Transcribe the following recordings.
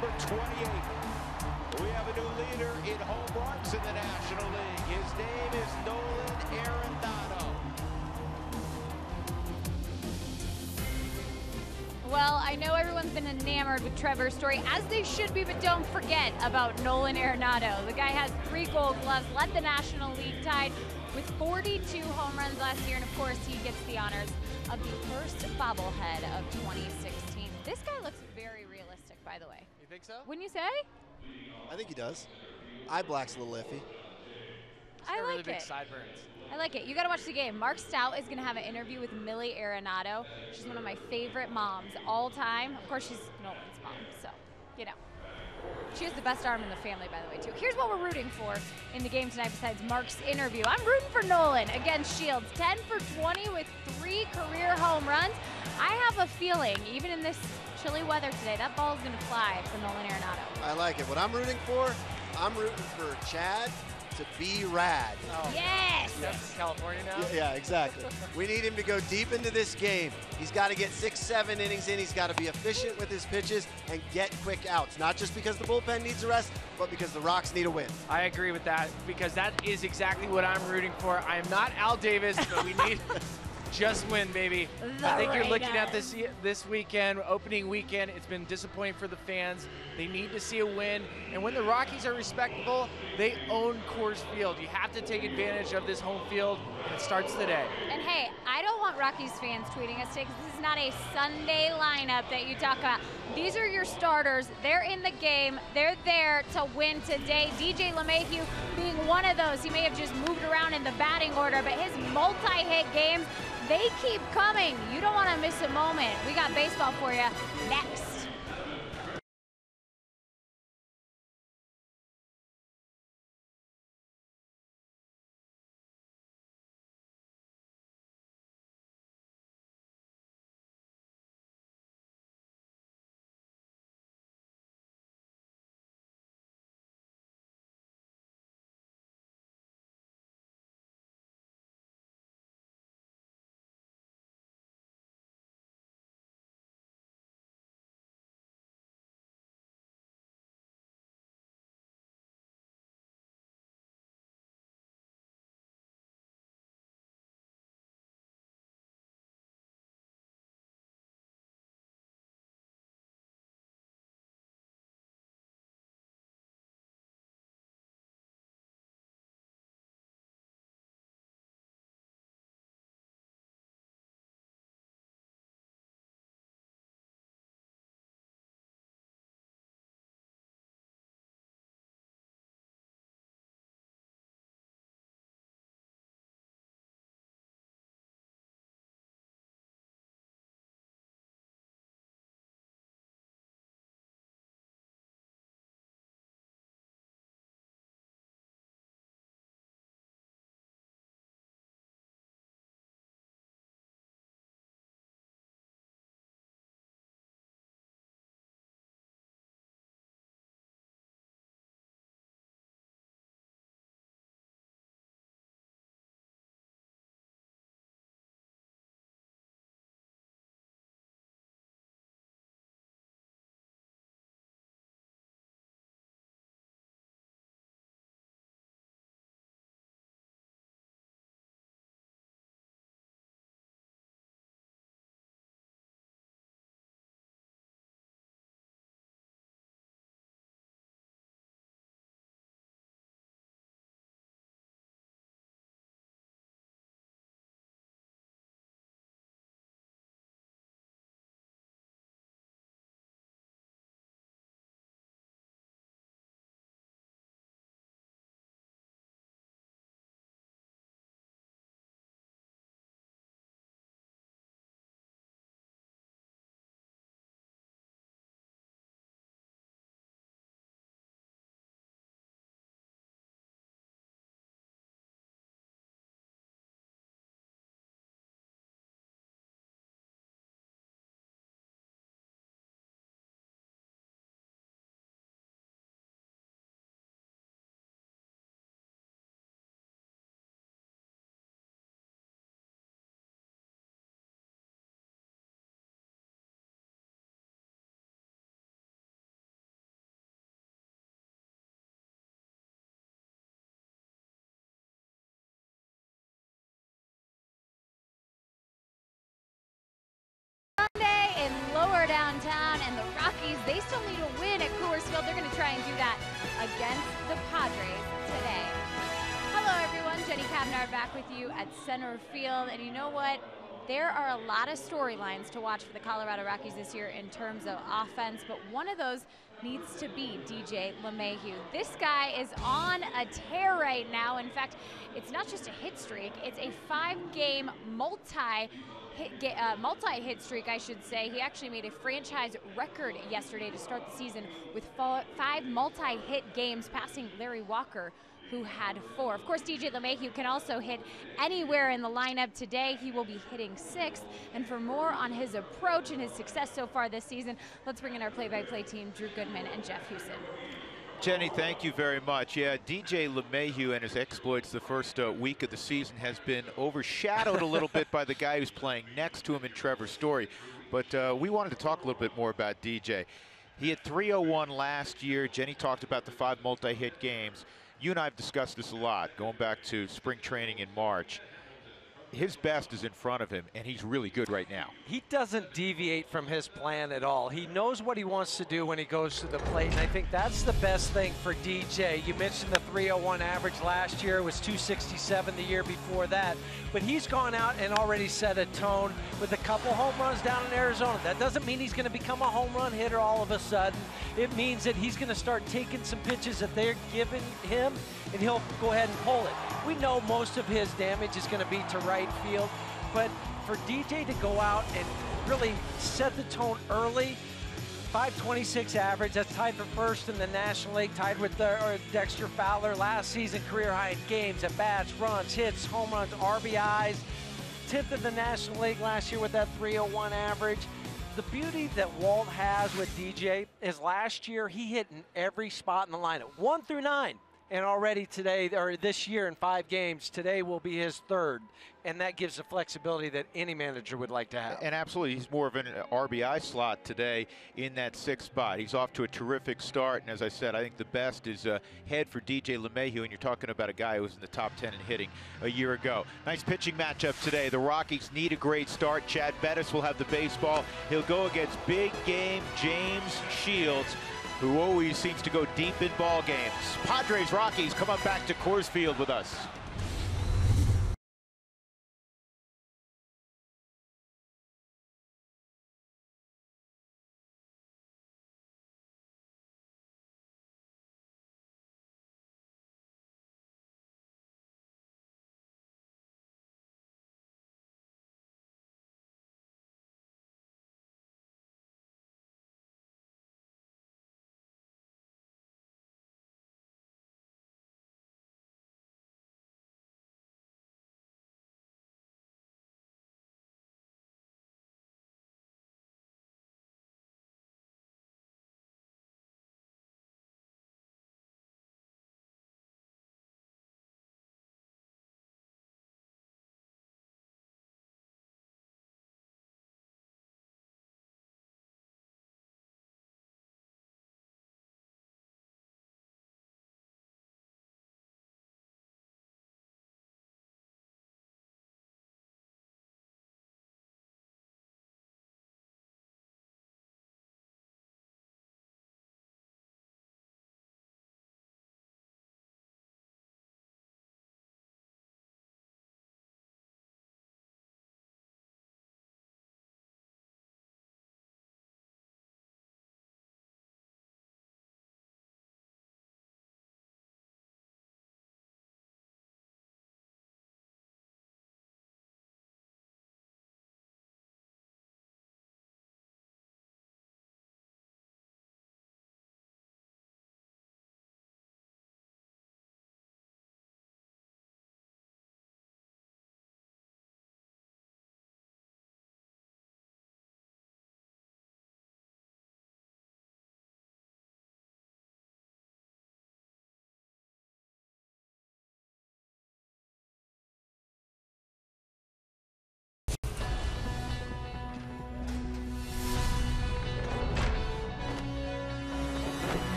number 28. We have a new leader in home runs in the National League. His name is Nolan Arenado. Well, I know everyone's been enamored with Trevor's story, as they should be, but don't forget about Nolan Arenado. The guy has 3 Gold Gloves, led the National League tied with 42 home runs last year, and of course he gets the honors of the first bobblehead of 2016. This guy looks very realistic, by the way. You think so? Wouldn't you say? I think he does. Eye black's a little iffy. I like really big it. sideburns. I like it. You got to watch the game. Mark Stout is going to have an interview with Millie Arenado. She's one of my favorite moms all time. Of course, she's Nolan's mom, so, you know. She has the best arm in the family, by the way, too. Here's what we're rooting for in the game tonight besides Mark's interview. I'm rooting for Nolan against Shields. 10 for 20 with 3 career home runs. I have a feeling, even in this chilly weather today, that ball is going to fly for Nolan Arenado. I like it. What I'm rooting for Chad to be rad. Oh. Yes! That's California now? Yeah, exactly. We need him to go deep into this game. He's got to get 6-7 innings in. He's got to be efficient with his pitches and get quick outs. Not just because the bullpen needs a rest, but because the Rocks need a win. I agree with that, because that is exactly what I'm rooting for. I am not Al Davis, but we need just win, baby. I think you're looking at this weekend, opening weekend. It's been disappointing for the fans. They need to see a win. And when the Rockies are respectable, they own Coors Field. You have to take advantage of this home field, and it starts today. And hey, I don't want Rockies fans tweeting us today, because this is not a Sunday lineup that you talk about. These are your starters. They're in the game. They're there to win today. DJ LeMahieu being one of those. He may have just moved around in the batting order, but his multi-hit games, they keep coming. You don't want to miss a moment. We got baseball for you next. Rockies, they still need a win at Coors Field. They're going to try and do that against the Padres today. Hello, everyone. Jenny Cavnard back with you at center field. And you know what? There are a lot of storylines to watch for the Colorado Rockies this year in terms of offense, but one of those needs to be DJ LeMahieu. This guy is on a tear right now. In fact, it's not just a hit streak, it's a 5-game multi-hit streak, I should say. He actually made a franchise record yesterday to start the season with 5 multi-hit games, passing Larry Walker, who had 4. Of course, DJ LeMahieu can also hit anywhere in the lineup today. He will be hitting 6th. And for more on his approach and his success so far this season, let's bring in our play-by-play team, Drew Goodman and Jeff Houston. Jenny, thank you very much. Yeah, DJ LeMahieu and his exploits the first week of the season has been overshadowed a little bit by the guy who's playing next to him in Trevor Story. But we wanted to talk a little bit more about DJ. He had 301 last year. Jenny talked about the 5 multi-hit games. You and I have discussed this a lot, going back to spring training in March. His best is in front of him, and he's really good right now. He doesn't deviate from his plan at all. He knows what he wants to do when he goes to the plate, and I think that's the best thing for DJ. You mentioned the 301 average last year. It was 267 the year before that. But he's gone out and already set a tone with a couple home runs down in Arizona. That doesn't mean he's going to become a home run hitter all of a sudden. It means that he's going to start taking some pitches that they're giving him, and he'll go ahead and pull it. We know most of his damage is going to be to right field, but for DJ to go out and really set the tone early, 526 average, that's tied for first in the National League, tied with Dexter Fowler last season, career high in games, at-bats, runs, hits, home runs, RBIs, 10th in the National League last year with that 301 average. The beauty that Walt has with DJ is last year he hit in every spot in the lineup, 1 through 9. And already today, or this year in 5 games, today will be his 3rd. And that gives the flexibility that any manager would like to have. And absolutely, he's more of an RBI slot today in that 6th spot. He's off to a terrific start. And as I said, I think the best is ahead for DJ LeMahieu. And you're talking about a guy who was in the top 10 in hitting a year ago. Nice pitching matchup today. The Rockies need a great start. Chad Bettis will have the baseball. He'll go against big game James Shields, who always seems to go deep in ball games. Padres, Rockies, come on back to Coors Field with us.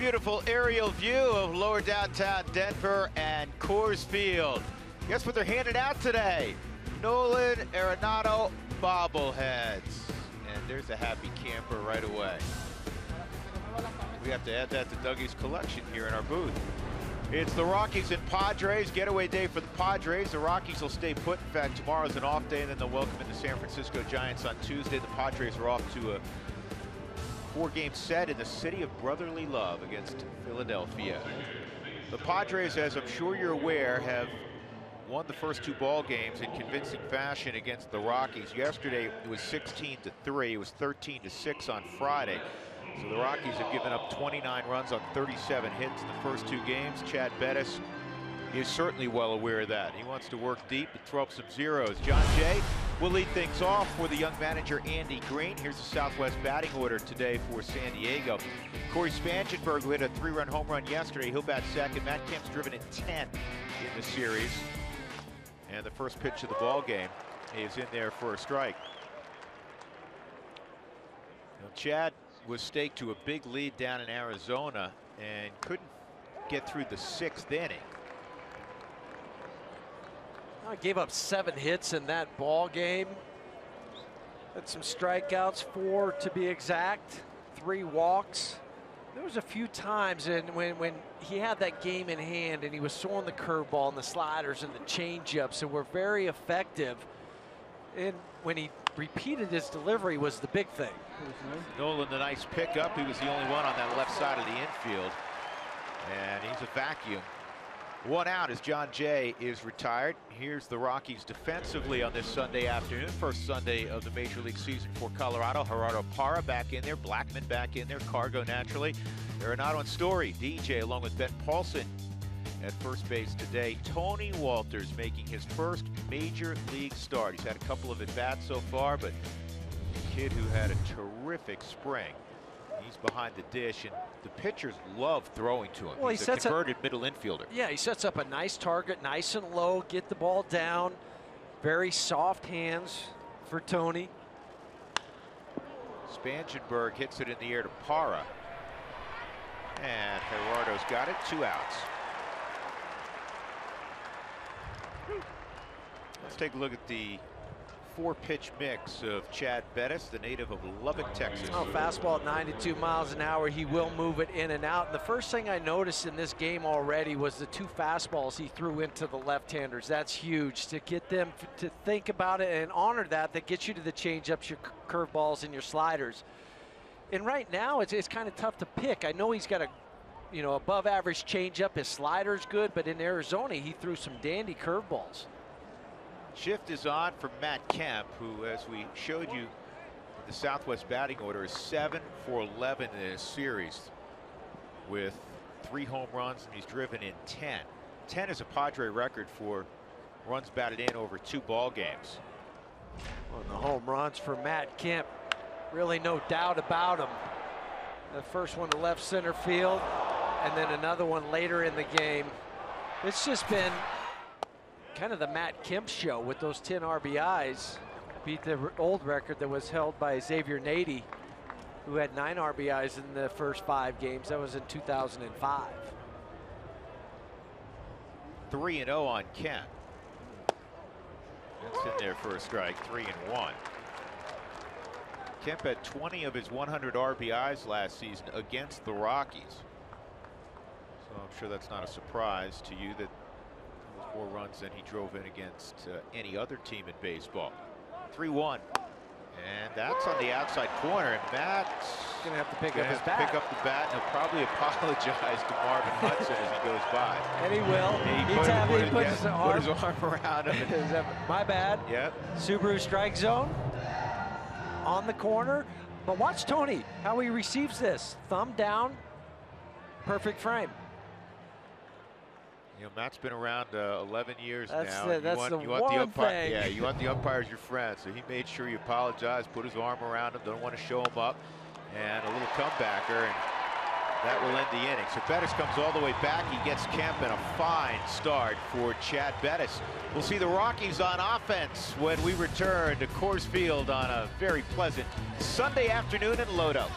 beautiful aerial view of lower downtown Denver and Coors Field. Guess what they're handing out today? Nolan Arenado bobbleheads. And there's a happy camper right away. We have to add that to Dougie's collection here in our booth. It's the Rockies and Padres. Getaway day for the Padres. The Rockies will stay put. In fact, tomorrow's an off day, and then they'll welcome in the San Francisco Giants on Tuesday. The Padres are off to a 4-game set in the city of brotherly love against Philadelphia. The Padres, as I'm sure you're aware, have won the first 2 ball games in convincing fashion against the Rockies. Yesterday it was 16-3. It was 13-6 on Friday. So the Rockies have given up 29 runs on 37 hits in the first 2 games. Chad Bettis is certainly well aware of that. He wants to work deep and throw up some zeros. John Jay will lead things off for the young manager Andy Green. Here's the Southwest batting order today for San Diego. Corey Spangenberg, who hit a 3-run home run yesterday, he'll bat second. Matt Kemp's driven in 10 in the series. And the first pitch of the ball game is in there for a strike. Now, Chad was staked to a big lead down in Arizona and couldn't get through the 6th inning. I gave up 7 hits in that ball game. Had some strikeouts, 4 to be exact, 3 walks. There was a few times when he had that game in hand and he was throwing the curveball and the sliders and the changeups and were very effective. And when he repeated his delivery was the big thing. Nolan, the nice pickup. He was the only one on that left side of the infield. And he's a vacuum. 1 out as John Jay is retired. Here's the Rockies defensively on this Sunday afternoon. First Sunday of the Major League season for Colorado. Gerardo Parra back in there. Blackman back in there. Cargo naturally. Arenado and Story. DJ along with Ben Paulson at first base today. Tony Walters making his first Major League start. He's had a couple of at-bats so far, but a kid who had a terrific spring. He's behind the dish, and the pitchers love throwing to him. Well, he's a converted middle infielder. Yeah, he sets up a nice target, nice and low, get the ball down. Very soft hands for Tony. Spangenberg hits it in the air to Parra. And Gerardo's got it, 2 outs. Let's take a look at the 4-pitch mix of Chad Bettis, the native of Lubbock, Texas. Oh, fastball at 92 miles an hour. He will move it in and out. And the first thing I noticed in this game already was the 2 fastballs he threw into the left-handers. That's huge to get them to think about it and honor that. That gets you to the changeups, your curveballs, and your sliders. And right now, it's kind of tough to pick. I know he's got a, above average changeup. His slider's good, but in Arizona, he threw some dandy curveballs. Shift is on for Matt Kemp, who, as we showed you, the Southwest batting order is 7 for 11 in this series with 3 home runs, and he's driven in 10. 10 is a Padre record for runs batted in over 2 ball games. Well, the home runs for Matt Kemp, really no doubt about him. The first one to left center field, and then another one later in the game. It's just been kind of the Matt Kemp show with those 10 RBIs. Beat the old record that was held by Xavier Nady, who had 9 RBIs in the first 5 games. That was in 2005. 3-0 on Kemp. That's in there for a strike. 3-1. Kemp had 20 of his 100 RBIs last season against the Rockies. So I'm sure that's not a surprise to you that more runs than he drove in against any other team in baseball. 3-1. And that's on the outside corner. And Matt's going to have to pick up his bat. Pick up the bat, and he'll probably apologize to Marvin Hudson as he goes by. And he will. He put his arm around him. My bad. Yep. Subaru strike zone on the corner. But watch Tony, how he receives this. Thumb down, perfect frame. Matt's been around 11 years now. That's the one thing. Yeah, you want the umpire as your friend. So he made sure he apologized, put his arm around him, don't want to show him up, and a little comebacker, and that will end the inning. So Bettis comes all the way back. He gets Kemp, and a fine start for Chad Bettis. We'll see the Rockies on offense when we return to Coors Field on a very pleasant Sunday afternoon in Lodo.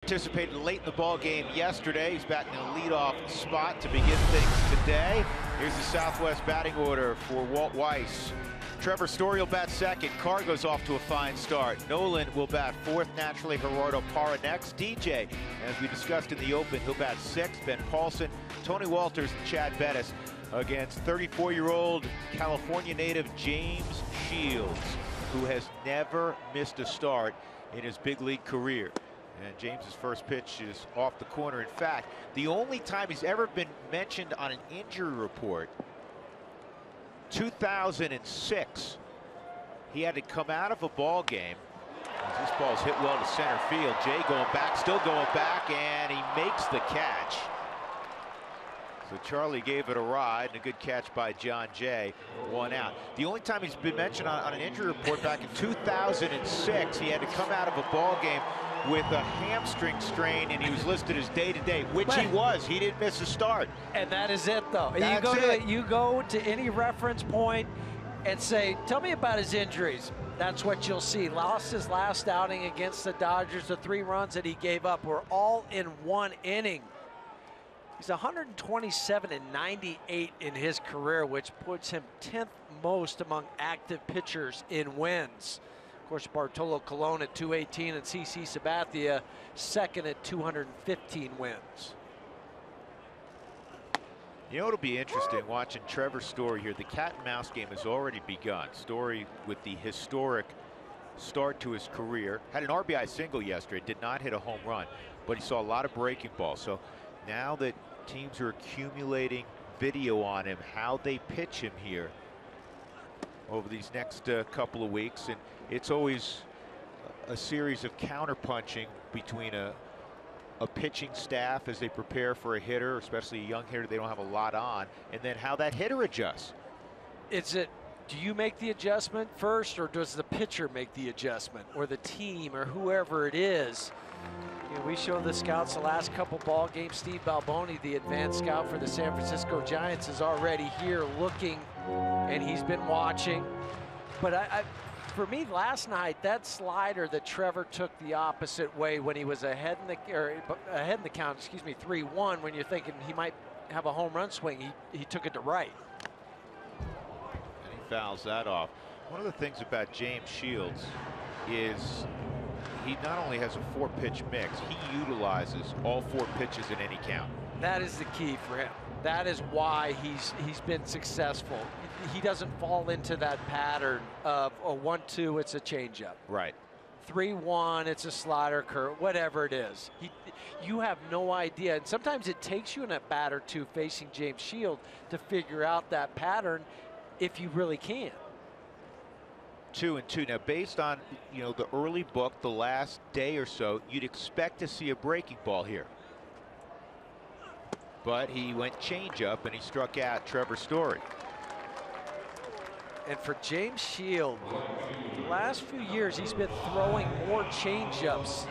Participated late in the ball game yesterday. He's batting in a leadoff spot to begin things today. Here's the Southwest batting order for Walt Weiss. Trevor Story will bat second. Cargo's off to a fine start. Nolan will bat fourth. Naturally, Gerardo Parra next. DJ, as we discussed in the open, he'll bat sixth. Ben Paulson, Tony Walters, and Chad Bettis against 34-year-old California native James Shields, who has never missed a start in his big league career. And James's first pitch is off the corner. In fact, the only time he's ever been mentioned on an injury report, 2006, he had to come out of a ball game. As this ball's hit well to center field. Jay going back, still going back, and he makes the catch. So Charlie gave it a ride, and a good catch by John Jay, 1 out. The only time he's been mentioned on an injury report back in 2006, he had to come out of a ball game with a hamstring strain, and he was listed as day-to-day, which he was. He didn't miss a start. And that is it, though. That's You go to any reference point and say, tell me about his injuries. That's what you'll see. Lost his last outing against the Dodgers. The 3 runs that he gave up were all in 1 inning. He's 127 and 98 in his career, which puts him 10th most among active pitchers in wins. Of course, Bartolo Colon at 218 and CC Sabathia second at 215 wins. You know, it'll be interesting watching Trevor Story here. The cat and mouse game has already begun. Story with the historic start to his career. Had an RBI single yesterday, did not hit a home run, but he saw a lot of breaking balls. So now that teams are accumulating video on him, how they pitch him here over these next couple of weeks, and it's always a series of counterpunching between a pitching staff as they prepare for a hitter, especially a young hitter they don't have a lot on, and then how that hitter adjusts. Do you make the adjustment first, or does the pitcher make the adjustment, or the team, or whoever it is? You know, we showed the scouts the last couple ball games. Steve Balboni, the advanced scout for the San Francisco Giants, is already here looking, and he's been watching. But for me, last night, that slider that Trevor took the opposite way when he was ahead in the count, 3-1, when you're thinking he might have a home run swing, he took it to right. And he fouls that off. One of the things about James Shields is he not only has a 4-pitch mix, he utilizes all 4 pitches in any count. That is the key for him. That is why he's been successful. He doesn't fall into that pattern of a 1-2, it's a changeup. Right. 3-1, it's a slider, curve, whatever it is. You have no idea. And sometimes it takes you in a bat or two facing James Shield to figure out that pattern if you really can. 2-2. Now, based on the early book, the last day or so, you'd expect to see a breaking ball here. But he went changeup and he struck out Trevor Story. And for James Shield, the last few years he's been throwing more changeups.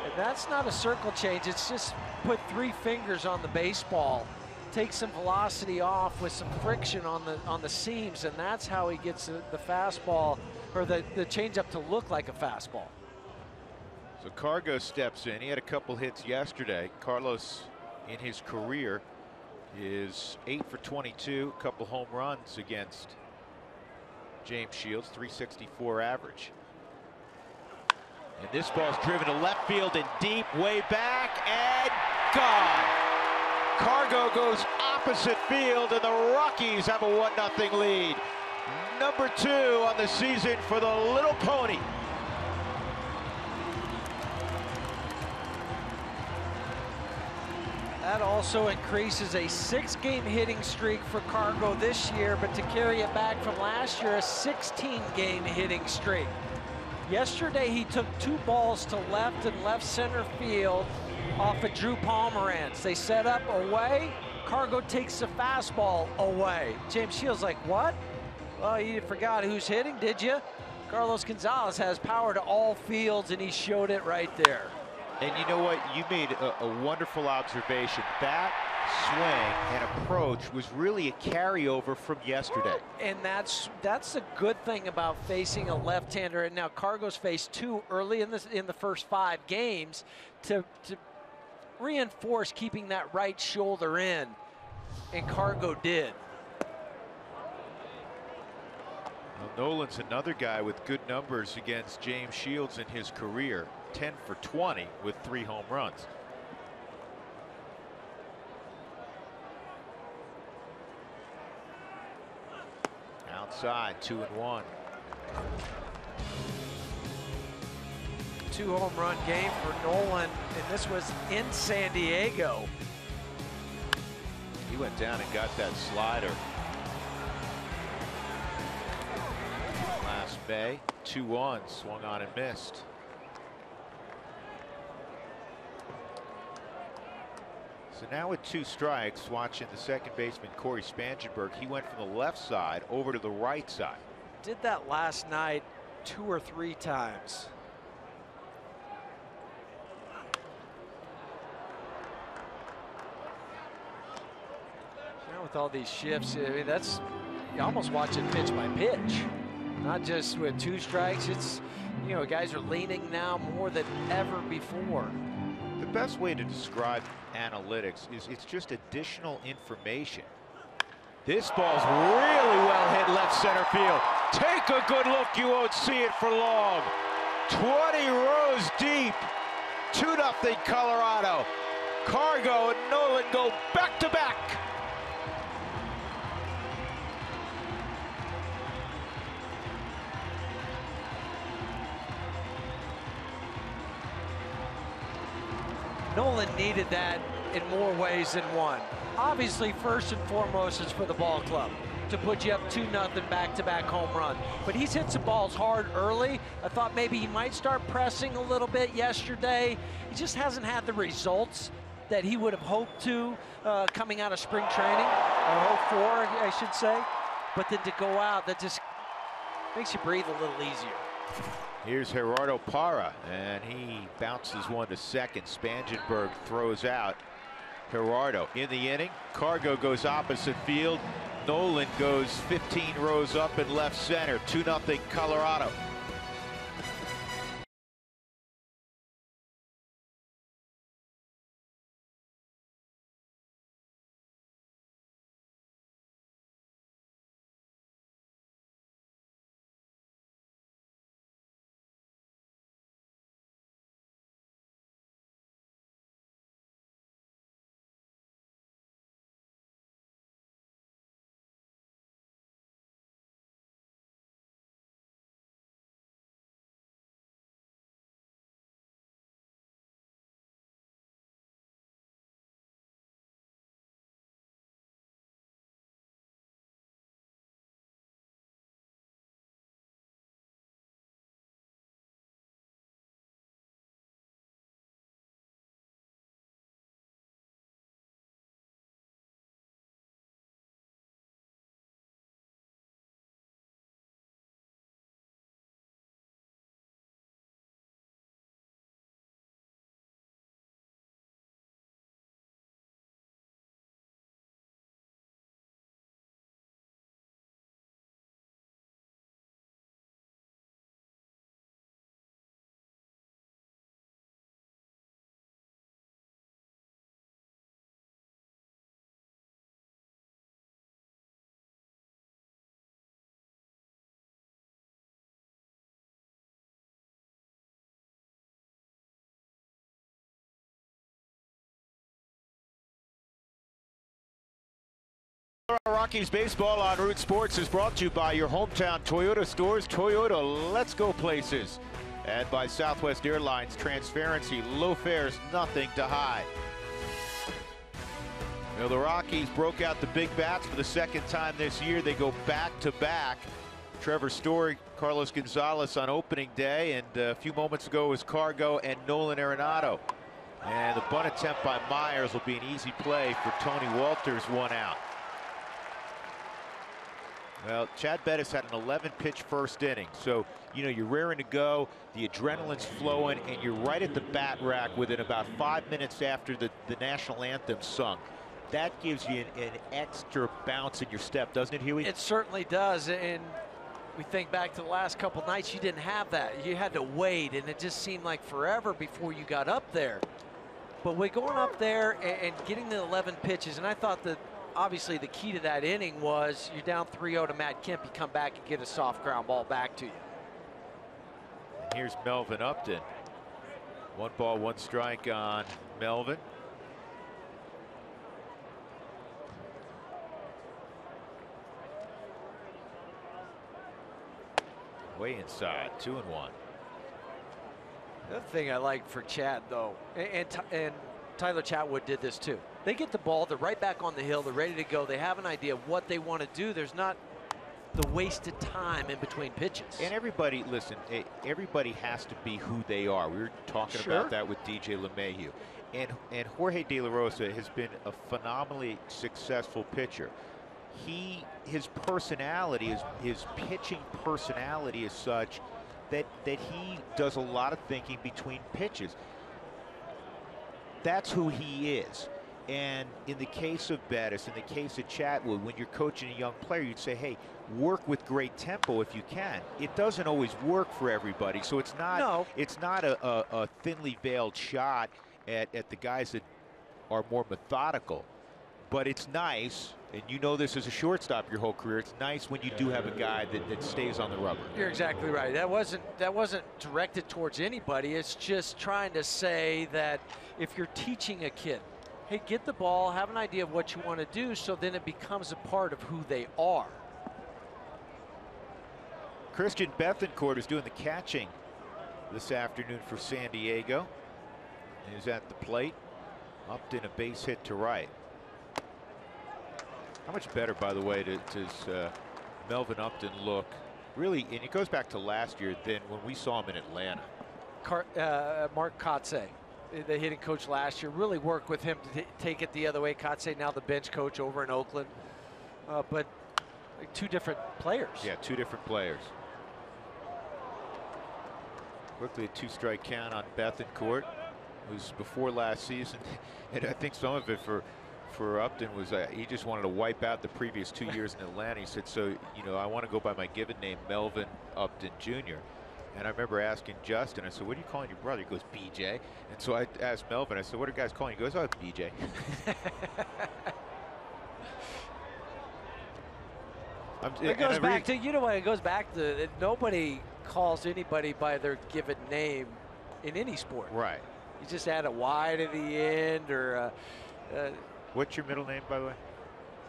And that's not a circle change, it's just put 3 fingers on the baseball, take some velocity off with some friction on the seams, and that's how he gets the fastball, or the changeup, to look like a fastball. So Cargo steps in. He had a couple hits yesterday. Carlos, in his career, is 8 for 22, a couple home runs against James Shields, 364 average. And this ball's driven to left field and deep, way back, and gone. Cargo goes opposite field, and the Rockies have a 1-0 lead. Number 2 on the season for the Little Pony. That also increases a 6-game hitting streak for Cargo this year, but to carry it back from last year, a 16-game hitting streak. Yesterday, he took 2 balls to left and left center field off of Drew Pomeranz. They set up away. Cargo takes the fastball away. James Shields like, what? Well, you forgot who's hitting, did you? Carlos Gonzalez has power to all fields, and he showed it right there. And you know what? You made a wonderful observation. That swing and approach was really a carryover from yesterday. And that's a good thing about facing a left-hander. And now Cargo's faced 2 early in the first 5 games to reinforce keeping that right shoulder in, and Cargo did. Well, Nolan's another guy with good numbers against James Shields in his career, 10 for 20 with 3 home runs. Outside, 2-1. 2 home run game for Nolan, and this was in San Diego. He went down and got that slider. Last May, 2-1, swung on and missed. So now with 2 strikes, watching the second baseman Corey Spangenberg, he went from the left side over to the right side. Did that last night 2 or 3 times. Now with all these shifts, I mean, that's, you almost watch it pitch by pitch. Not just with 2 strikes, it's, you know, guys are leaning now more than ever before. The best way to describe analytics is it's just additional information. This ball's really well hit left center field. Take a good look, you won't see it for long. 20 rows deep, 2-0 Colorado. Cargo and Nolan go back to back. Nolan needed that in more ways than one. Obviously, first and foremost, is for the ball club to put you up 2-0 back-to-back home run. But he's hit some balls hard early. I thought maybe he might start pressing a little bit yesterday. He just hasn't had the results that he would have hoped to coming out of spring training, or 04, I should say. But then to go out, that just makes you breathe a little easier. Here's Gerardo Parra, and he bounces one to second. Spangenberg throws out Gerardo. In the inning, Cargo goes opposite field. Nolan goes 15 rows up in left center. 2-0 Colorado. Rockies baseball on Root Sports is brought to you by your hometown Toyota stores. Toyota, let's go places. And by Southwest Airlines, transparency, low fares, nothing to hide. You know, the Rockies broke out the big bats for the second time this year. They go back-to-back. Trevor Story, Carlos Gonzalez on opening day, and a few moments ago was Cargo and Nolan Arenado. And the bunt attempt by Myers will be an easy play for Tony Walters, 1 out. Well, Chad Bettis had an 11-pitch first inning, so you know you're raring to go, the adrenaline's flowing, and you're right at the bat rack within about 5 minutes after the national anthem sung. that gives you an extra bounce in your step, doesn't it, Huey? It certainly does. And we think back to the last couple nights, you didn't have that. You had to wait, and it just seemed like forever before you got up there. But we're going up there and getting the 11 pitches, and I thought that obviously the key to that inning was you're down 3-0 to Matt Kemp. You come back and get a soft ground ball back to you. And here's Melvin Upton. 1 ball, 1 strike on Melvin. Way inside, 2-1. The other thing I like for Chad, though, and Tyler Chatwood did this too. They get the ball, they're right back on the hill, they're ready to go. They have an idea of what they want to do. There's not the wasted time in between pitches. And everybody, listen, everybody has to be who they are. We were talking about that with DJ LeMahieu. And Jorge De La Rosa has been a phenomenally successful pitcher. His personality, his pitching personality is such that he does a lot of thinking between pitches. That's who he is. And in the case of Bettis, in the case of Chatwood, when you're coaching a young player, you'd say, hey, work with great tempo if you can. It doesn't always work for everybody, so it's not a thinly veiled shot at the guys that are more methodical. But it's nice, and you know this as a shortstop your whole career, it's nice when you do have a guy that stays on the rubber. You're exactly right. That wasn't directed towards anybody. It's just trying to say that if you're teaching a kid, hey, get the ball, have an idea of what you want to do, so then it becomes a part of who they are. Christian Bethancourt is doing the catching this afternoon for San Diego. He's at the plate. Upton a base hit to right. How much better, by the way, does Melvin Upton look? Really, and it goes back to last year than when we saw him in Atlanta. Mark Kotze, the hitting coach last year, really worked with him to take it the other way. Kotze now the bench coach over in Oakland. But like 2 different players. Yeah, 2 different players. Quickly a 2-strike count on Bethancourt. It was before last season, and I think some of it for Upton was he just wanted to wipe out the previous 2 years in Atlanta. He said, so, you know, I want to go by my given name, Melvin Upton Jr. And I remember asking Justin, I said, what are you calling your brother? He goes, BJ. And so I asked Melvin, I said, what are guys calling you? He goes, oh, BJ. It goes back to, you know what, it goes back to nobody calls anybody by their given name in any sport. Right. You just add a Y to the end or what's your middle name, by the way?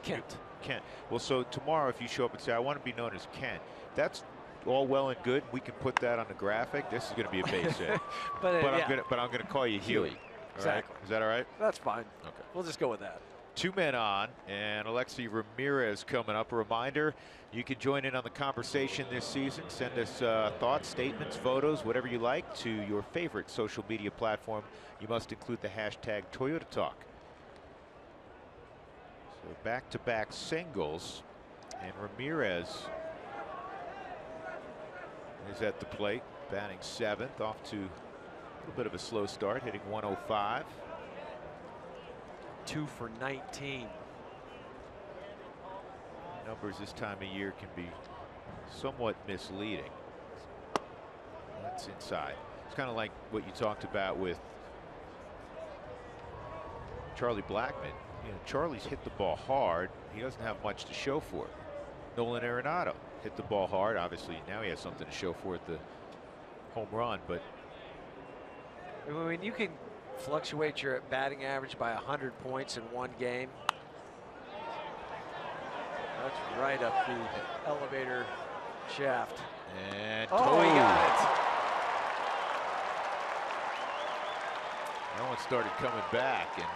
Kent. Kent. Well, so tomorrow if you show up and say, I want to be known as Kent, that's all well and good. We can put that on the graphic. This is going to be a base hit. but I'm going to call you Huey. Exactly. Right? Is that all right? That's fine. Okay. We'll just go with that. 2 men on, and Alexi Ramirez coming up. A reminder, you can join in on the conversation this season. Send us thoughts, statements, photos, whatever you like, to your favorite social media platform. You must include the hashtag Toyota Talk. So back-to-back singles, and Ramirez is at the plate, batting 7th, off to a little bit of a slow start, hitting 105. 2 for 19. Numbers this time of year can be somewhat misleading. That's inside. It's kind of like what you talked about with Charlie Blackmon. You know, Charlie's hit the ball hard. He doesn't have much to show for it. Nolan Arenado hit the ball hard. Obviously, now he has something to show for it, the home run. But I mean, you can fluctuate your batting average by 100 points in one game. That's right up the elevator shaft. And he got it. That one started coming back, and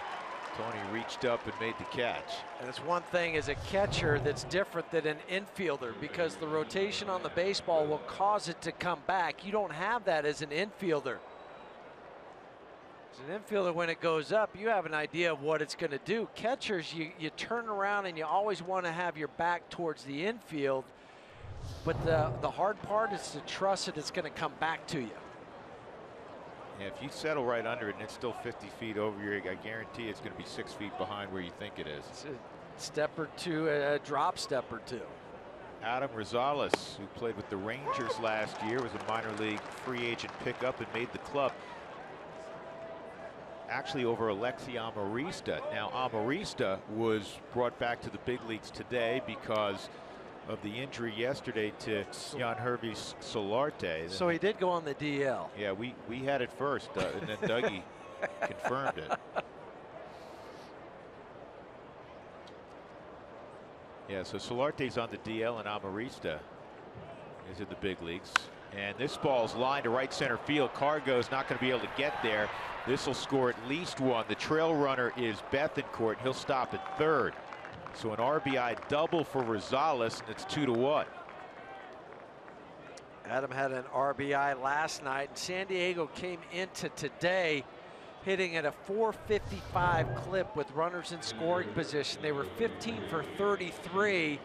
Tony reached up and made the catch. And it's one thing as a catcher that's different than an infielder, because the rotation on the baseball will cause it to come back. You don't have that as an infielder. As an infielder, when it goes up, you have an idea of what it's going to do. Catchers, you turn around and you always want to have your back towards the infield, but the hard part is to trust that it's going to come back to you. Yeah, if you settle right under it and it's still 50 feet over you, I guarantee it's going to be 6 feet behind where you think it is. It's a step or two, a drop step or two. Adam Rosales, who played with the Rangers last year, was a minor league free agent pickup and made the club. Actually over Alexi Amarista. Now Amarista was brought back to the big leagues today because of the injury yesterday to Yangervis Solarte. So he did go on the DL. Yeah, we had it first, and then Dougie confirmed it. Yeah, so Solarte's on the DL and Amarista is in the big leagues. And this ball's lined to right center field. Cargo's not going to be able to get there. This will score at least one. The trail runner is Bethancourt. He'll stop at third. So an RBI double for Rosales, and it's 2-1. Adam had an RBI last night. San Diego came into today hitting at a .455 clip with runners in scoring position. They were 15 for 33,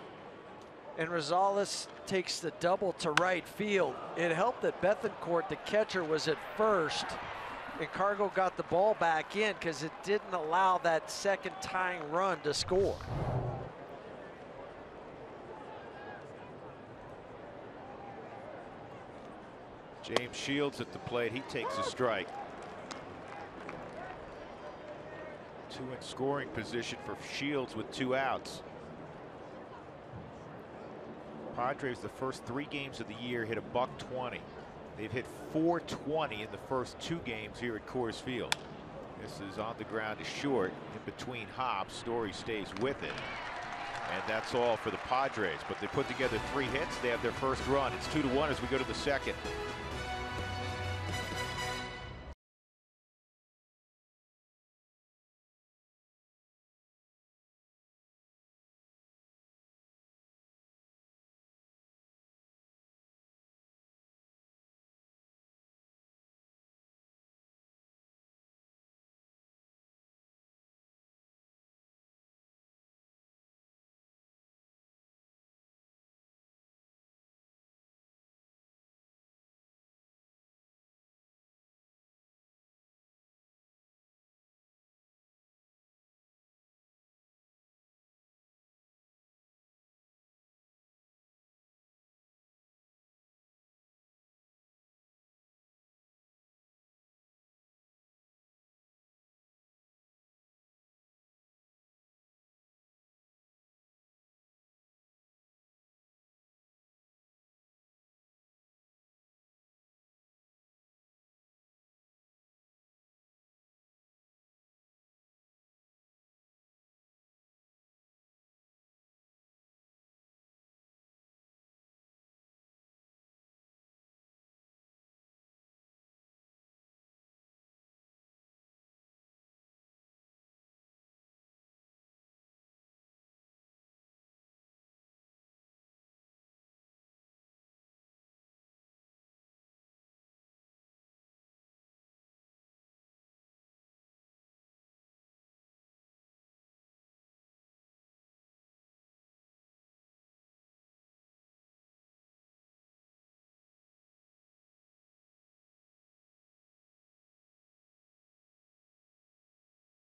and Rosales takes the double to right field. It helped that Bethancourt, the catcher, was at first, and Cargo got the ball back in because it didn't allow that second tying run to score. James Shields at the plate. He takes a strike. Two in scoring position for Shields with 2 outs. Padres, the first 3 games of the year, hit a .120. They've hit .420 in the first 2 games here at Coors Field. This is on the ground to short, in between hops. Story stays with it. And that's all for the Padres. But they put together 3 hits. They have their first run. It's 2-1 as we go to the second.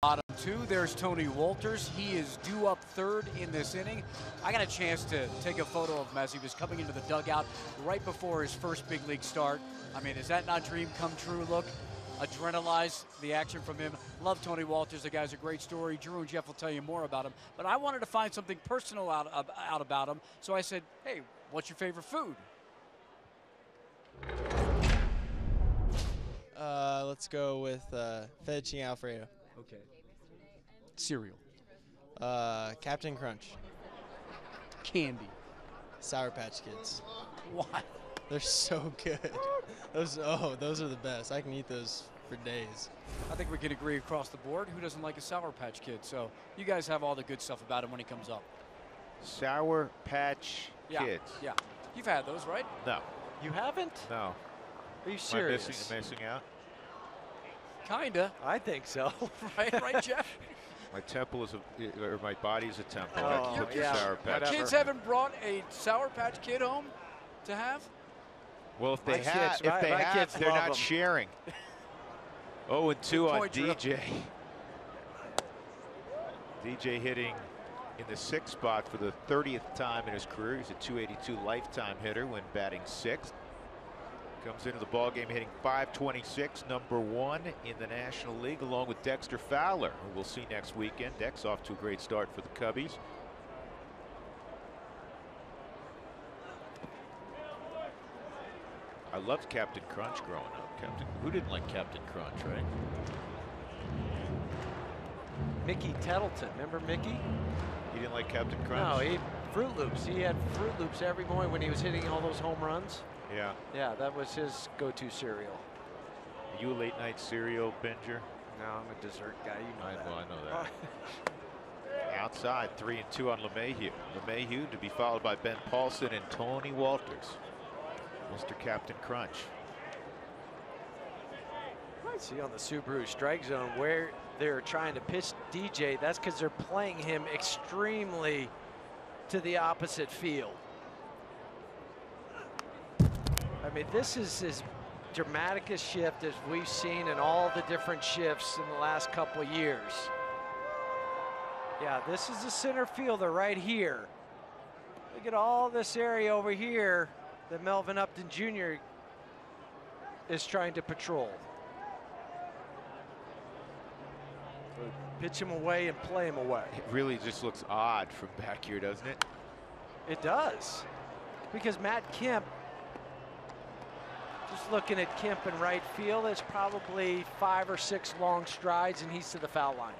Bottom 2, there's Tony Wolters. He is due up third in this inning. I got a chance to take a photo of him as he was coming into the dugout right before his first big league start. I mean, is that not dream come true look? Adrenalize the action from him. Love Tony Wolters. The guy's a great story. Drew and Jeff will tell you more about him. But I wanted to find something personal out about him. So I said, hey, what's your favorite food? Let's go with fettuccine Alfredo. Okay. Cereal. Captain Crunch. Candy. Sour Patch Kids. Why? They're so good. Those are the best. I can eat those for days. I think we can agree across the board. Who doesn't like a Sour Patch Kid? So you guys have all the good stuff about him when he comes up. Sour Patch Kids. Yeah. You've had those, right? No. You haven't? No. Are you serious? Am I missing out? Kinda. I think so. right, Jeff? My temple is or my body is a temple. Oh, That's yeah. Sour Patch. Whatever. Kids haven't brought a Sour Patch Kid home to have? Well, if they My have, kids they're love not them. sharing. 0-2 on point drill. DJ. DJ hitting in the 6th spot for the 30th time in his career. He's a .282 lifetime hitter when batting 6th. Comes into the ballgame hitting .526, number 1 in the National League, along with Dexter Fowler, who we'll see next weekend. Dex off to a great start for the Cubbies. I loved Captain Crunch growing up. Who didn't like Captain Crunch, right? Mickey Tettleton, remember Mickey? You didn't like Captain Crunch? No, he Fruit Loops. He had Fruit Loops every morning when he was hitting all those home runs. Yeah. Yeah, that was his go-to cereal. Are you a late night cereal binger? No, I'm a dessert guy. You know that. I know that. Outside, 3-2 on LeMahieu. LeMahieu to be followed by Ben Paulson and Tony Walters. Mr. Captain Crunch. See on the Subaru strike zone where they're trying to pitch DJ. That's because they're playing him extremely to the opposite field. I mean, this is as dramatic a shift as we've seen in all the different shifts in the last couple of years. Yeah, this is the center fielder right here. Look at all this area over here that Melvin Upton Jr. is trying to patrol. Pitch him away and play him away. It really just looks odd from back here, doesn't it? It does. Because Matt Kemp, just looking at Kemp in right field, it's probably 5 or 6 long strides and he's to the foul line.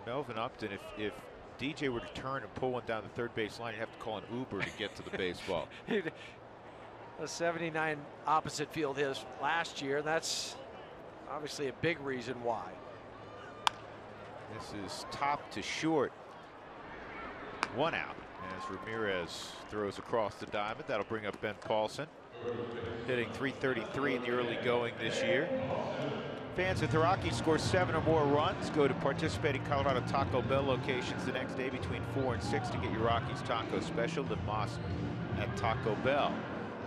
Melvin Upton, if DJ were to turn and pull one down the third base line, you'd have to call an Uber to get to the baseball. A 79 opposite field his last year. That's obviously a big reason why. This is top to short. 1 out as Ramirez throws across the diamond. That'll bring up Ben Paulson, hitting .333 in the early going this year. Fans at the Rockies score 7 or more runs. Go to participating Colorado Taco Bell locations the next day between 4 and 6 to get your Rockies taco special. The Moss at Taco Bell.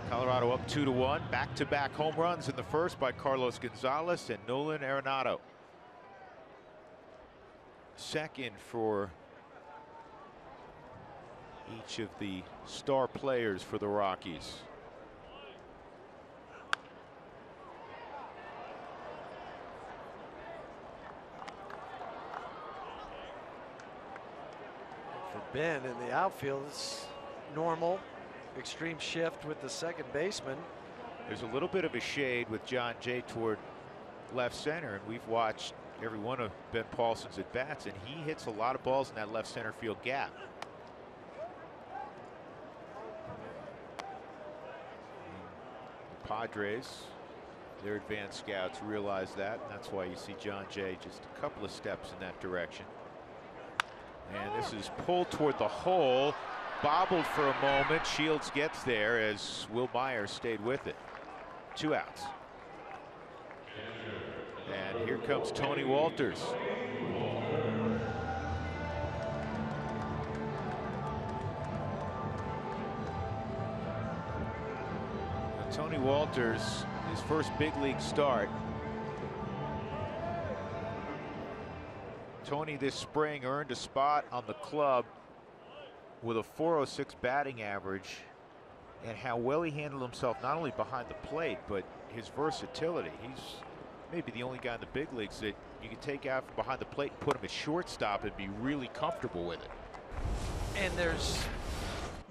Colorado up 2-1. Back-to-back home runs in the first by Carlos Gonzalez and Nolan Arenado. Second for each of the star players for the Rockies. For Ben in the outfield, it's normal. Extreme shift with the second baseman. There's a little bit of a shade with John Jay toward left center, and we've watched every one of Ben Paulson's at bats, and he hits a lot of balls in that left center field gap. The Padres, their advanced scouts realize that, and that's why you see John Jay just a couple of steps in that direction. And this is pulled toward the hole. Bobbled for a moment. Shields gets there as Will Myers stayed with it. 2 outs. And here comes Tony Walters. Now, Tony Walters, his first big league start. Tony this spring earned a spot on the club with a .406 batting average, and how well he handled himself not only behind the plate but his versatility. He's maybe the only guy in the big leagues that you can take out from behind the plate and put him at shortstop and be really comfortable with it. And there's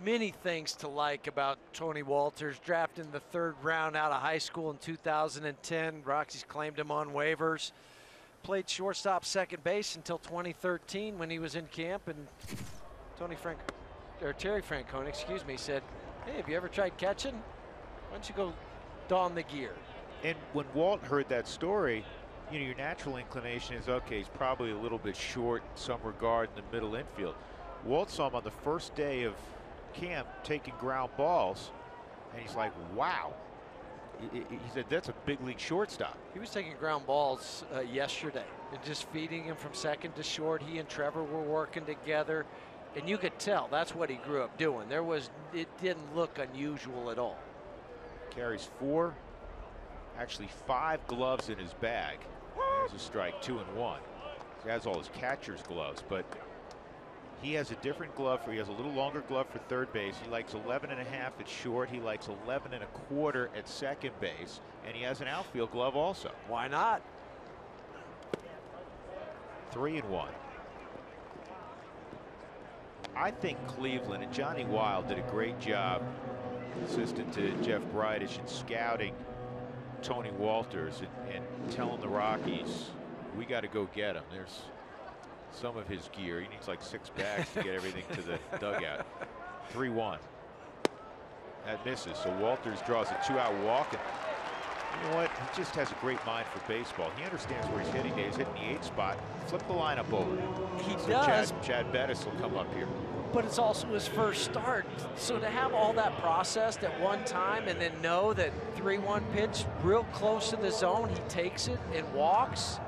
many things to like about Tony Walters. Drafted in the 3rd round out of high school in 2010. Rockies claimed him on waivers. Played shortstop, second base until 2013 when he was in camp, and Terry Francona, excuse me, said, "Hey, have you ever tried catching? Why don't you go don the gear?" And when Walt heard that story, you know, your natural inclination is, okay, he's probably a little bit short in some regard in the middle infield. Walt saw him on the first day of camp taking ground balls, and he's like, wow. He said, that's a big league shortstop. He was taking ground balls yesterday and just feeding him from second to short. He and Trevor were working together. And you could tell that's what he grew up doing. It didn't look unusual at all. Carries 4 actually 5 gloves in his bag. There's a strike, 2-1. He has all his catcher's gloves, but he has a different glove he has a little longer glove for third base. He likes 11.5 at short. He likes 11.25 at second base, and he has an outfield glove also. Why not? 3-1. I think Cleveland and Johnny Wild did a great job, assistant to Jeff Bridich, in scouting Tony Walters and telling the Rockies, we got to go get him. There's some of his gear. He needs like 6 bags to get everything to the dugout. 3-1. That misses. So Walters draws a 2-out walk. And you know what? He just has a great mind for baseball. He understands where he's hitting. He's hitting the 8th spot. Flip the lineup over. He so does. Chad Bettis will come up here. But it's also his first start. So to have all that processed at one time and then know that 3-1 pitch real close to the zone, he takes it and walks.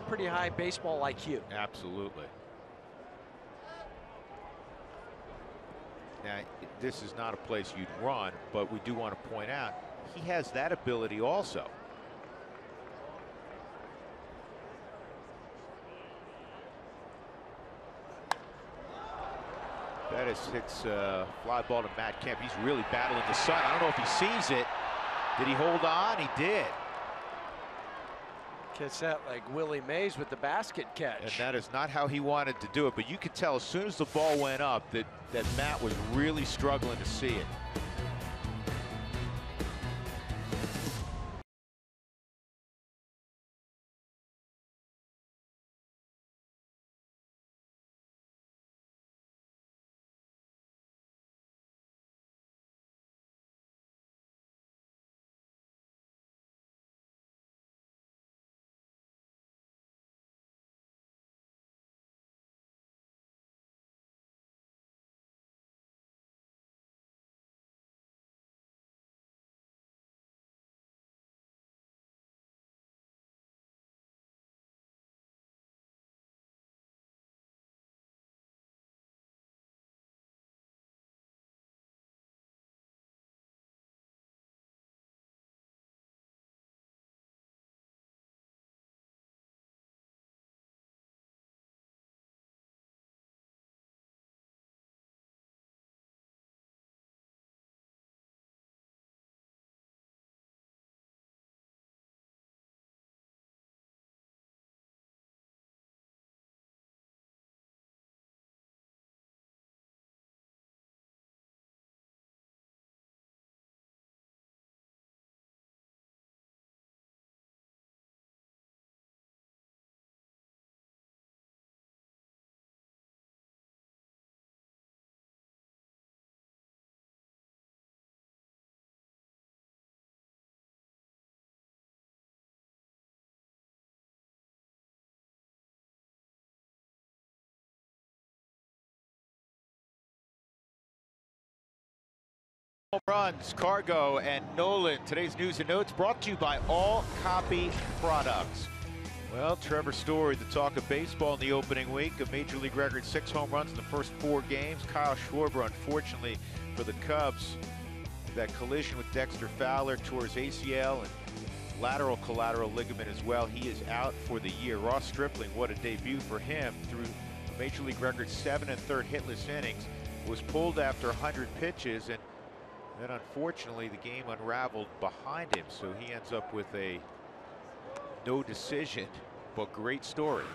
Pretty high baseball IQ. Absolutely. Now, this is not a place you'd run, but we do want to point out he has that ability also. Bettis hits a fly ball to Matt Kemp. He's really battling the sun. I don't know if he sees it. Did he hold on? He did. Gets that like Willie Mays with the basket catch. And that is not how he wanted to do it, but you could tell as soon as the ball went up that Matt was really struggling to see it. Runs, Cargo, and Nolan. Today's news and notes brought to you by All Copy Products. Well, Trevor Story, the talk of baseball in the opening week. A Major League record 6 home runs in the first 4 games. Kyle Schwarber, unfortunately for the Cubs, that collision with Dexter Fowler tore his ACL and lateral collateral ligament as well. He is out for the year. Ross Stripling, what a debut for him, through a Major League record 7 1/3 hitless innings, was pulled after 100 pitches, and then unfortunately the game unraveled behind him, so he ends up with a no decision, but great story.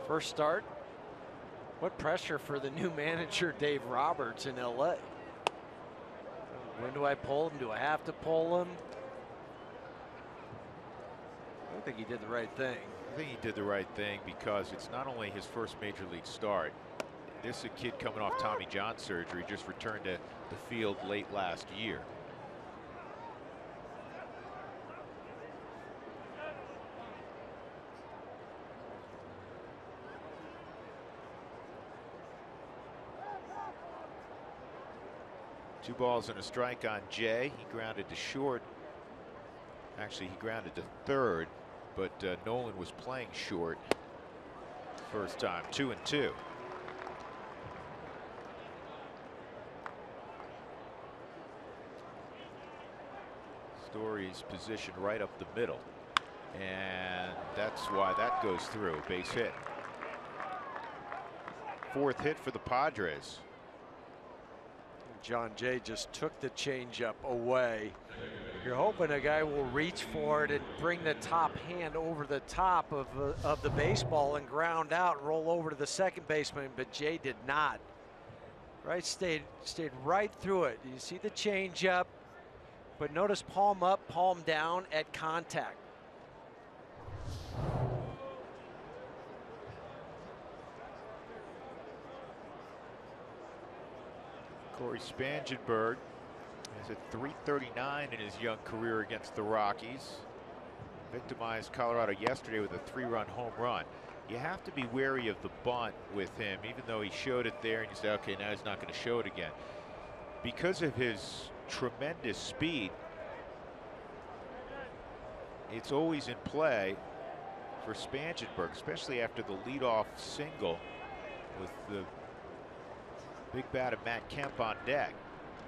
First start. What pressure for the new manager Dave Roberts in LA. When do I pull him? Do I have to pull him? I don't think he did the right thing. I think he did the right thing because it's not only his first Major League start. This is a kid coming off Tommy John surgery, just returned to the field late last year. Two balls and a strike on Jay. He grounded to short. Actually, he grounded to third, but Nolan was playing short first time. 2-2. Story's positioned right up the middle, and that's why that goes through. Base hit. Fourth hit for the Padres. John Jay just took the changeup away. You're hoping a guy will reach for it and bring the top hand over the top of the baseball and ground out and roll over to the second baseman, but Jay did not. Right, stayed right through it. You see the changeup, but notice palm up, palm down at contact. Corey Spangenberg is at .339 in his young career against the Rockies. Victimized Colorado yesterday with a 3-run home run. You have to be wary of the bunt with him, even though he showed it there and you say, okay, now he's not going to show it again. Because of his tremendous speed, it's always in play for Spangenberg, especially after the leadoff single with the big bat of Matt Kemp on deck.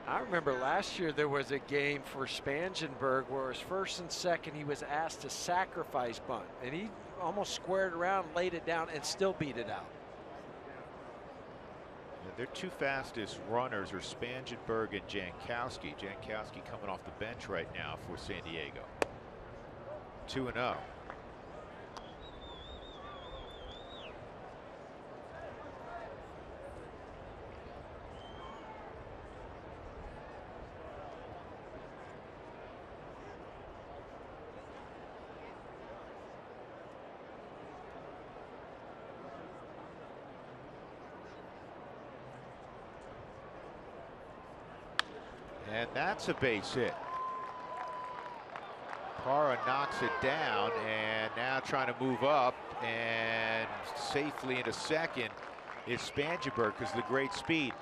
I remember last year there was a game for Spangenberg where his first and second he was asked to sacrifice bunt, and he almost squared around, laid it down, and still beat it out. Yeah, their two fastest runners are Spangenberg and Jankowski. Jankowski coming off the bench right now for San Diego. 2-0. And that's a base hit. Parra knocks it down, and now trying to move up and safely into second is Spangenberg because of the great speed.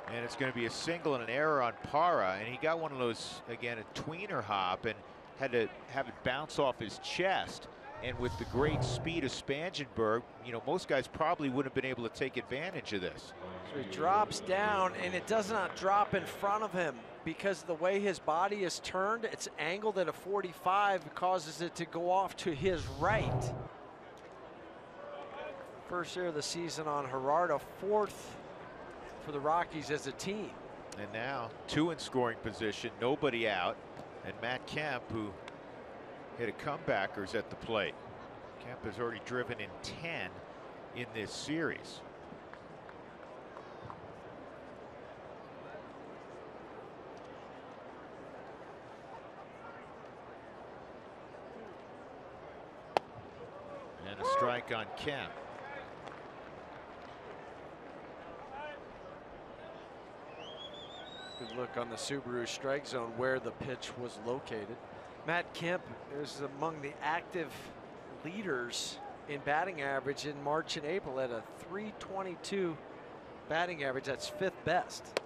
And it's going to be a single and an error on Parra, and he got one of those, again, a tweener hop and had to have it bounce off his chest. And with the great speed of Spangenberg, you know, most guys probably wouldn't have been able to take advantage of this. So he drops down, and it does not drop in front of him because the way his body is turned, it's angled at a 45, causes it to go off to his right. First year of the season on Gerardo, fourth for the Rockies as a team. And now 2 in scoring position, nobody out, and Matt Kemp, who hit a comebacker, is at the plate. Kemp has already driven in 10 in this series. And a strike on Kemp. Good look on the Subaru strike zone where the pitch was located. Matt Kemp is among the active leaders in batting average in March and April at a .322 batting average. That's 5th best.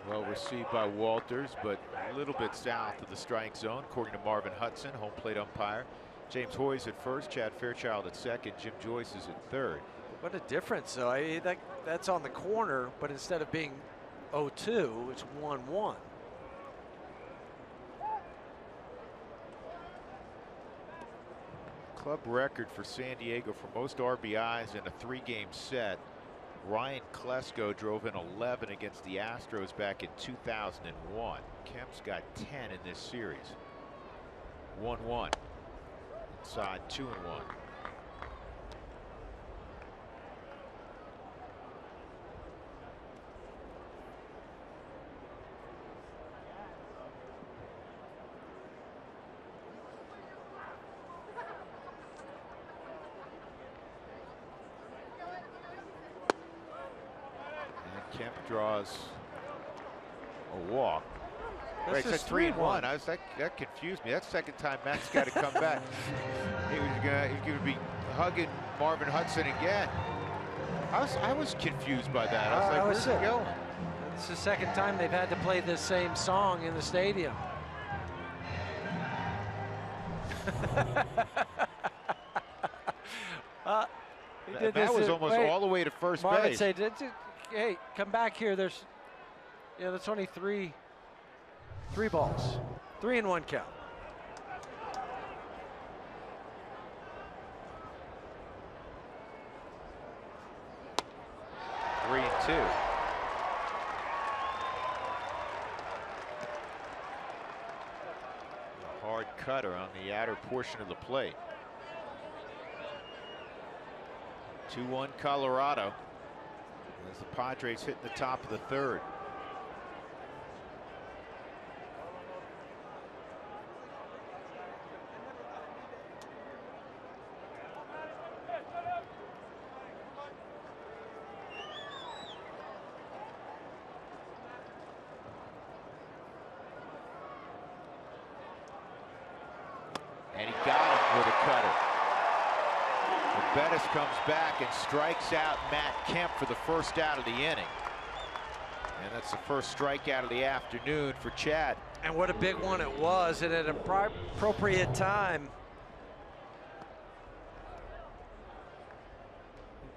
Well received by Walters, but a little bit south of the strike zone, according to Marvin Hudson, home plate umpire. James Hoy's at first, Chad Fairchild at second, Jim Joyce is at third. What a difference, though. That's on the corner, but instead of being 0-2, it's 1-1. Club record for San Diego for most RBIs in a 3-game set. Ryan Klesko drove in 11 against the Astros back in 2001. Kemp's got 10 in this series. 1-1. Inside 2-1. Kemp draws a walk. Right, it's 3-1. That confused me. That's the second time Matt's got to come back. He was gonna be hugging Marvin Hudson again. I was confused by that. I was like, where's he going? It's the second time they've had to play this same song in the stadium. That was almost all the way to first Marvin base. Said, hey, come back here. There's, that's only 3 3 balls, 3-1 count. 3-2. A hard cutter on the outer portion of the plate. 2-1 Colorado as the Padres hit the top of the third. And he got him with a cutter. Bettis comes back and strikes out Matt Kemp for the first out of the inning. And that's the first strikeout of the afternoon for Chad. And what a big one it was, and at an appropriate time.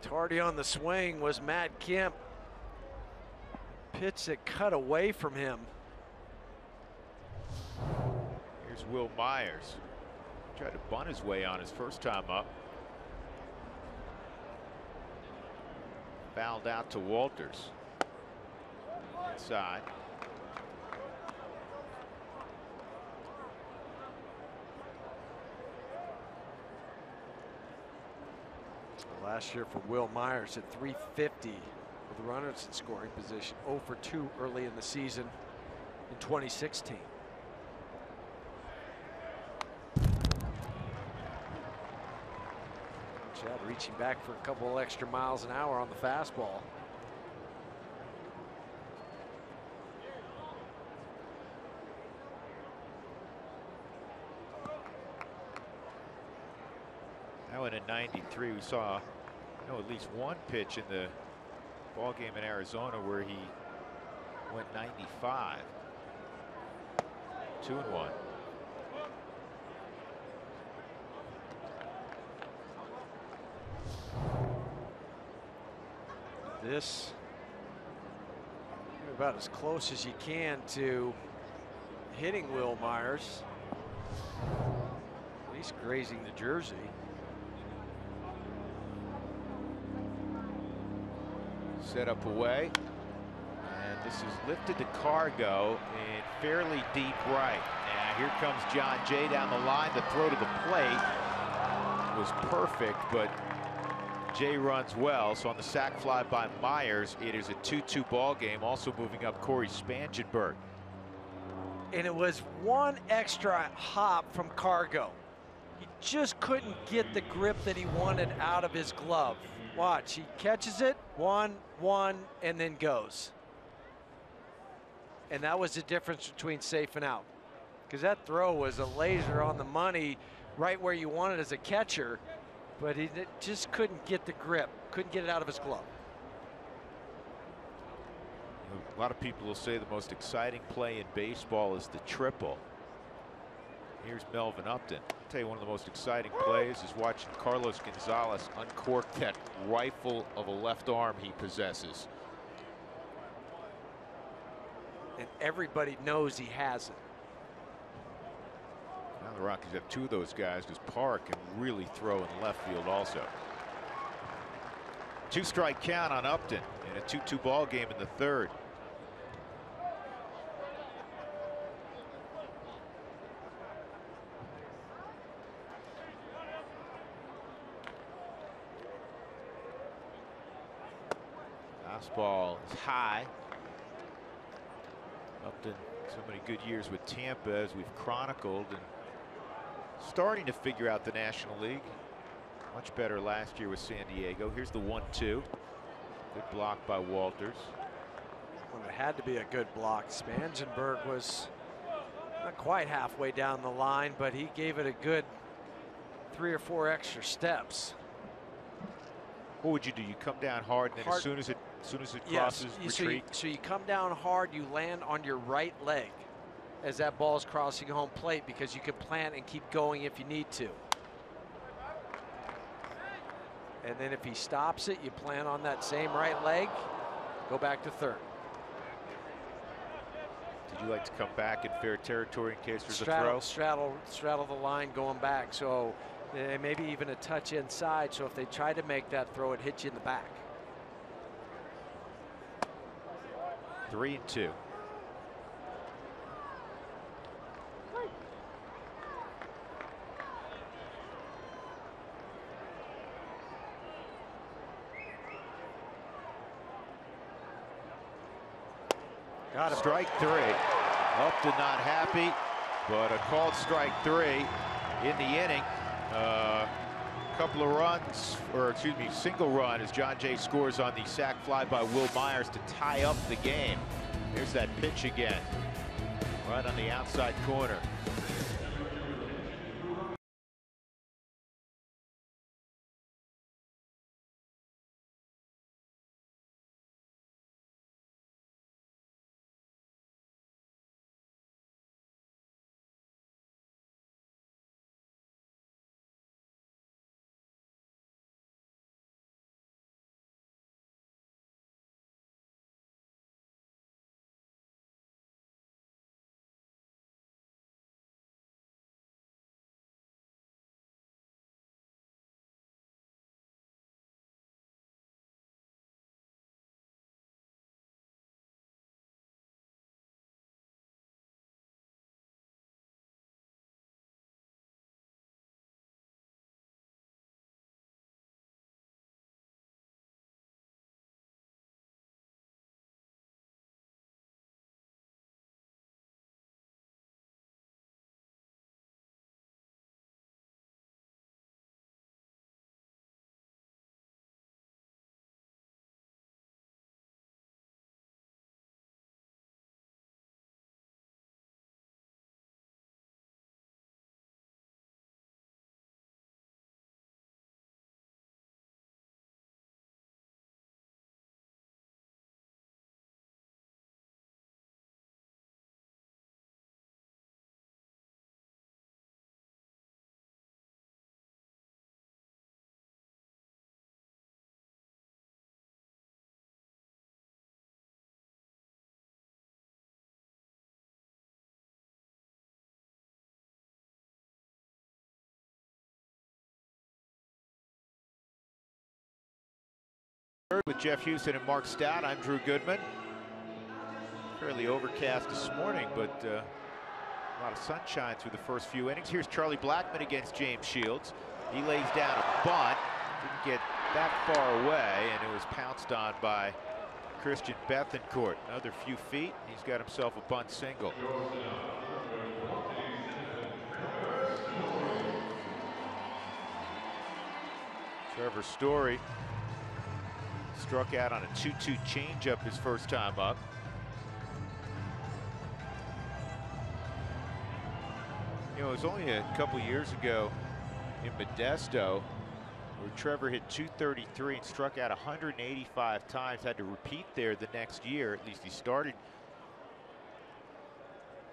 Tardy on the swing was Matt Kemp. Pitch that cut away from him. Here's Will Myers. Tried to bunt his way on his first time up. Fouled out to Walters. Inside. Last year for Will Myers at 350 with runners in scoring position. 0 for 2 early in the season in 2016. Chad reaching back for a couple extra miles an hour on the fastball. Now in 93, we saw at least one pitch in the ball game in Arizona where he went 95. 2-1. This about as close as you can to hitting Will Myers. At least grazing the jersey. Set up away. And this is lifted to Cargo in fairly deep right. And here comes John Jay down the line. The throw to the plate was perfect, but Jay runs well. So on the sac fly by Myers, it is a 2-2 ball game. Also moving up Corey Spangenberg. And it was one extra hop from Cargo. He just couldn't get the grip that he wanted out of his glove. Watch, he catches it, one, and then goes. And that was the difference between safe and out. Because that throw was a laser on the money, right where you wanted as a catcher, but he just couldn't get the grip, couldn't get it out of his glove. A lot of people will say the most exciting play in baseball is the triple. Here's Melvin Upton. I'll tell you, one of the most exciting plays is watching Carlos Gonzalez uncork that rifle of a left arm he possesses. And everybody knows he has it. Now the Rockies have two of those guys because Park can really throw in left field also. 2-strike count on Upton in a 2-2 ball game in the third. Fastball is high. Upton, so many good years with Tampa, as we've chronicled, and starting to figure out the National League. Much better last year with San Diego. Here's the 1-2. Good block by Walters. Well, it had to be a good block. Spangenberg was not quite halfway down the line, but he gave it a good 3 or 4 extra steps. What would you do? You come down hard, and then as soon as it crosses, retreat? So you come down hard, you land on your right leg as that ball is crossing home plate, because you can plant and keep going if you need to. And then if he stops it, you plant on that same right leg, go back to third. Did you like to come back in fair territory in case there's a throw? Straddle the line going back. So maybe even a touch inside. So if they try to make that throw, it hits you in the back. 3-2. Got it. Strike 3. Upton not happy, but a called strike 3 in the inning. Couple of runs, or excuse me, single run as John Jay scores on the sac fly by Will Myers to tie up the game. There's that pitch again, right on the outside corner. With Jeff Houston and Mark Stout, I'm Drew Goodman. Fairly overcast this morning, but a lot of sunshine through the first few innings. Here's Charlie Blackmon against James Shields. He lays down a bunt, didn't get that far away, and it was pounced on by Christian Bethancourt. Another few feet, he's got himself a bunt single. Trevor Story struck out on a 2-2 changeup his first time up. You know, it was only a couple years ago in Modesto where Trevor hit 233 and struck out 185 times. Had to repeat there the next year. At least he started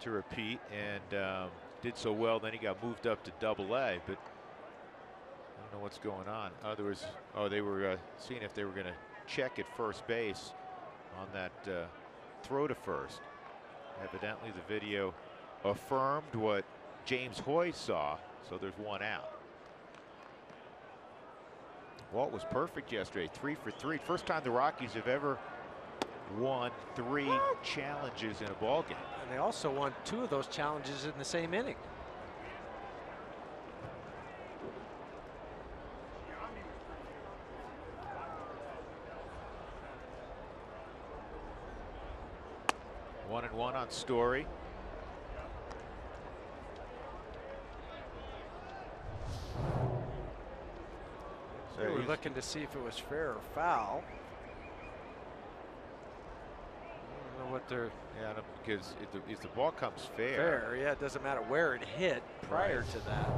to repeat and did so well. Then he got moved up to Double-A, but I don't know what's going on. They were seeing if they were going to check at first base on that throw to first. Evidently the video affirmed what James Hoy saw, so there's one out. Walt was perfect yesterday, 3 for 3. First time the Rockies have ever won 3 challenges in a ball game. And they also won 2 of those challenges in the same inning. One and one on Story. So we were looking to see if it was fair or foul. I don't know what they're. Yeah, because if the ball comes fair. Fair, yeah, it doesn't matter where it hit prior to that.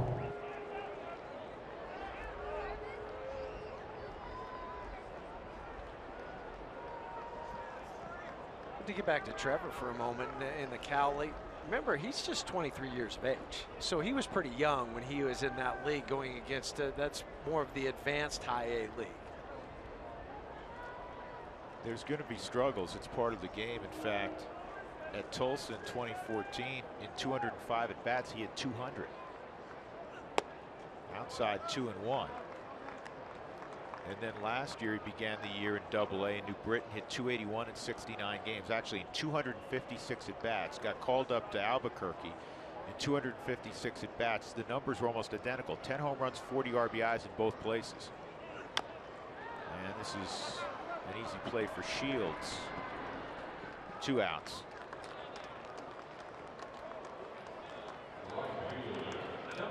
To get back to Trevor for a moment in the Cal League, remember he's just 23 years of age, so he was pretty young when he was in that league going against that's more of the advanced high A league. There's going to be struggles. It's part of the game. In fact, at Tulsa in 2014. In 205 at bats, he had 200. Outside 2-1. And then last year he began the year in Double-A in New Britain, hit 281 in 69 games. Actually in 256 at bats, got called up to Albuquerque in 256 at bats. The numbers were almost identical. 10 home runs, 40 RBIs in both places. And this is an easy play for Shields. 2 outs.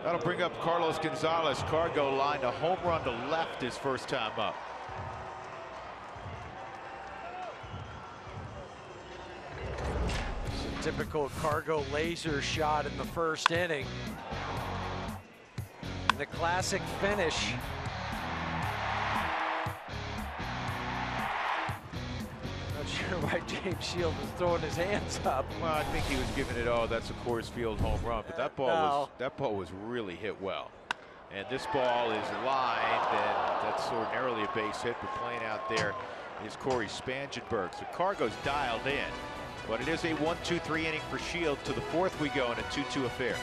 That'll bring up Carlos Gonzalez. Cargo lined a home run to left his first time up. It's a typical Cargo laser shot in the first inning. And the classic finish. Not sure why James Shields was throwing his hands up. Well, I think he was giving it, oh, that's a Coors Field home run, but that ball was really hit well. And this ball is lined, and that's ordinarily a base hit, but playing out there is Corey Spangenberg. So Cargo's dialed in, but it is a 1-2-3 inning for Shields. To the 4th we go in a 2-2 affair.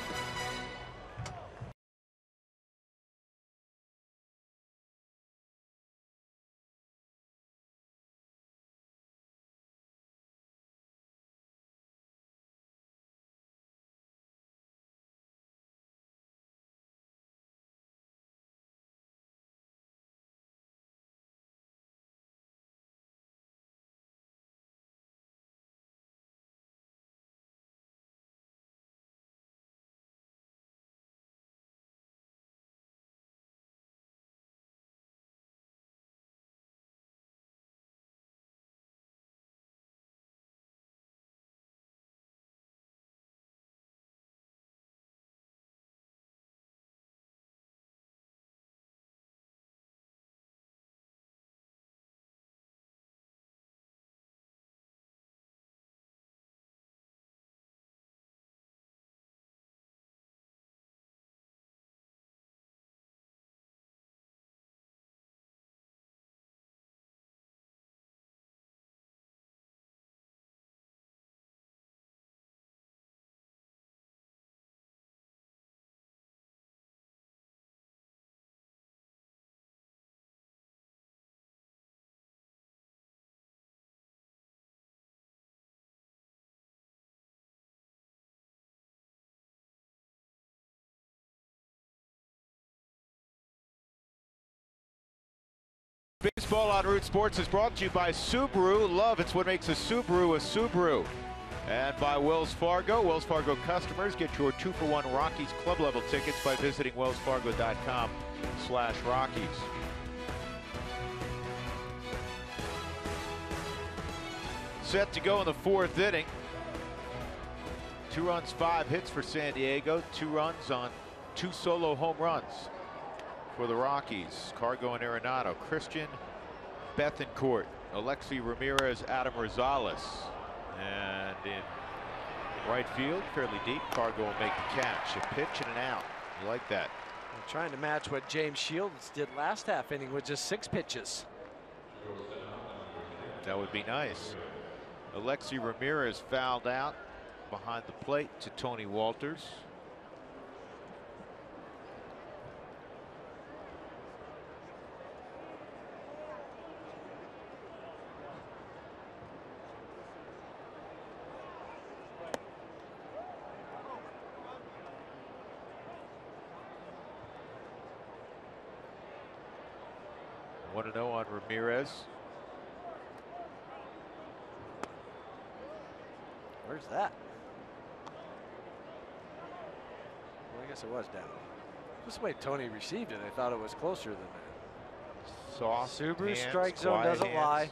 Baseball on Root Sports is brought to you by Subaru. Love, it's what makes a Subaru. And by Wells Fargo. Wells Fargo customers get your 2-for-1 Rockies club level tickets by visiting wellsfargo.com/Rockies. Set to go in the 4th inning. 2 runs, 5 hits for San Diego. 2 runs on 2 solo home runs for the Rockies. Cargo and Arenado, Christian Bethancourt, Alexi Ramirez, Adam Rosales. And in right field, fairly deep, Cargo will make the catch. A pitch and an out. You like that? I'm trying to match what James Shields did last half inning with just 6 pitches. That would be nice. Alexi Ramirez fouled out behind the plate to Tony Walters. Want to know on Ramirez? Where's that? Well, I guess it was down. Just the way Tony received it, I thought it was closer than that. Soft Subaru hands, strike zone quiet doesn't hands. lie.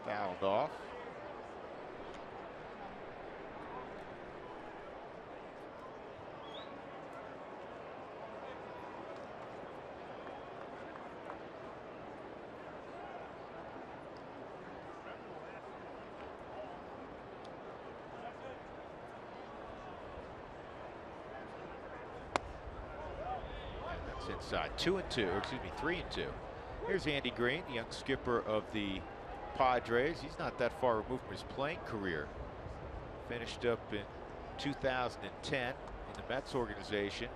Fouled off. It's inside. 2-2, or excuse me, 3-2. Here's Andy Green, the young skipper of the Padres. He's not that far removed from his playing career. Finished up in 2010 in the Mets organization.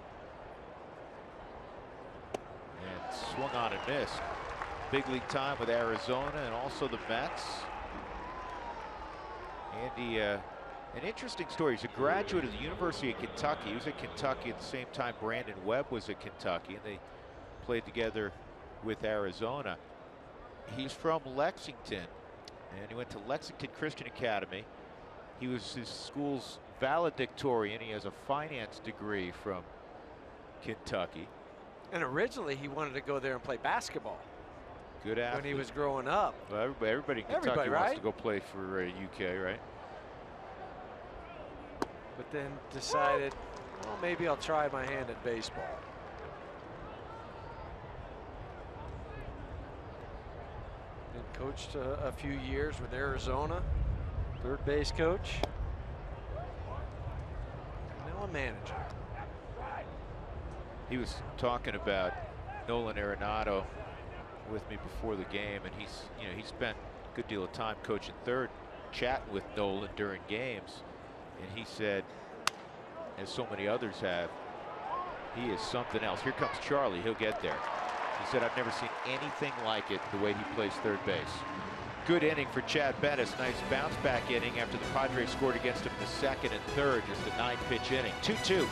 And swung on and missed. Big league time with Arizona and also the Mets. Andy, an interesting story. He's a graduate of the University of Kentucky. He was at Kentucky at the same time Brandon Webb was at Kentucky, and they played together with Arizona. He's from Lexington, and he went to Lexington Christian Academy. He was his school's valedictorian. He has a finance degree from Kentucky. And originally he wanted to go there and play basketball. Good athlete. When he was growing up. Well, everybody in Kentucky wants to go play for UK, right? But then decided, well, maybe I'll try my hand at baseball. And coached a few years with Arizona, third base coach. Now a manager. He was talking about Nolan Arenado with me before the game, and he spent a good deal of time coaching third, chatting with Nolan during games, and he said, as so many others have, he is something else. Here comes Charlie. He'll get there. He said, I've never seen anything like it, the way he plays third base. Good inning for Chad Bettis. Nice bounce back inning after the Padres scored against him in the second and third. Just a 9-pitch inning. 2-2.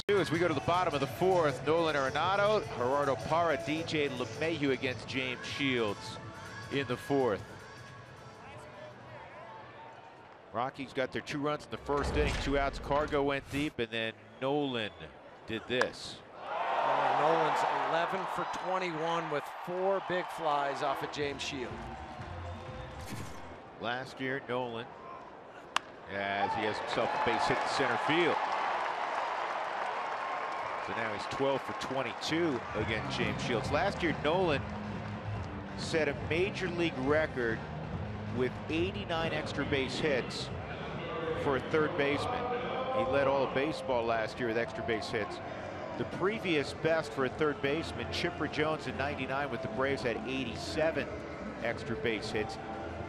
As we go to the bottom of the fourth, Nolan Arenado, Gerardo Parra, DJ LeMahieu against James Shields in the fourth. Rockies got their 2 runs in the first inning, 2 outs. Cargo went deep, and then Nolan did this. Nolan's 11 for 21 with 4 big flies off of James Shields. Last year, Nolan, as he has himself a base hit to center field. So now he's 12 for 22 against James Shields. Last year, Nolan set a major league record with 89 extra base hits for a third baseman. He led all of baseball last year with extra base hits. The previous best for a third baseman, Chipper Jones in '99 with the Braves, had 87 extra base hits.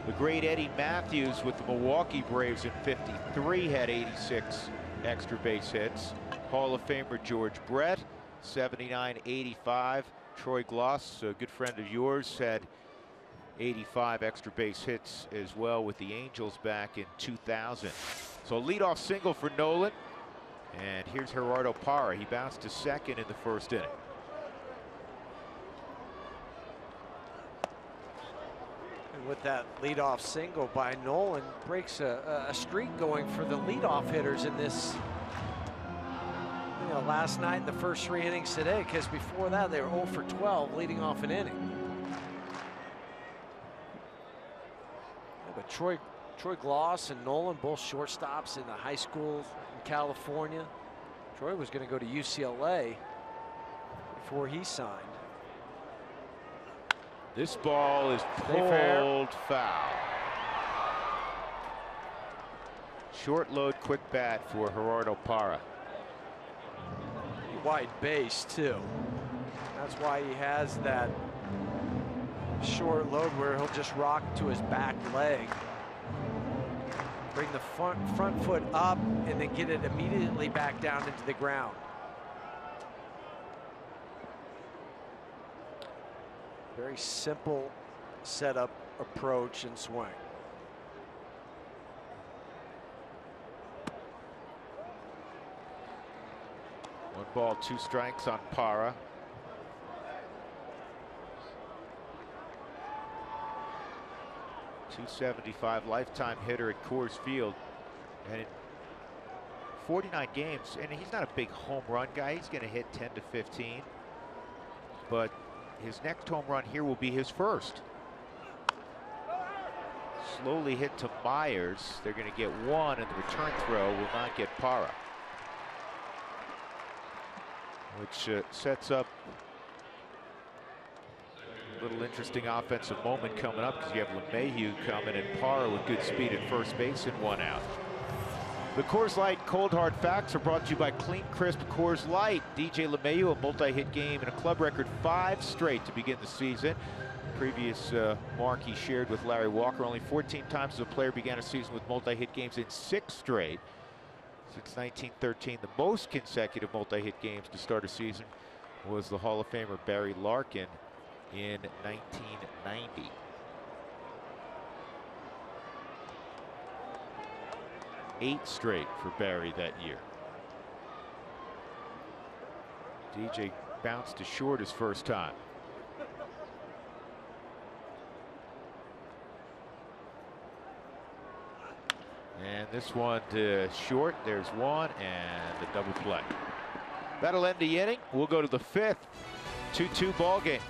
The great Eddie Matthews with the Milwaukee Braves in '53 had 86 extra base hits. Hall of Famer George Brett, 79-85. Troy Gloss, a good friend of yours, had 85 extra base hits as well with the Angels back in 2000. So leadoff single for Nolan. And here's Gerardo Parra. He bounced to second in the first inning. And with that leadoff single by Nolan, breaks a streak going for the leadoff hitters in this last night in the first 3 innings today, because before that they were 0 for 12 leading off an inning. Yeah, but Troy Gloss and Nolan, both shortstops in the high school in California. Troy was going to go to UCLA before he signed. This ball is pulled foul. Short load, quick bat for Gerardo Parra. Wide base too. That's why he has that short load where he'll just rock to his back leg. Bring the front foot up and then get it immediately back down into the ground. Very simple setup, approach, and swing. One ball, 2 strikes on Parra. .275 lifetime hitter at Coors Field, and in 49 games, and he's not a big home run guy. He's going to hit 10 to 15, but his next home run here will be his first. Slowly hit to Myers. They're going to get one, and the return throw will not get Parra, which sets up a little interesting offensive moment coming up, because you have LeMahieu coming and Parra with good speed at first base and 1 out. The Coors Light Cold Hard Facts are brought to you by Clean Crisp Coors Light. DJ LeMahieu, a multi-hit game and a club record 5 straight to begin the season. Previous mark he shared with Larry Walker. Only 14 times as a player began a season with multi-hit games in 6 straight. Since 1913, the most consecutive multi-hit games to start a season was the Hall of Famer Barry Larkin in 1990. Eight straight for Barry that year. DJ bounced to short his first time. And this one to short. There's one, and the double play. That'll end the inning. We'll go to the 5th. 2-2 ball game.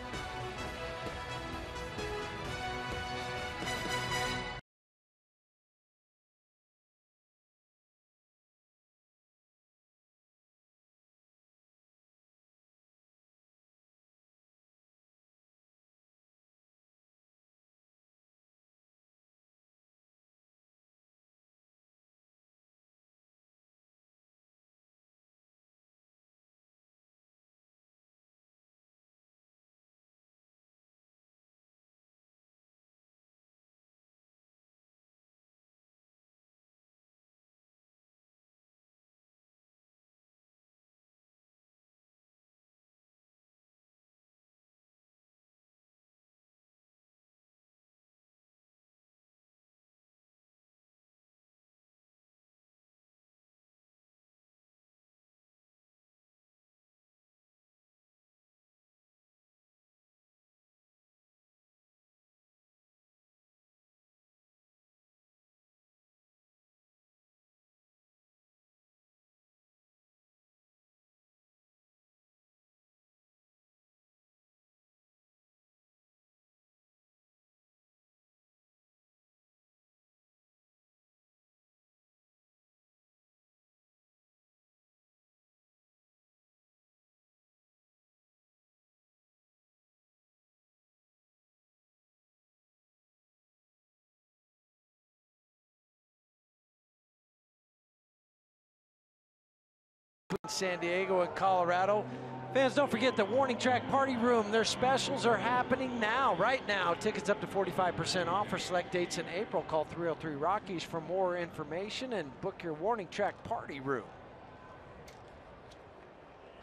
San Diego and Colorado. Fans, don't forget the Warning Track Party Room. Their specials are happening now, right now. Tickets up to 45% off for select dates in April. Call 303 Rockies for more information and book your Warning Track Party Room.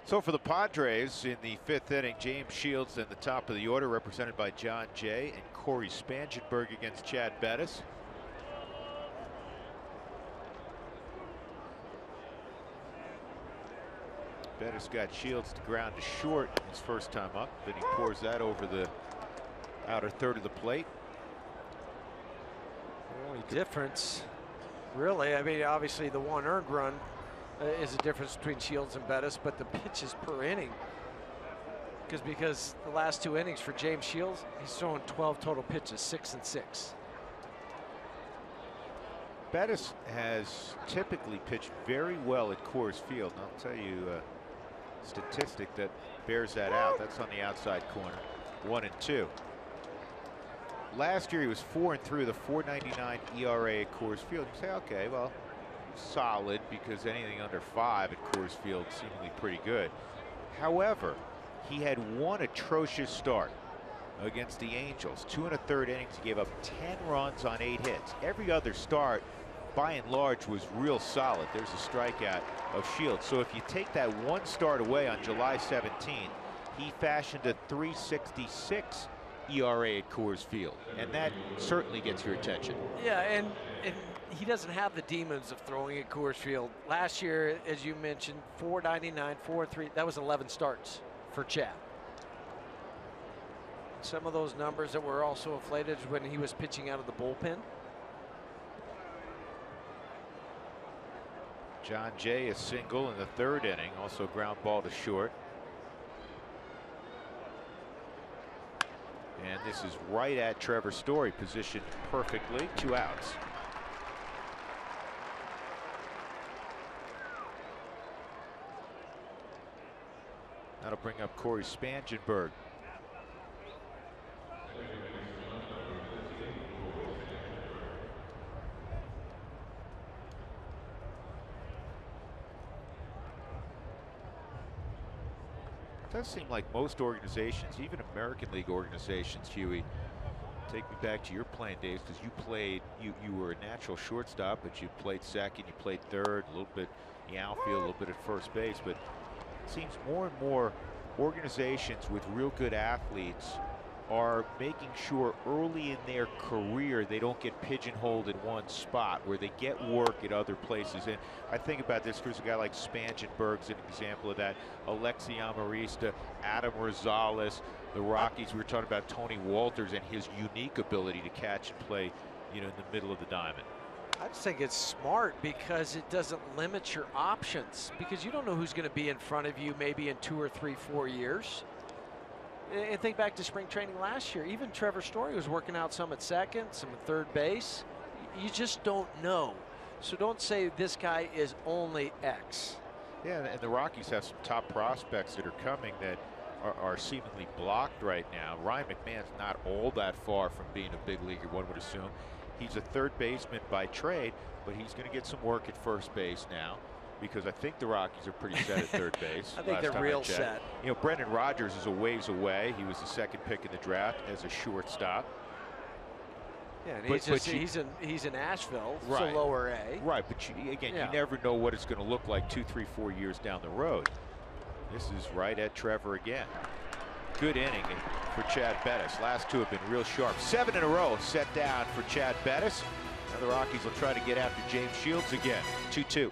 So for the Padres in the 5th inning, James Shields in the top of the order, represented by John Jay, and Corey Spangenberg against Chad Bettis. Bettis got Shields to ground to short his first time up. Then he pours that over the outer third of the plate. The only difference, really, I mean, obviously the 1 earned run is the difference between Shields and Bettis, but the pitches per inning. Because the last 2 innings for James Shields, he's throwing 12 total pitches, 6 and 6. Bettis has typically pitched very well at Coors Field. And I'll tell you a statistic that bears that out. That's on the outside corner. 1-2. Last year he was 4-3 with a 4.99 ERA at Coors Field. You say, okay, well, solid, because anything under 5 at Coors Field seemingly pretty good. However, he had one atrocious start against the Angels. 2 1/3 innings, he gave up 10 runs on 8 hits. Every other start, by and large, was real solid. There's a strikeout of Shields. So if you take that one start away on July 17th, he fashioned a 3.66 ERA at Coors Field, and that certainly gets your attention. Yeah, and he doesn't have the demons of throwing at Coors Field. Last year, as you mentioned, 4.99, 4.3. That was 11 starts for Chad. Some of those numbers that were also inflated when he was pitching out of the bullpen. John Jay, a single in the 3rd inning, also ground ball to short. And this is right at Trevor Story, positioned perfectly. 2 outs. That'll bring up Corey Spangenberg. It does seem like most organizations, even American League organizations, Huey, take me back to your playing days, because you were a natural shortstop, but you played second, you played third, a little bit in the outfield, a little bit at first base. But it seems more and more organizations with real good athletes are making sure early in their career they don't get pigeonholed in one spot, where they get work at other places. And I think about this, there's a guy like Spangenberg's an example of that. Alexi Amarista, Adam Rosales, the Rockies. We were talking about Tony Walters and his unique ability to catch and play, in the middle of the diamond. I just think it's smart because it doesn't limit your options, because you don't know who's going to be in front of you maybe in 2 or 3, 4 years. And think back to spring training last year. Even Trevor Story was working out some at second, some at third base. You just don't know. So don't say this guy is only X. Yeah, and the Rockies have some top prospects that are coming that are seemingly blocked right now. Ryan McMahon's not all that far from being a big leaguer, one would assume. He's a third baseman by trade, but he's going to get some work at first base now, because I think the Rockies are pretty set at third base. I think they're real set. Brendan Rodgers is a ways away. He was the 2nd pick in the draft as a shortstop. Yeah, and he's in Asheville, right, so lower A. Right, but you never know what it's going to look like 2, 3, 4 years down the road. This is right at Trevor again. Good inning for Chad Bettis. Last 2 have been real sharp. 7 in a row set down for Chad Bettis. Now the Rockies will try to get after James Shields again. 2-2.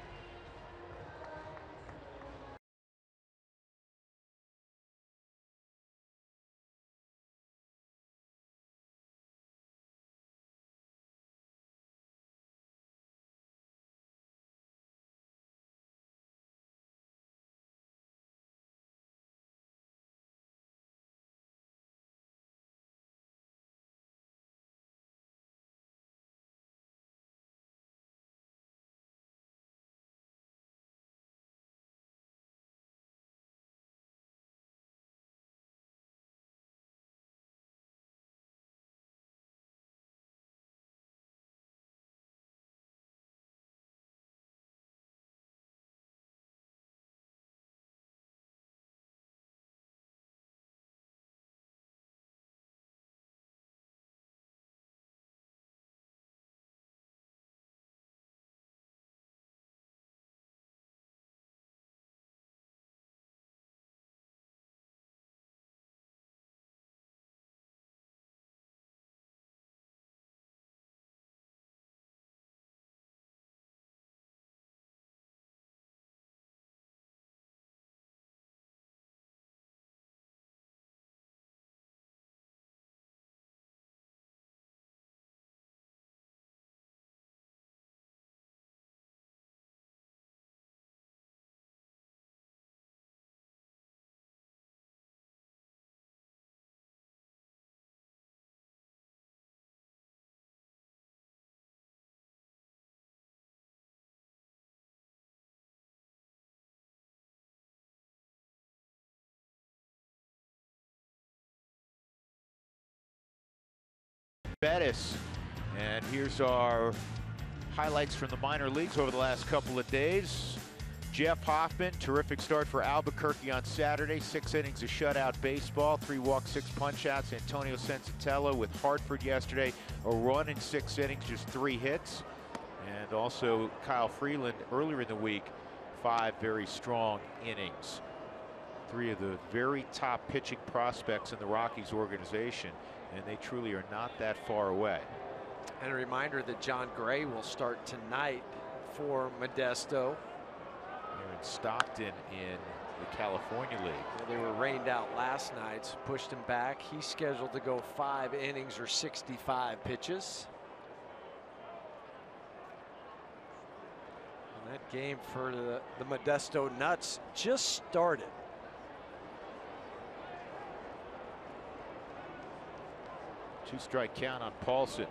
Bettis. And here's our highlights from the minor leagues over the last couple of days. Jeff Hoffman, terrific start for Albuquerque on Saturday. 6 innings of shutout baseball, 3 walks, 6 punch-outs. Antonio Sensatella with Hartford yesterday, a run in 6 innings, just 3 hits. And also Kyle Freeland earlier in the week, 5 very strong innings. 3 of the very top pitching prospects in the Rockies organization, and they truly are not that far away. And a reminder that John Gray will start tonight for Modesto. They're in Stockton in the California League. They were rained out last night, so pushed him back. He's scheduled to go 5 innings or 65 pitches. And that game for the Modesto Nuts just started. Two-strike count on Paulson.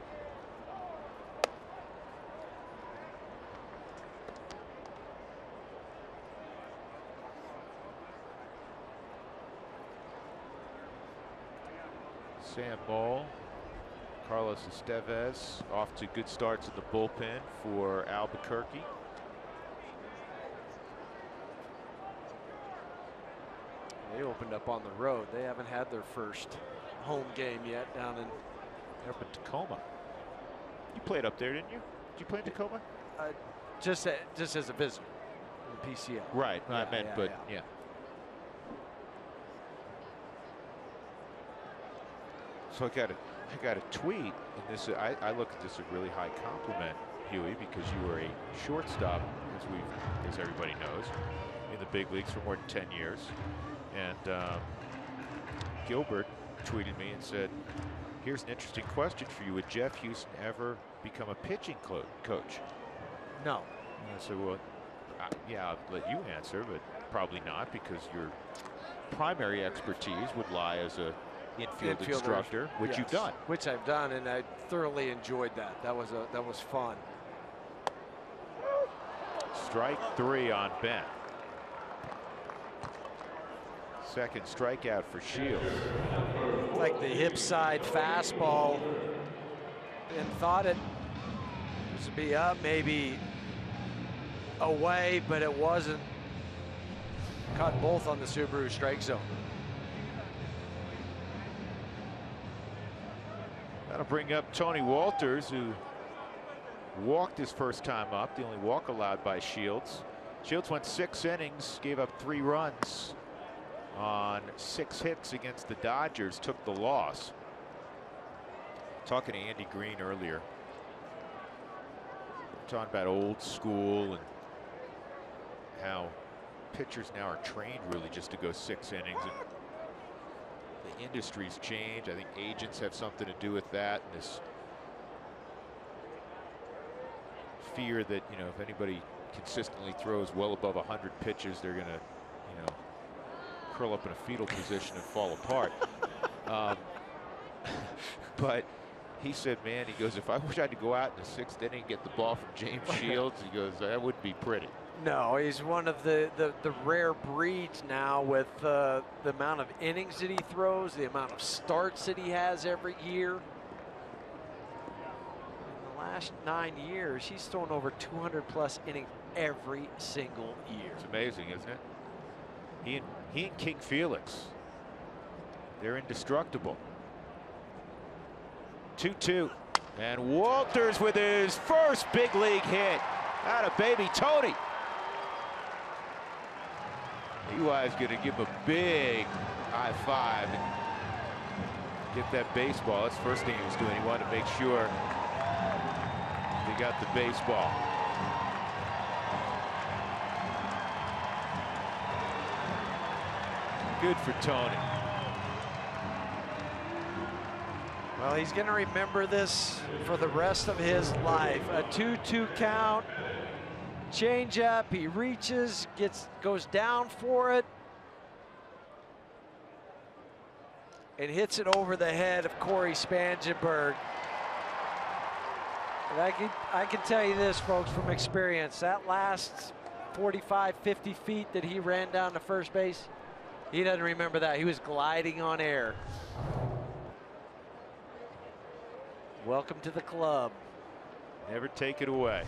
Sam Moll, Carlos Estevez off to good starts in the bullpen for Albuquerque. They opened up on the road. They haven't had their first home game yet down in up in Tacoma. You played up there, didn't you? Did you play in Tacoma? Just as a visitor in the PCL. Right. Yeah, I meant, yeah. So I got a tweet, and this I look at this a really high compliment, Huey, because you were a shortstop, as everybody knows, in the big leagues for more than 10 years. And Gilbert tweeted me and said, "Here's an interesting question for you. Would Jeff Houston ever become a pitching coach?" No. And I said, well, yeah, I'll let you answer, but probably not, because your primary expertise would lie as a infield instructor, which yes, you've done. Which I've done, and I thoroughly enjoyed that. That was fun. Strike 3 on Ben. Second strikeout for Shields. Like the hip side fastball, and thought it was to be up, maybe away, but it wasn't. Caught both on the Subaru strike zone. That'll bring up Tony Walters, who walked his first time up, the only walk allowed by Shields. Shields went 6 innings, gave up 3 runs on 6 hits against the Dodgers, took the loss. Talking to Andy Green earlier, talking about old school and how pitchers now are trained really just to go 6 innings. And the industry's changed. I think agents have something to do with that. And this fear that, you know, if anybody consistently throws well above 100 pitches, they're going to, you know, curl up in a fetal position and fall apart. But he said, man, he goes, if I wish I had to go out in the 6th inning and get the ball from James Shields, he goes, that wouldn't be pretty. No, he's one of the rare breeds now with the amount of innings that he throws, the amount of starts that he has every year. In the last 9 years, he's thrown over 200+ innings every single year. It's amazing, isn't it? He and King Felix, they're indestructible. 2-2, and Walters with his first big league hit. Atta baby Tony. EY's going to give him a big high five and get that baseball. That's the first thing he was doing. He wanted to make sure he got the baseball. Good for Tony. Well, he's going to remember this for the rest of his life. A 2-2 count. Change up, he reaches, goes down for it, and hits it over the head of Corey Spangenberg. And I can tell you this, folks, from experience, that last 45, 50 feet that he ran down to first base, he doesn't remember that. He was gliding on air. Welcome to the club. Never take it away.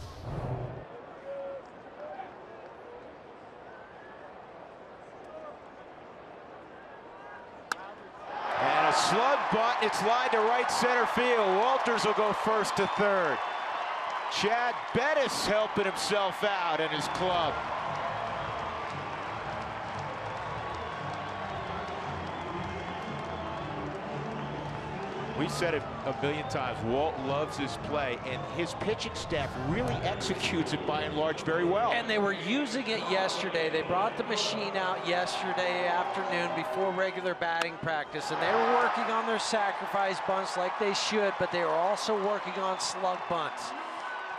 And a slug bunt. It's lined to right center field. Walters will go first to third. Chad Bettis helping himself out and his club. We said it a million times. Walt loves his play, and his pitching staff really executes it by and large very well. And they were using it yesterday. They brought the machine out yesterday afternoon before regular batting practice, and they were working on their sacrifice bunts like they should, but they were also working on slug bunts.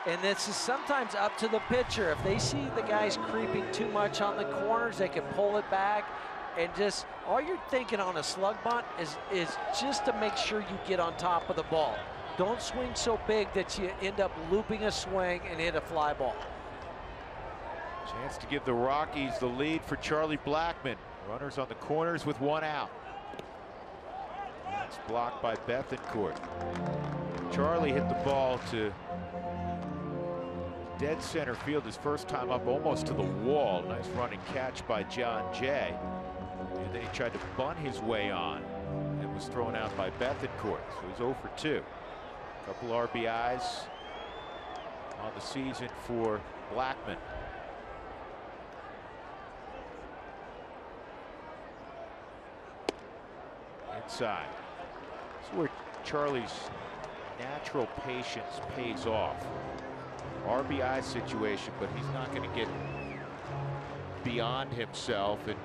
And this is sometimes up to the pitcher. If they see the guys creeping too much on the corners, they can pull it back. And just all you're thinking on a slug bunt is just to make sure you get on top of the ball. Don't swing so big that you end up looping a swing and hit a fly ball. Chance to give the Rockies the lead for Charlie Blackmon. Runners on the corners with one out. That's blocked by Bethencourt. Charlie hit the ball to dead center field his first time up, almost to the wall. Nice running catch by John Jay. And then he tried to bunt his way on and was thrown out by Bethencourt. So he's 0 for 2. A couple RBIs on the season for Blackmon. Inside. This is where Charlie's natural patience pays off. RBI situation, but he's not going to get beyond himself and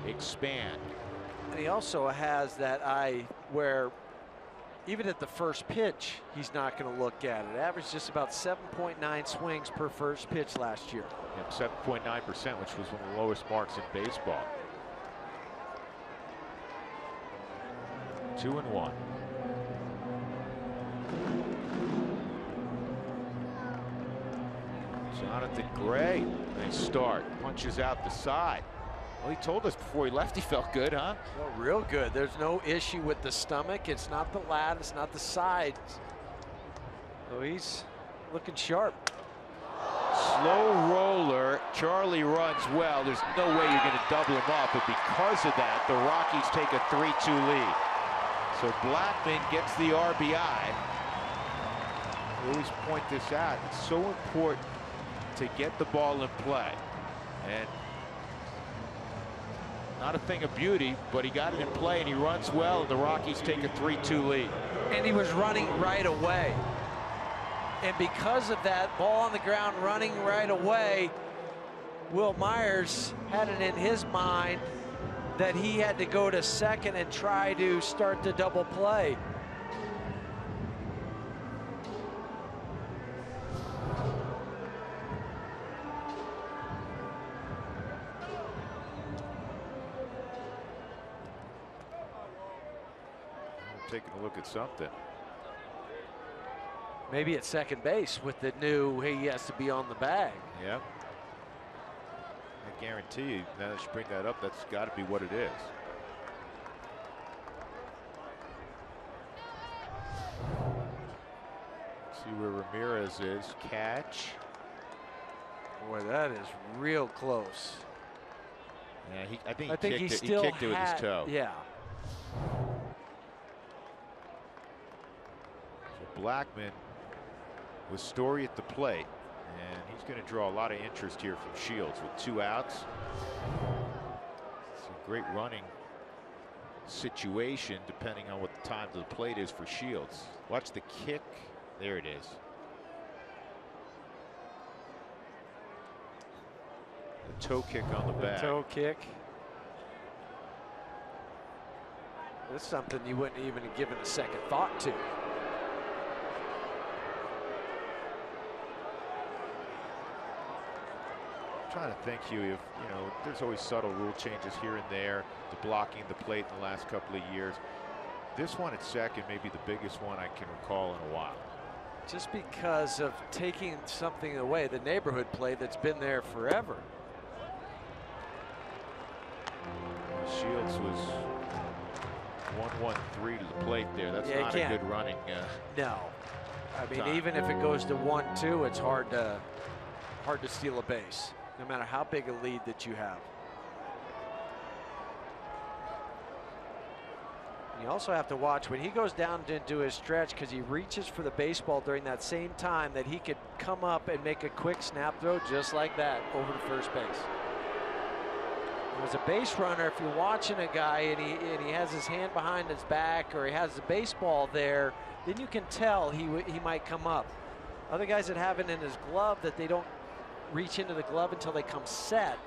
expand. And he also has that eye where even at the first pitch, he's not going to look at it. Averaged just about 7.9 swings per first pitch last year. Yep, 7.9%, which was one of the lowest marks in baseball. 2-1. Jonathan Gray, nice start. Punches out the side. Well, he told us before he left he felt good, huh? Well, real good. There's no issue with the stomach. It's not the lat, it's not the sides. So he's looking sharp. Slow roller. Charlie runs well. There's no way you're going to double him up, but because of that, the Rockies take a 3-2 lead. So Blackmon gets the RBI. We always point this out. It's so important to get the ball in play. And not a thing of beauty, but he got it in play and he runs well, and the Rockies take a 3-2 lead. And he was running right away. And because of that, ball on the ground running right away, Will Myers had it in his mind that he had to go to second and try to start the double play. Taking a look at something. Maybe at second base with the new, hey, he has to be on the bag. Yeah. I guarantee you, now that you bring that up, that's got to be what it is. See where Ramirez is. Catch. Boy, that is real close. Yeah, I think he kicked still it with his toe. Yeah. So Blackmon with Story at the plate, and he's going to draw a lot of interest here from Shields with 2 outs. It's a great running situation depending on what the time to the plate is for Shields. Watch the kick. There it is. The toe kick on the back. Toe kick. That's something you wouldn't even have given a second thought to. Trying to think, Huey, if there's always subtle rule changes here and there, the blocking the plate in the last couple of years. This one at second may be the biggest one I can recall in a while. Just because of taking something away, the neighborhood play that's been there forever. Shields was 1-1-3 to the plate there. That's not a good running. No. I mean, time. even if it goes to 1-2, it's hard to steal a base, no matter how big a lead that you have. You also have to watch when he goes down into his stretch, because he reaches for the baseball during that same time, that he could come up and make a quick snap throw just like that over to first base. As a base runner, if you're watching a guy and he has his hand behind his back, or he has the baseball there, then you can tell he might come up. Other guys that have it in his glove, that they don't reach into the glove until they come set,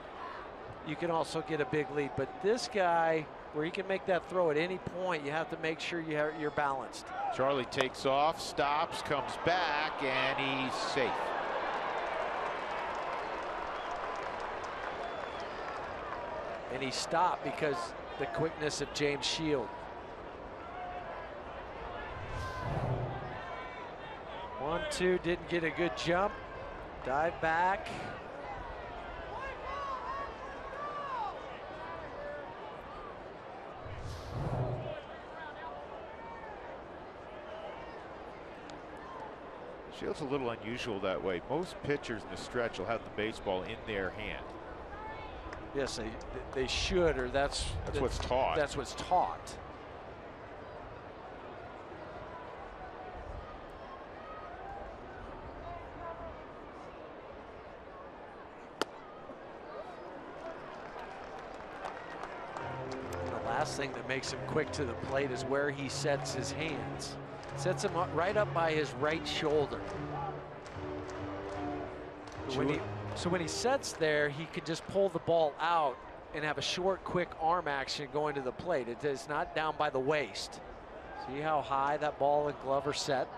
you can also get a big lead. But this guy, where he can make that throw at any point, you have to make sure you're balanced. Charlie takes off, stops, comes back, and he's safe. And he stopped because the quickness of James Shield. 1-2, didn't get a good jump. Dive back. Shield's a little unusual that way. Most pitchers in the stretch will have the baseball in their hand. Yes, they should, or that's what's taught. That's what's taught. The last thing that makes him quick to the plate is where he sets his hands. Sets him right up by his right shoulder. So when he sets there, he can just pull the ball out and have a short, quick arm action going to the plate. It's not down by the waist. See how high that ball and glove are set?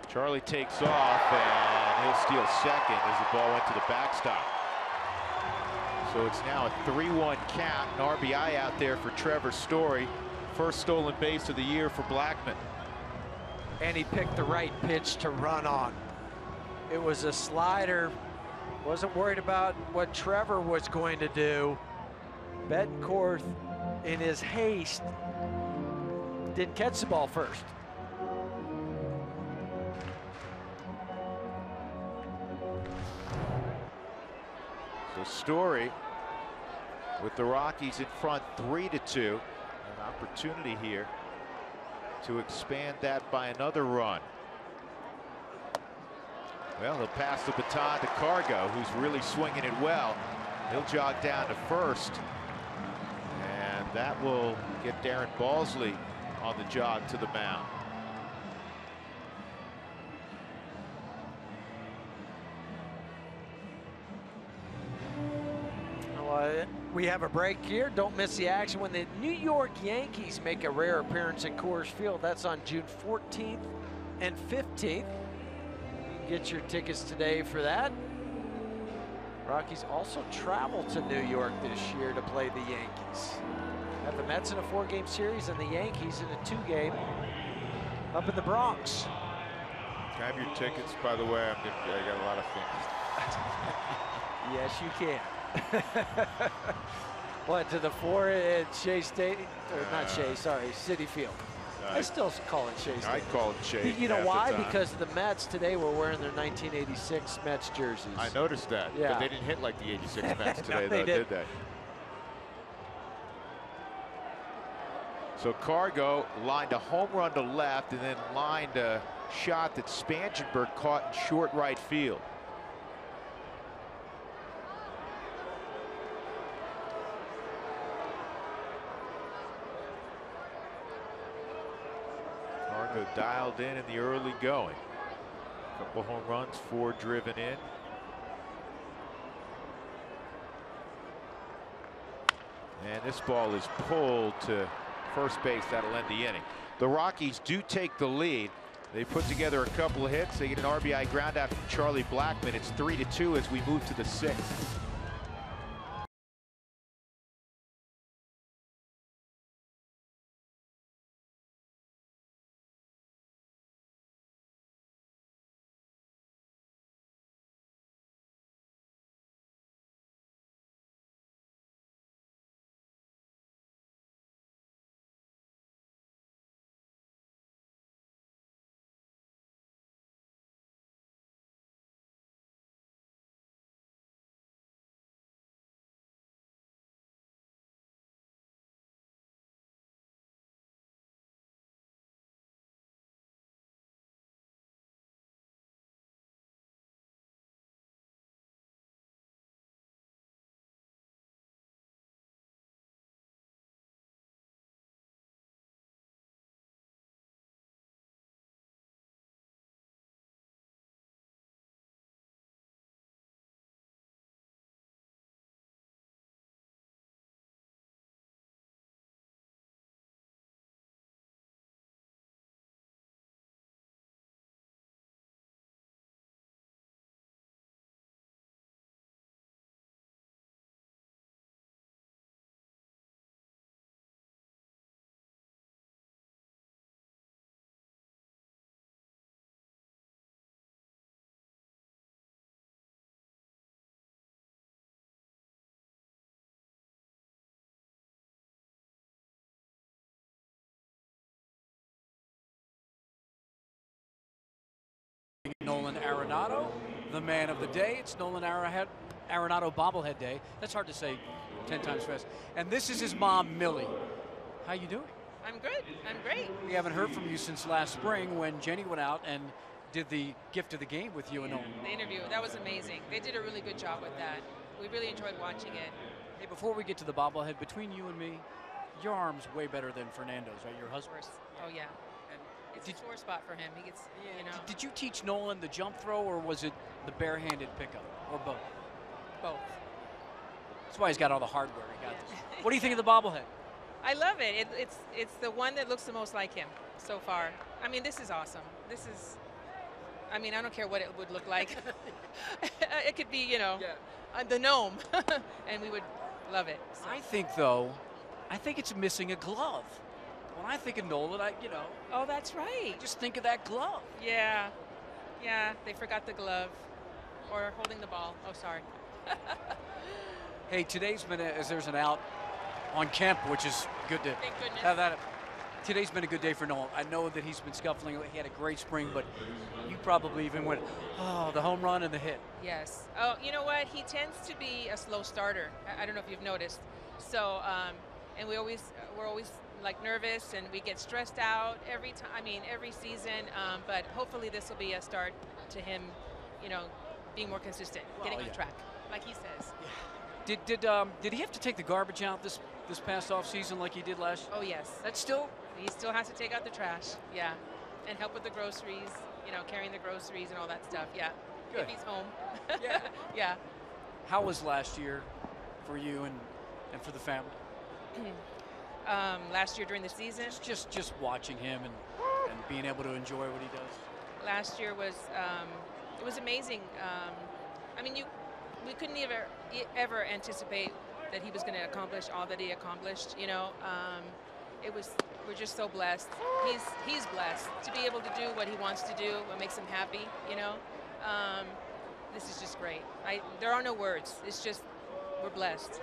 Charlie takes off, and he'll steal second as the ball went to the backstop. So it's now a 3-1 count, an RBI out there for Trevor Story. First stolen base of the year for Blackmon. And he picked the right pitch to run on. It was a slider. Wasn't worried about what Trevor was going to do. Betancourt, in his haste, didn't catch the ball first. So Story, with the Rockies in front 3-2, an opportunity here to expand that by another run. Well, he'll pass the baton to Cargo, who's really swinging it well. He'll jog down to first, and that will get Darren Balsley on the jog to the mound. We have a break here. Don't miss the action when the New York Yankees make a rare appearance at Coors Field. That's on June 14th and 15th. You can get your tickets today for that. Rockies also travel to New York this year to play the Yankees. Have the Mets in a 4-game series and the Yankees in a 2-game up in the Bronx. Can I have your tickets, by the way? I got a lot of things. Yes, you can. What, to the 4 at Shea Stadium? Or not Shea, sorry, Citi Field. I still call it Shea Stadium. I call it Shea. You know why? Because the Mets today were wearing their 1986 Mets jerseys. I noticed that, yeah. But they didn't hit like the 86 Mets today, No, though, did they? So Cargo lined a home run to left and then lined a shot that Spangenberg caught in short right field. Cargo dialed in the early going. Couple home runs, 4 driven in. And this ball is pulled to first base. That'll end the inning. The Rockies do take the lead. They put together a couple of hits. They get an RBI ground out from Charlie Blackmon. It's 3-2 as we move to the 6th. the man of the day. It's Nolan Arenado bobblehead day. That's hard to say 10 times fast. And this is his mom, Millie. How you doing? I'm good. I'm great. We haven't heard from you since last spring when Jenny went out and did the gift of the game with you and Nolan. The interview, that was amazing. They did a really good job with that. We really enjoyed watching it. Hey, before we get to the bobblehead, between you and me, your arm's way better than Fernando's, right? Your husband's. Oh, yeah. It's a sore spot for him. He gets, you know. Did you teach Nolan the jump throw, or was it the barehanded pickup, or both? Both. That's why he's got all the hardware. He got this. What do you think of the bobblehead? I love it. It's the one that looks the most like him so far. I mean, this is awesome. This is, I mean, I don't care what it would look like. It could be, you know, the gnome, and we would love it. So. I think it's missing a glove. When I think of Nolan, Oh, that's right. Just think of that glove. Yeah. Yeah, they forgot the glove. Or holding the ball. Oh, sorry. Hey, today's been there's an out on Kemp, which is good to Thank goodness. have that. Today's been a good day for Nolan. I know that he's been scuffling. He had a great spring, but you probably even went, oh, the home run and the hit. Yes. Oh, you know what? He tends to be a slow starter. I don't know if you've noticed. So, and we're always like nervous, and we get stressed out every time. I mean, every season. But hopefully, this will be a start to him, you know, being more consistent, getting on track, like he says. Yeah. Did he have to take the garbage out this past off season like he did last year? Oh yes. He still has to take out the trash. Yeah, and help with the groceries. You know, carrying the groceries and all that stuff. Yeah. Good. If he's home. Yeah. Yeah. How was last year for you and for the family? Last year during the season. Just watching him and being able to enjoy what he does. Last year was it was amazing. I mean, we couldn't ever anticipate that he was going to accomplish all that he accomplished. You know, we're just so blessed. He's blessed to be able to do what he wants to do, what makes him happy. You know, this is just great. There are no words. It's just we're blessed.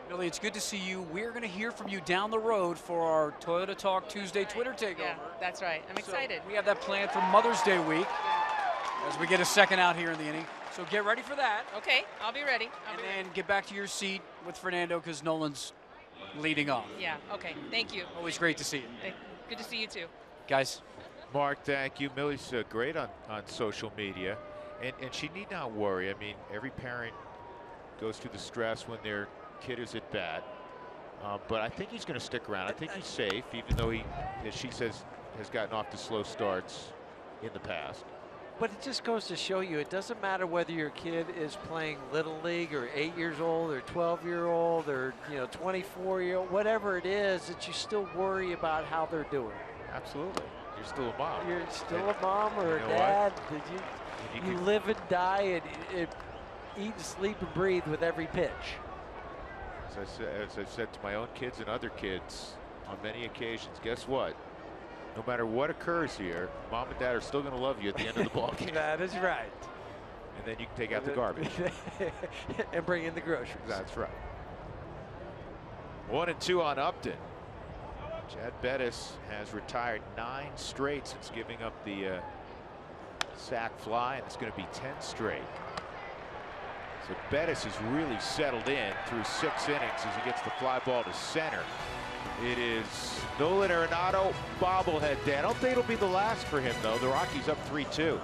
Millie, it's good to see you. We're going to hear from you down the road for our Toyota Talk Tuesday Twitter takeover. Yeah, that's right. I'm excited. We have that planned for Mother's Day week as we get a second out here in the inning. So get ready for that. Okay, I'll be ready. And then get back to your seat with Fernando because Nolan's leading off. Yeah, okay. Thank you. Always great to see you. Good to see you too. Guys. Mark, thank you. Millie's great on social media. And she need not worry. I mean, every parent goes through the stress when their kid is at bat. But I think he's going to stick around. I think he's safe, even though he, as she says, has gotten off to slow starts in the past. But it just goes to show you, it doesn't matter whether your kid is playing Little League or 8 years old or 12-year-old or 24-year-old, whatever it is, that you still worry about how they're doing. Absolutely. You're still a mom. You're still a mom or a dad. You live and die and eat and sleep and breathe with every pitch. As I've said to my own kids and other kids on many occasions, guess what? No matter what occurs here, mom and dad are still going to love you at the end of the ball game. That is right. And then you can take out the garbage. And bring in the groceries. That's right. 1-2 on Upton. Chad Bettis has retired 9 straight since giving up the sac fly, and it's going to be 10 straight. So Bettis has really settled in through 6 innings as he gets the fly ball to center. It is Nolan Arenado bobblehead day. I don't think it'll be the last for him, though. The Rockies up 3-2.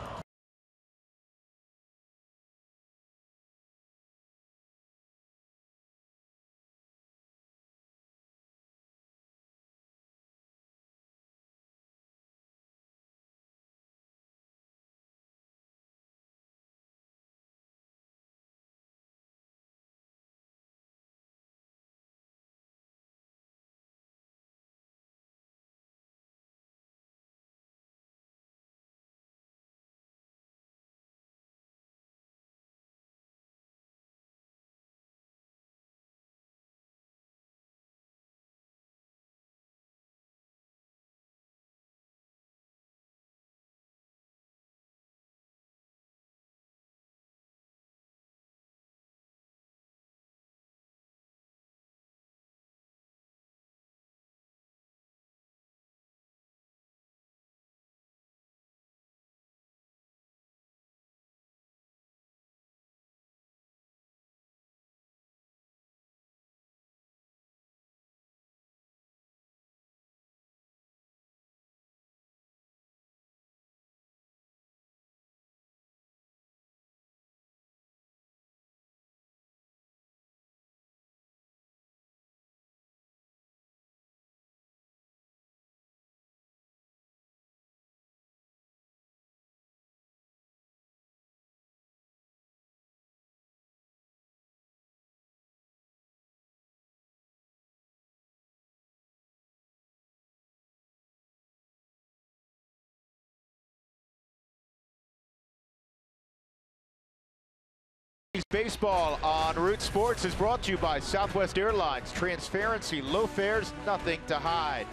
Baseball on Root Sports is brought to you by Southwest Airlines. Transparency, low fares, nothing to hide.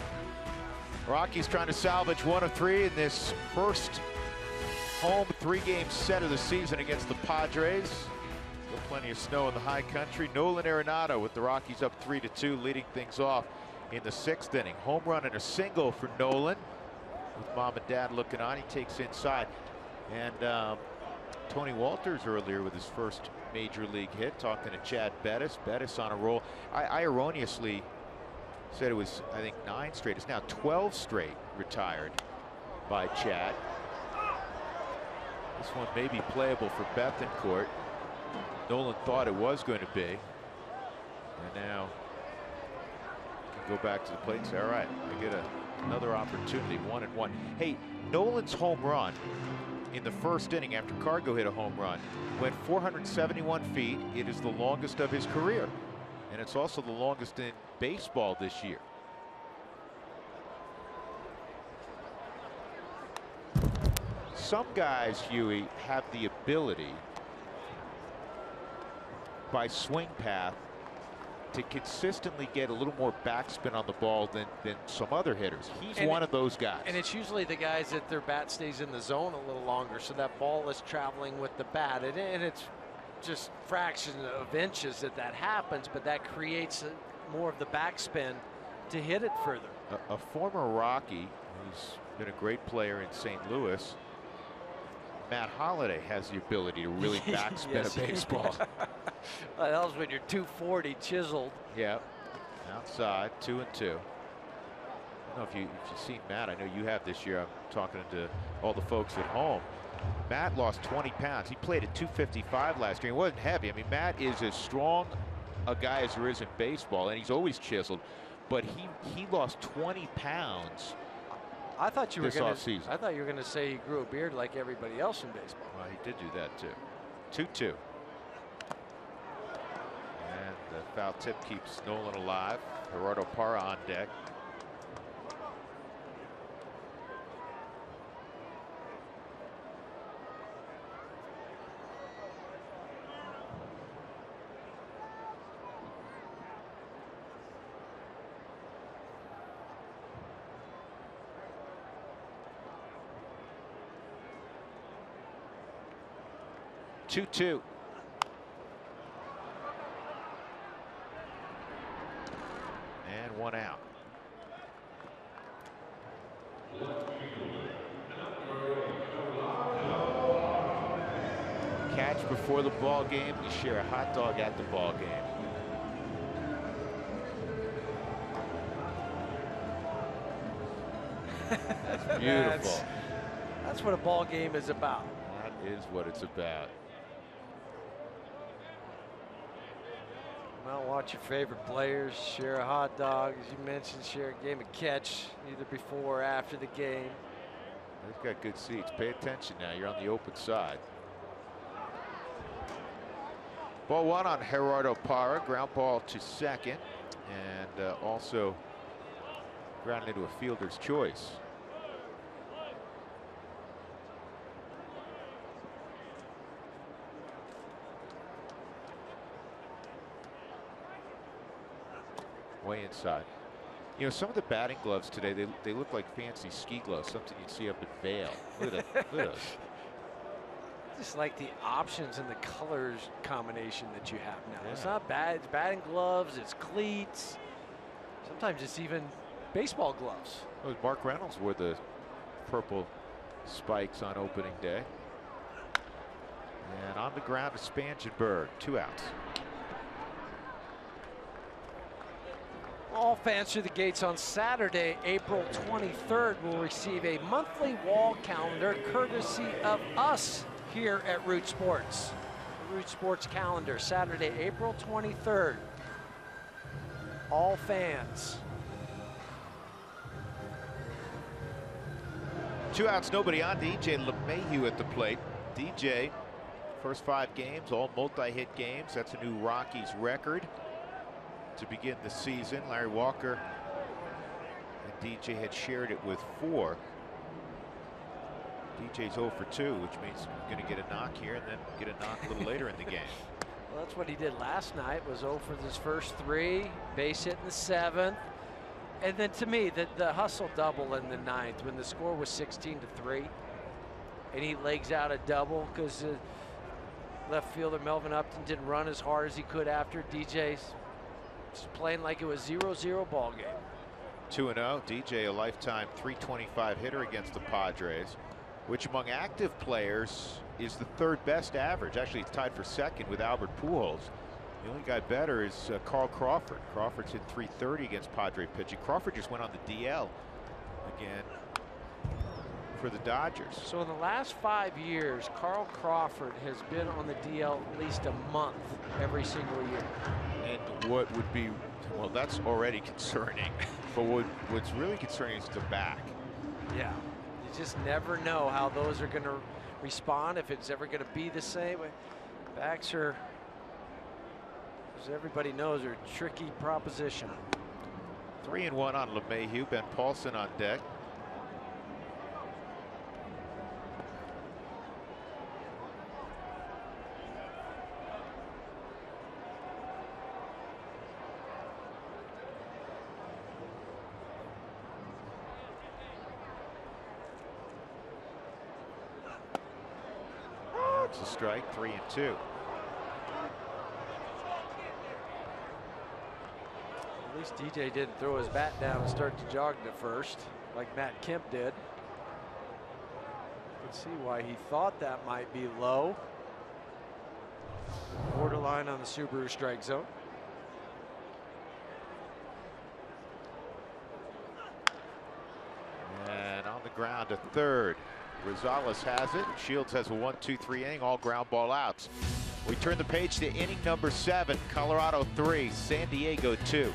Rockies trying to salvage 1 of 3 in this first home 3-game set of the season against the Padres. Still plenty of snow in the high country. Nolan Arenado with the Rockies up 3-2, leading things off in the 6th inning. Home run and a single for Nolan. With mom and dad looking on, he takes inside. And Tony Walters earlier with his first major league hit, talking to Chad Bettis. Bettis on a roll. I erroneously said it was, I think, 9 straight. It's now 12 straight retired by Chad. This one may be playable for Bethencourt. Nolan thought it was going to be. And now can go back to the plate and say, all right, I get another opportunity, 1-1. Hey, Nolan's home run in the first inning after Cargo hit a home run went 471 feet. It is the longest of his career, and it's also the longest in baseball this year. Some guys, Huey, have the ability by swing path to consistently get a little more backspin on the ball than some other hitters. He's one of those guys. And it's usually the guys that their bat stays in the zone a little longer, so that ball is traveling with the bat. And it's just fractions of inches that happens, but that creates more of the backspin to hit it further. A former Rocky who's been a great player in St. Louis, Matt Holliday, has the ability to really backspin Yes. a baseball. That was when you're 240 chiseled. Yeah, outside, 2-2. I don't know if you've seen Matt. I know you have this year. I'm talking to all the folks at home. Matt lost 20 pounds. He played at 255 last year. He wasn't heavy. I mean, Matt is as strong a guy as there is in baseball, and he's always chiseled. But he lost 20 pounds. I thought you were going to. I thought you were going to say he grew a beard like everybody else in baseball. Well, he did do that too. 2-2. And the foul tip keeps Nolan alive. Gerardo Parra on deck. Two. And 1 out. Catch before the ball game. You share a hot dog at the ball game. That's beautiful. That's what a ball game is about. That is what it's about. Well, watch your favorite players, share a hot dog, as you mentioned, share a game of catch either before or after the game. They've got good seats. Pay attention now. You're on the open side. Ball 1 on Gerardo Parra. Ground ball to second, and also grounded into a fielder's choice. Way inside. You know, some of the batting gloves today, they look like fancy ski gloves, something you'd see up in Vail. Look at that. Look at those. Just like the options and the colors combination that you have now. Yeah. It's not bad. It's batting gloves, it's cleats. Sometimes it's even baseball gloves. Well, Mark Reynolds wore the purple spikes on opening day. And on the ground to Spangenberg. 2 outs. All fans through the gates on Saturday, April 23rd, will receive a monthly wall calendar courtesy of us here at Root Sports. The Root Sports calendar, Saturday, April 23rd. All fans. 2 outs, nobody on. DJ LeMahieu at the plate. DJ, first 5 games, all multi-hit games. That's a new Rockies record to begin the season. Larry Walker and DJ had shared it with 4. DJ's 0 for 2, which means he's going to get a knock here and then get a knock a little later in the game. Well, that's what he did last night, was 0 for his first 3, base hit in the 7th. And then to me, the hustle double in the 9th when the score was 16-3. And he legs out a double because left fielder Melvin Upton didn't run as hard as he could after. DJ's just playing like it was 0-0 ball game. 2-0. DJ, a lifetime .325 hitter against the Padres, which among active players is the 3rd best average. Actually, it's tied for 2nd with Albert Pujols. The only guy better is Carl Crawford. Crawford's hit .330 against Padre pitching. Crawford just went on the DL again for the Dodgers. So in the last 5 years, Carl Crawford has been on the DL at least a month every single year. And what would be, well, that's already concerning. But what's really concerning is the back. Yeah, you just never know how those are going to respond, if it's ever going to be the same. Backs are, as everybody knows, are a tricky proposition. 3-1 on LeMahieu. Ben Paulson on deck. That's a strike. 3-2. At least DJ didn't throw his bat down and start to jog to first like Matt Kemp did. Let's see why he thought that might be low. Borderline on the Subaru strike zone. And on the ground to 3rd. Rosales has it. Shields has a 1-2-3 inning, all ground ball outs. We turn the page to inning number 7. Colorado 3, San Diego 2.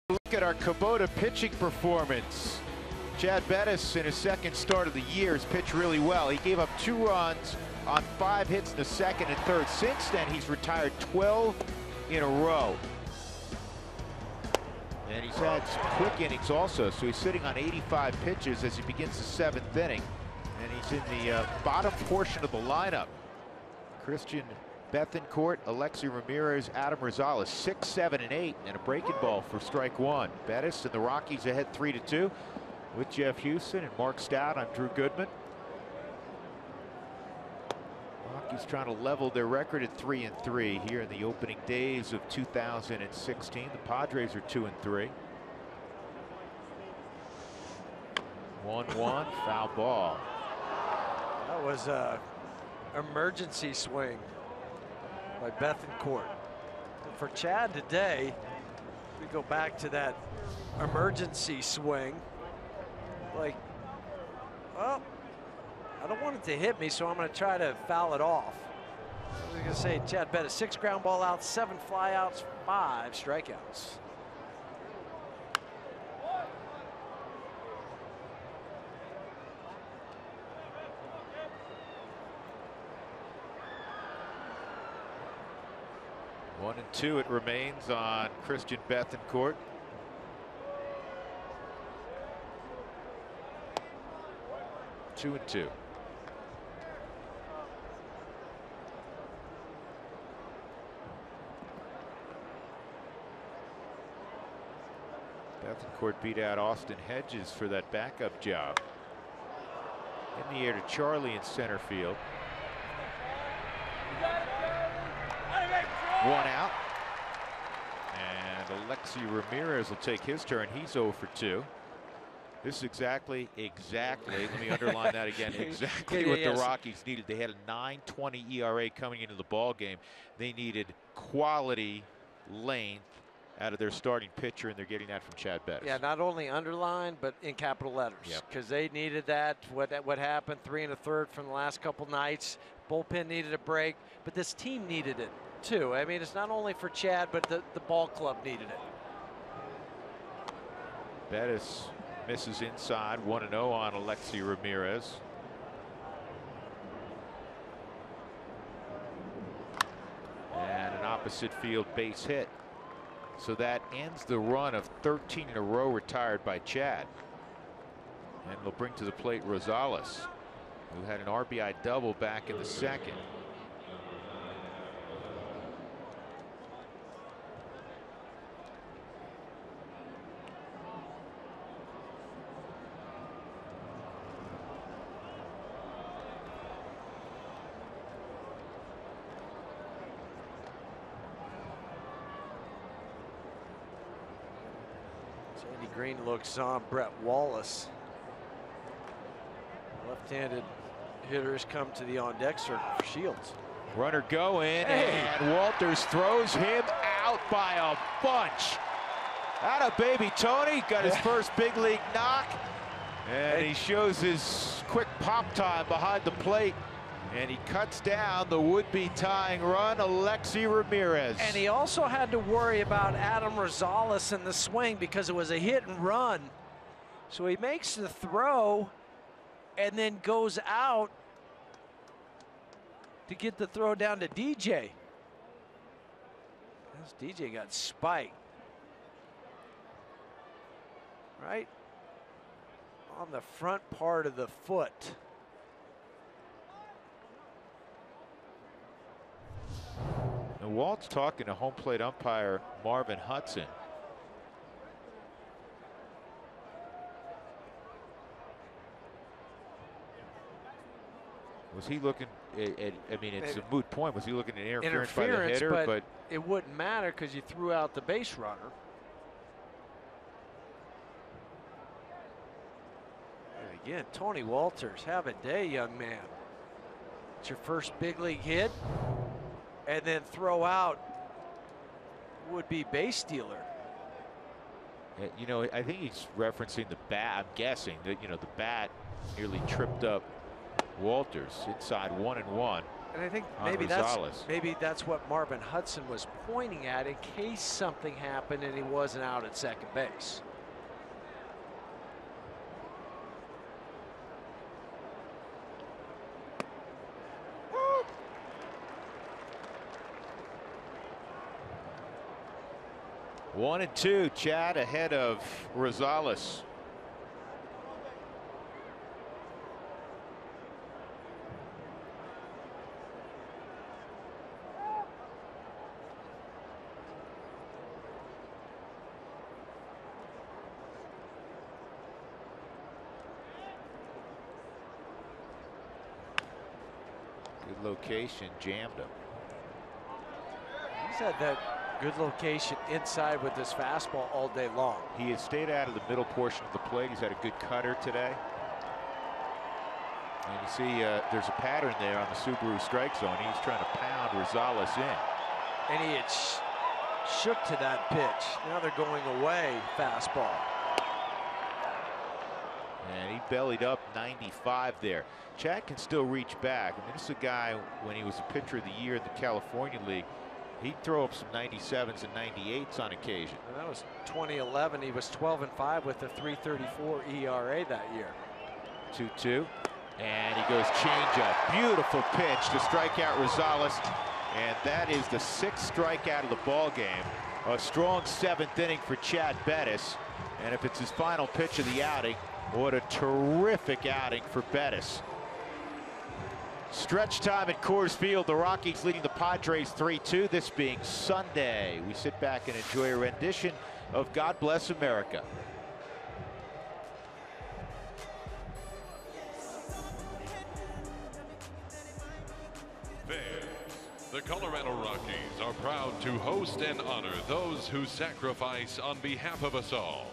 Look at our Kubota pitching performance. Chad Bettis, in his 2nd start of the year, has pitched really well. He gave up 2 runs on 5 hits in the 2nd and 3rd. Since then, he's retired 12 in a row. And he's had some quick innings also, so he's sitting on 85 pitches as he begins the 7th inning. And he's in the bottom portion of the lineup. Christian Bethancourt, Alexi Ramirez, Adam Rosales, 6, 7, and 8, and a breaking ball for strike 1. Bettis and the Rockies ahead 3-2 with Jeff Houston and Mark Stout. I'm Drew Goodman. Rockies trying to level their record at 3-3 here in the opening days of 2016. The Padres are 2-3. 1-1, foul ball. That was a emergency swing by Bethancourt. And for Chad today, we go back to that emergency swing. Like, well, I don't want it to hit me, so I'm going to try to foul it off. I was going to say, Chad Bettis, 6 ground ball outs, 7 flyouts, 5 strikeouts. 1-2 it remains on Christian Bethancourt. Two and two. Bethancourt beat out Austin Hedges for that backup job. In the air to Charlie in center field. One out. And Alexi Ramirez will take his turn. He's 0 for 2. This is exactly, let me underline that again, exactly what the Rockies needed. They had a .920 ERA coming into the ball game. They needed quality length out of their starting pitcher, and they're getting that from Chad Bettis. Yeah, not only underlined, but in capital letters, because they needed that. What happened 3 1/3 from the last couple nights. Bullpen needed a break, but this team needed it too. I mean, it's not only for Chad, but the ball club needed it. Bettis misses inside, 1-0 on Alexi Ramirez. And an opposite field base hit. So that ends the run of 13 in a row retired by Chad. And they'll bring to the plate Rosales, who had an RBI double back in the second. Sandy Green looks on Brett Wallace. Left-handed hitters come to the on-deck circle for Shields. Runner going, and Walters throws him out by a bunch. Atta baby Tony, got his first big league knock, and he shows his quick pop time behind the plate. And he cuts down the would-be tying run, Alexi Ramirez. And he also had to worry about Adam Rosales in the swing because it was a hit and run. So he makes the throw and then goes out to get the throw down to DJ. This DJ got spiked. Right on the front part of the foot. And Walt's talking to home plate umpire Marvin Hudson. Was he looking at, I mean, it's a moot point. Was he looking at interference by the hitter? But it wouldn't matter because you threw out the base runner. And again, Tony Walters, have a day, young man. It's your first big league hit. And then throw out would-be base stealer. You know, I think he's referencing the bat. I'm guessing that, you know, the bat nearly tripped up Walters inside 1-1. And I think maybe that's what Marvin Hudson was pointing at in case something happened and he wasn't out at second base. One and two, Chad ahead of Rosales. Good location, jammed him. He's had that good location inside with this fastball all day long. He has stayed out of the middle portion of the plate. He's had a good cutter today. And you see there's a pattern there on the Subaru strike zone. He's trying to pound Rosales in. And he had shook to that pitch. Now they're going away fastball. And he bellied up 95 there. Chad can still reach back. I mean, this is a guy, when he was a pitcher of the year in the California League, he'd throw up some 97s and 98s on occasion. And that was 2011. He was 12-5 with a 3.34 ERA that year. 2-2. And he goes changeup. Beautiful pitch to strike out Rosales. And that is the 6th strikeout of the ball game. A strong 7th inning for Chad Bettis. And if it's his final pitch of the outing, what a terrific outing for Bettis. Stretch time at Coors Field. The Rockies leading the Padres 3-2. This being Sunday. We sit back and enjoy a rendition of God Bless America. The Colorado Rockies are proud to host and honor those who sacrifice on behalf of us all.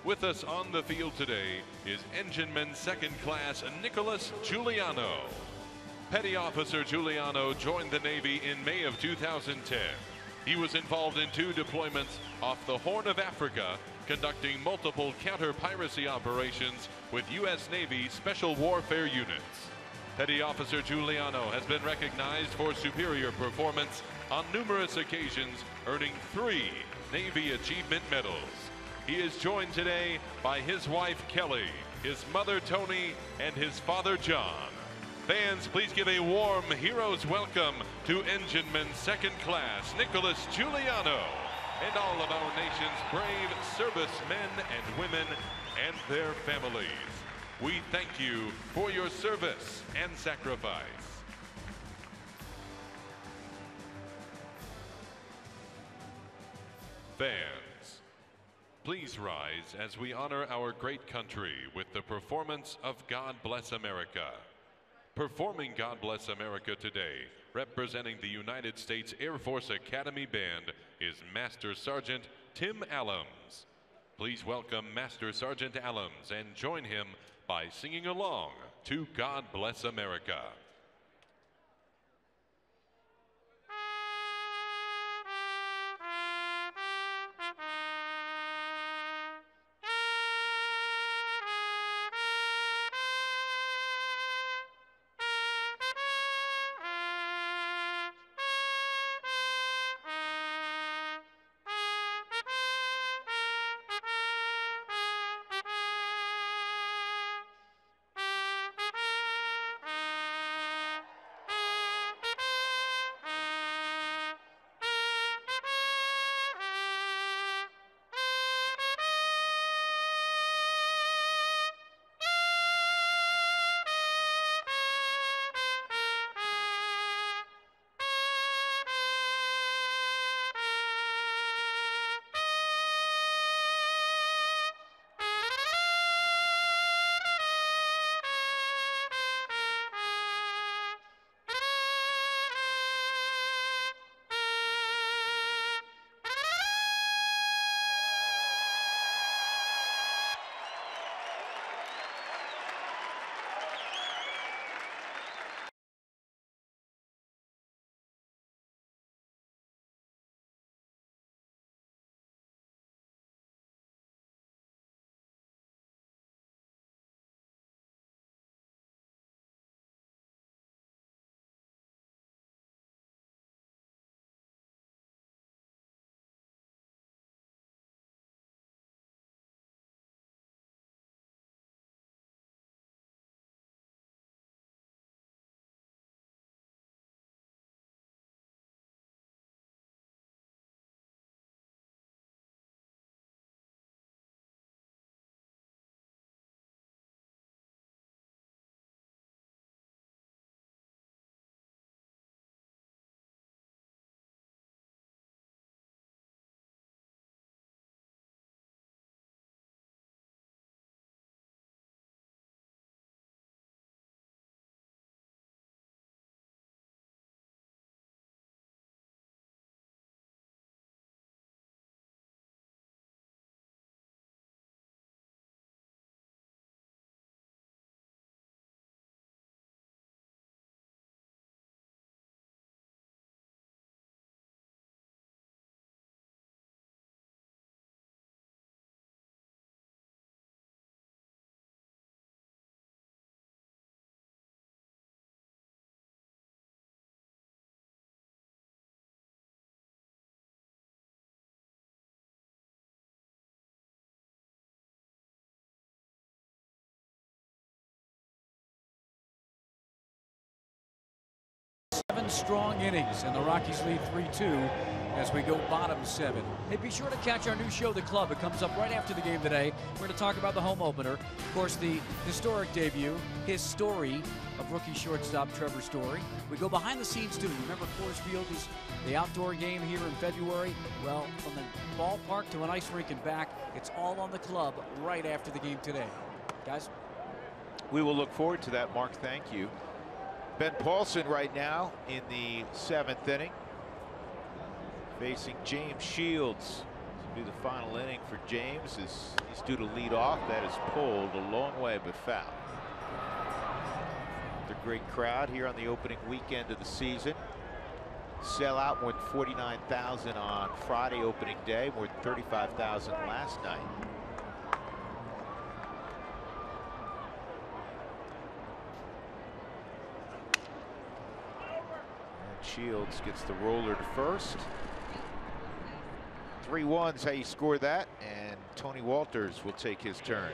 With us on the field today is Engineman Second Class Nicholas Giuliano. Petty Officer Giuliano joined the Navy in May of 2010. He was involved in 2 deployments off the Horn of Africa, conducting multiple counter-piracy operations with U.S. Navy Special Warfare Units. Petty Officer Giuliano has been recognized for superior performance on numerous occasions, earning 3 Navy Achievement Medals. He is joined today by his wife Kelly, his mother Tony, and his father John. Fans, please give a warm hero's welcome to Engineman Second Class Nicholas Giuliano and all of our nation's brave servicemen and women and their families. We thank you for your service and sacrifice. Fans, please rise as we honor our great country with the performance of God Bless America. Performing God Bless America today, representing the United States Air Force Academy Band, is Master Sergeant Tim Allums. Please welcome Master Sergeant Allums and join him by singing along to God Bless America. 7 strong innings, and the Rockies lead 3-2 as we go bottom 7. Hey, be sure to catch our new show, The Club. It comes up right after the game today. We're going to talk about the home opener. Of course, the historic debut, his story of rookie shortstop Trevor Story. We go behind the scenes, too. You remember Coors Field was the outdoor game here in February? Well, from the ballpark to an ice rink and back, it's all on The Club right after the game today. Guys? We will look forward to that, Mark. Thank you. Ben Paulson right now in the 7th inning, facing James Shields. This will be the final inning for James as he's due to lead off. That is pulled a long way but foul. The great crowd here on the opening weekend of the season. Sell out more than 49,000 on Friday opening day, more than 35,000 last night. Shields gets the roller to first. 3-1's how you score that, and Tony Walters will take his turn.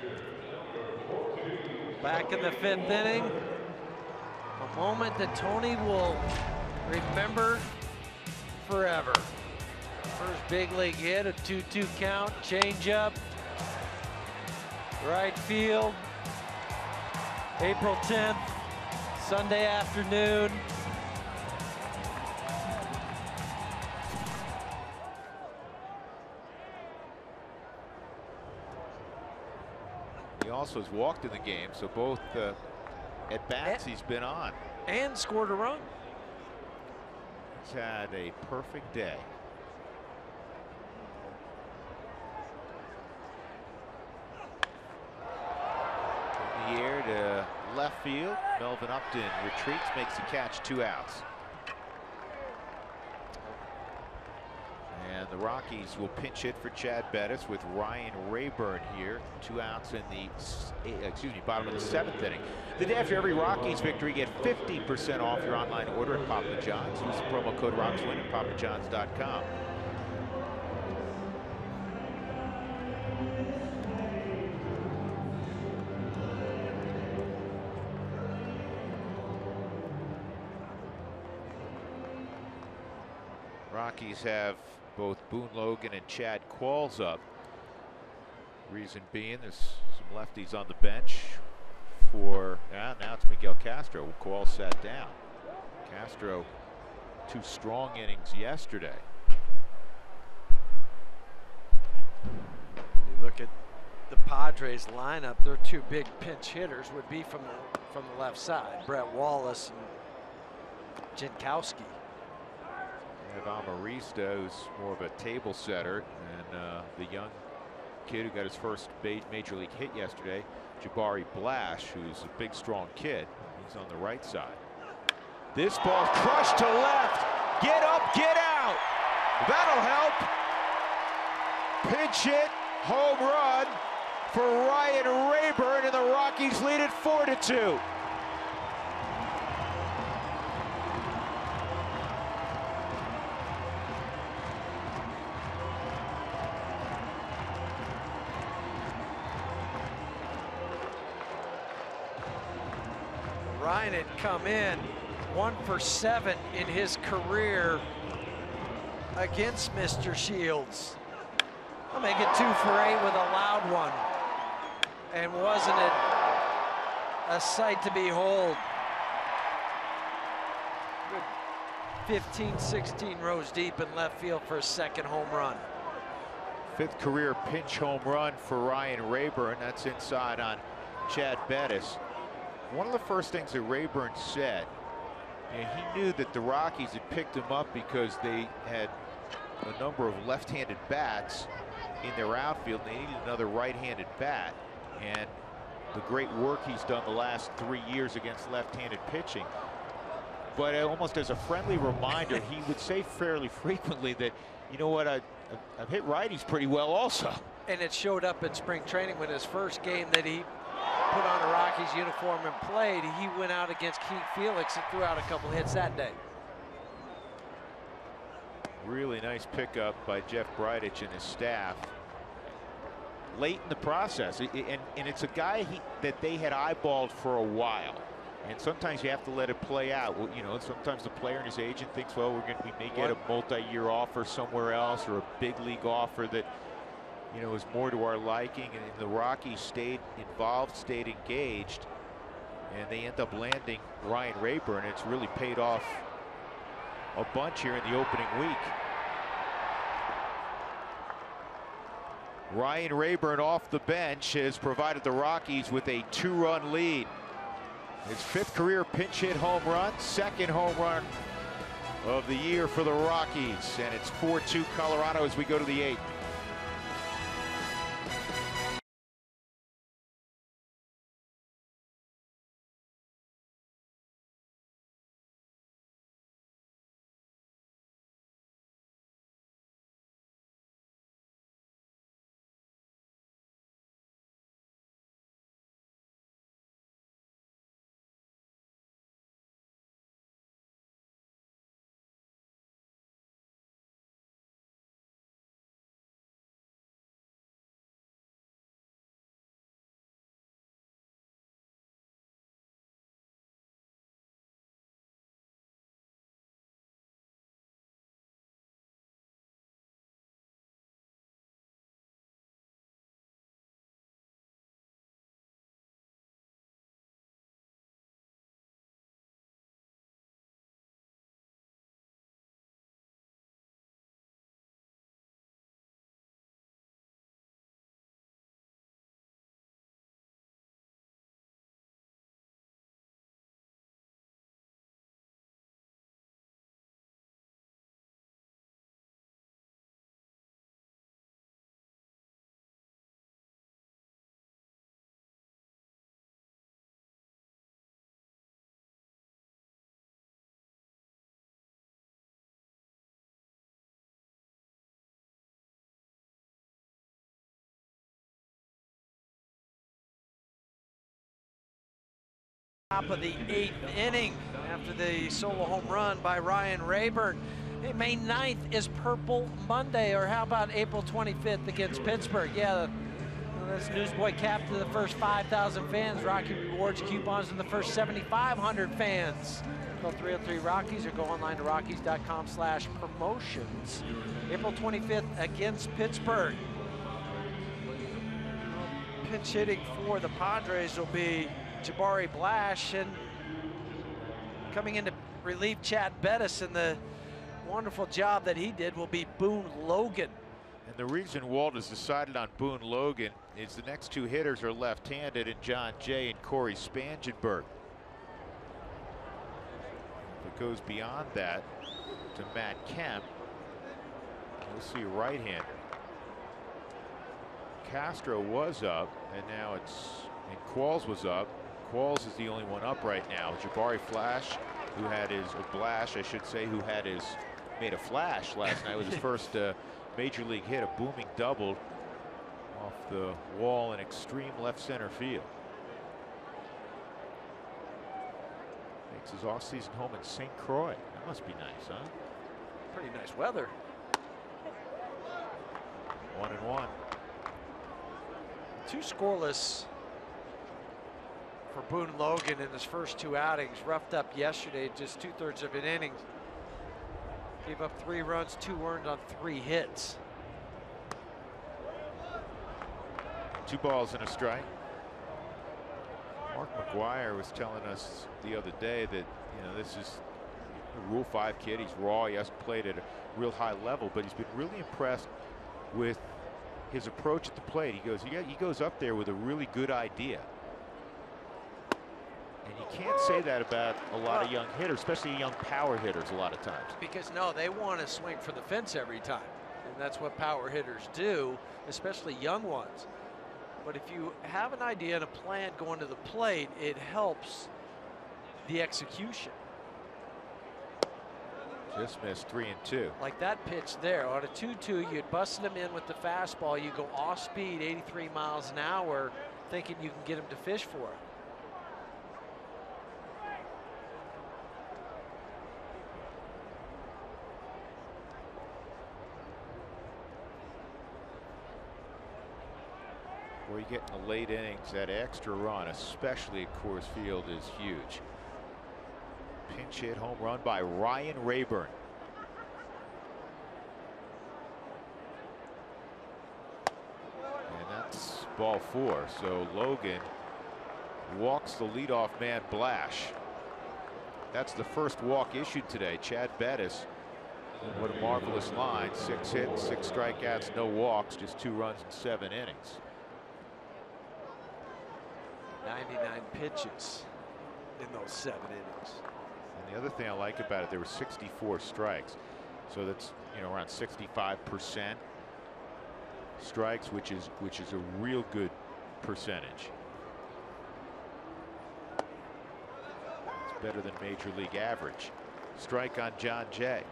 Back in the 5th inning, a moment that Tony will remember forever. First big league hit, a 2-2 count, changeup, right field, April 10th, Sunday afternoon. He also has walked in the game, so both at bats he's been on. And scored a run. He's had a perfect day. In the air to left field. Melvin Upton retreats, makes the catch, 2 outs. And the Rockies will pinch hit for Chad Bettis with Ryan Rayburn here. 2 outs in the bottom of the 7th inning. The day after every Rockies victory, get 50% off your online order at Papa John's. Use the promo code ROCKSWIN at papajohns.com. Rockies have both Boone Logan and Chad Qualls up. Reason being, there's some lefties on the bench for, now it's Miguel Castro. Qualls sat down. Castro, 2 strong innings yesterday. You look at the Padres lineup, their 2 big pinch hitters would be from the left side, Brett Wallace and Jankowski. You have Amarista, who's more of a table setter, and the young kid who got his first major league hit yesterday, Jabari Blash, who's a big, strong kid. He's on the right side. This ball crushed to left. Get up, get out. That'll help. Pinch hit, home run for Ryan Rayburn, and the Rockies lead it 4-2. Ryan had come in 1 for 7 in his career against Mr. Shields. I'll make it 2 for 8 with a loud one. And wasn't it a sight to behold? Good 15, 16 rows deep in left field for a 2nd home run. 5th career pinch home run for Ryan Rayburn. That's inside on Chad Bettis. One of the first things that Rayburn said, he knew that the Rockies had picked him up because they had a number of left-handed bats in their outfield. They needed another right-handed bat, and the great work he's done the last 3 years against left-handed pitching. But almost as a friendly reminder, he would say fairly frequently that, you know what, I've hit righties pretty well also. And it showed up in spring training when his first game that he put on a Rockies uniform and played, he went out against Keith Felix and threw out a couple hits that day. Really nice pickup by Jeff Bridich and his staff late in the process, and it's a guy that they had eyeballed for a while. And sometimes you have to let it play out. Well, you know, sometimes the player and his agent thinks, well, we may get a multi-year offer somewhere else, or a big league offer that, you know, is more to our liking. And the Rockies stayed involved, stayed engaged, and they end up landing Ryan Rayburn. It's really paid off a bunch here in the opening week. Ryan Rayburn off the bench has provided the Rockies with a 2-run lead. His 5th career pinch hit home run, 2nd home run of the year for the Rockies, and it's 4-2 Colorado as we go to the 8th. Top of the 8th inning after the solo home run by Ryan Rayburn. Hey, May 9th is Purple Monday, or how about April 25th against Pittsburgh? Yeah, that's Newsboy Cap to the first 5,000 fans. Rocky Rewards coupons to the first 7,500 fans. Call 303 Rockies or go online to rockies.com/promotions. April 25th against Pittsburgh. Pinch hitting for the Padres will be Jabari Blash, and coming in to relieve Chad Bettis, and the wonderful job that he did will be Boone Logan. And the reason Walt has decided on Boone Logan is the next 2 hitters are left-handed, in John Jay and Corey Spangenberg. If it goes beyond that to Matt Kemp, we'll see a right-hander. Castro was up, and now and Qualls was up. Qualls is the only one up right now. Jabari Flash, who had his, Blash, I should say, who had his, made a flash last night with his first major league hit, a booming double off the wall in extreme left center field. Makes his off-season home in St. Croix. That must be nice, huh? Pretty nice weather. 1-1. 2 scoreless for Boone Logan in his first 2 outings. Roughed up yesterday, just 2/3 of an inning. Gave up 3 runs, 2 earned on 3 hits. 2 balls and a strike. Mark McGuire was telling us the other day that, you know, this is a Rule 5 kid. He's raw. He hasn't played at a real high level, but he's been really impressed with his approach at the plate. He goes up there with a really good idea. And you can't say that about a lot of young hitters, especially young power hitters a lot of times. Because no, they want to swing for the fence every time. And that's what power hitters do, especially young ones. But if you have an idea and a plan going to the plate, it helps the execution. Just missed 3-2. Like that pitch there on a 2-2, you'd busted him in with the fastball. You go off speed, 83 miles an hour, thinking you can get him to fish for it. Where you get in the late innings, that extra run, especially at Coors Field, is huge. Pinch hit home run by Ryan Rayburn. And that's ball 4. So Logan walks the leadoff man Blash. That's the first walk issued today. Chad Bettis. What a marvelous line. 6 hits, 6 strikeouts, no walks, just 2 runs in 7 innings. 99 pitches in those 7 innings. And the other thing I like about it, there were 64 strikes. So that's, you know, around 65% strikes, which is a real good percentage. It's better than major league average. Strike on John Jay.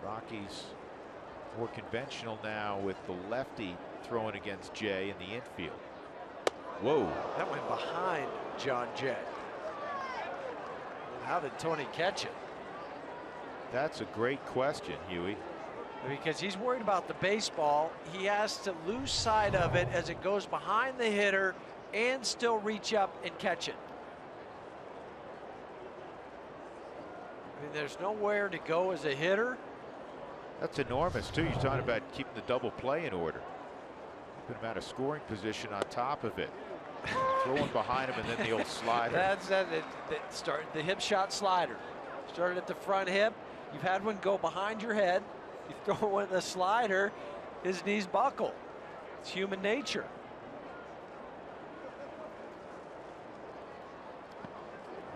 Rockies more conventional now with the lefty throwing against Jay in the infield. Whoa. That went behind John Jay. How did Tony catch it? That's a great question, Huey. Because he's worried about the baseball. He has to lose sight of it as it goes behind the hitter and still reach up and catch it. I mean, there's nowhere to go as a hitter. That's enormous, too. You're talking about keeping the double play in order. Put him out of scoring position on top of it. Throw one behind him and then the old slider. That's that started the hip shot slider. Started at the front hip. You've had one go behind your head. You throw one with a slider, his knees buckle. It's human nature.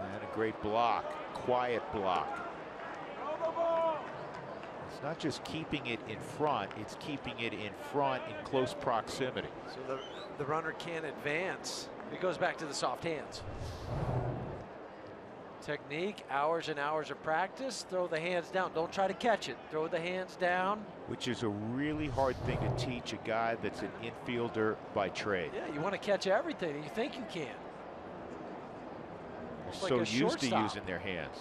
And a great block, quiet block. It's not just keeping it in front, it's keeping it in front in close proximity. So the runner can't advance. It goes back to the soft hands. Technique, hours and hours of practice. Throw the hands down. Don't try to catch it. Throw the hands down. Which is a really hard thing to teach a guy that's an infielder by trade. Yeah, you want to catch everything, and you think you can. They're so used to using their hands.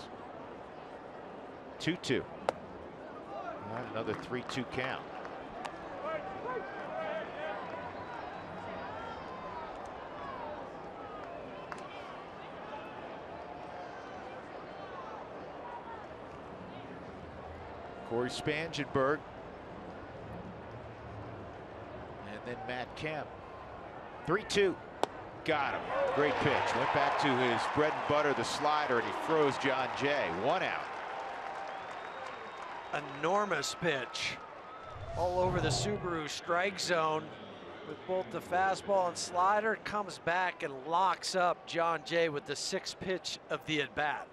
2-2. Another 3-2 count. Corey Spangenberg. And then Matt Kemp. 3-2. Got him. Great pitch. Went back to his bread and butter, the slider, and he froze John Jay. 1 out. Enormous pitch all over the Subaru strike zone with both the fastball and slider. Comes back and locks up John Jay with the 6th pitch of the at-bat.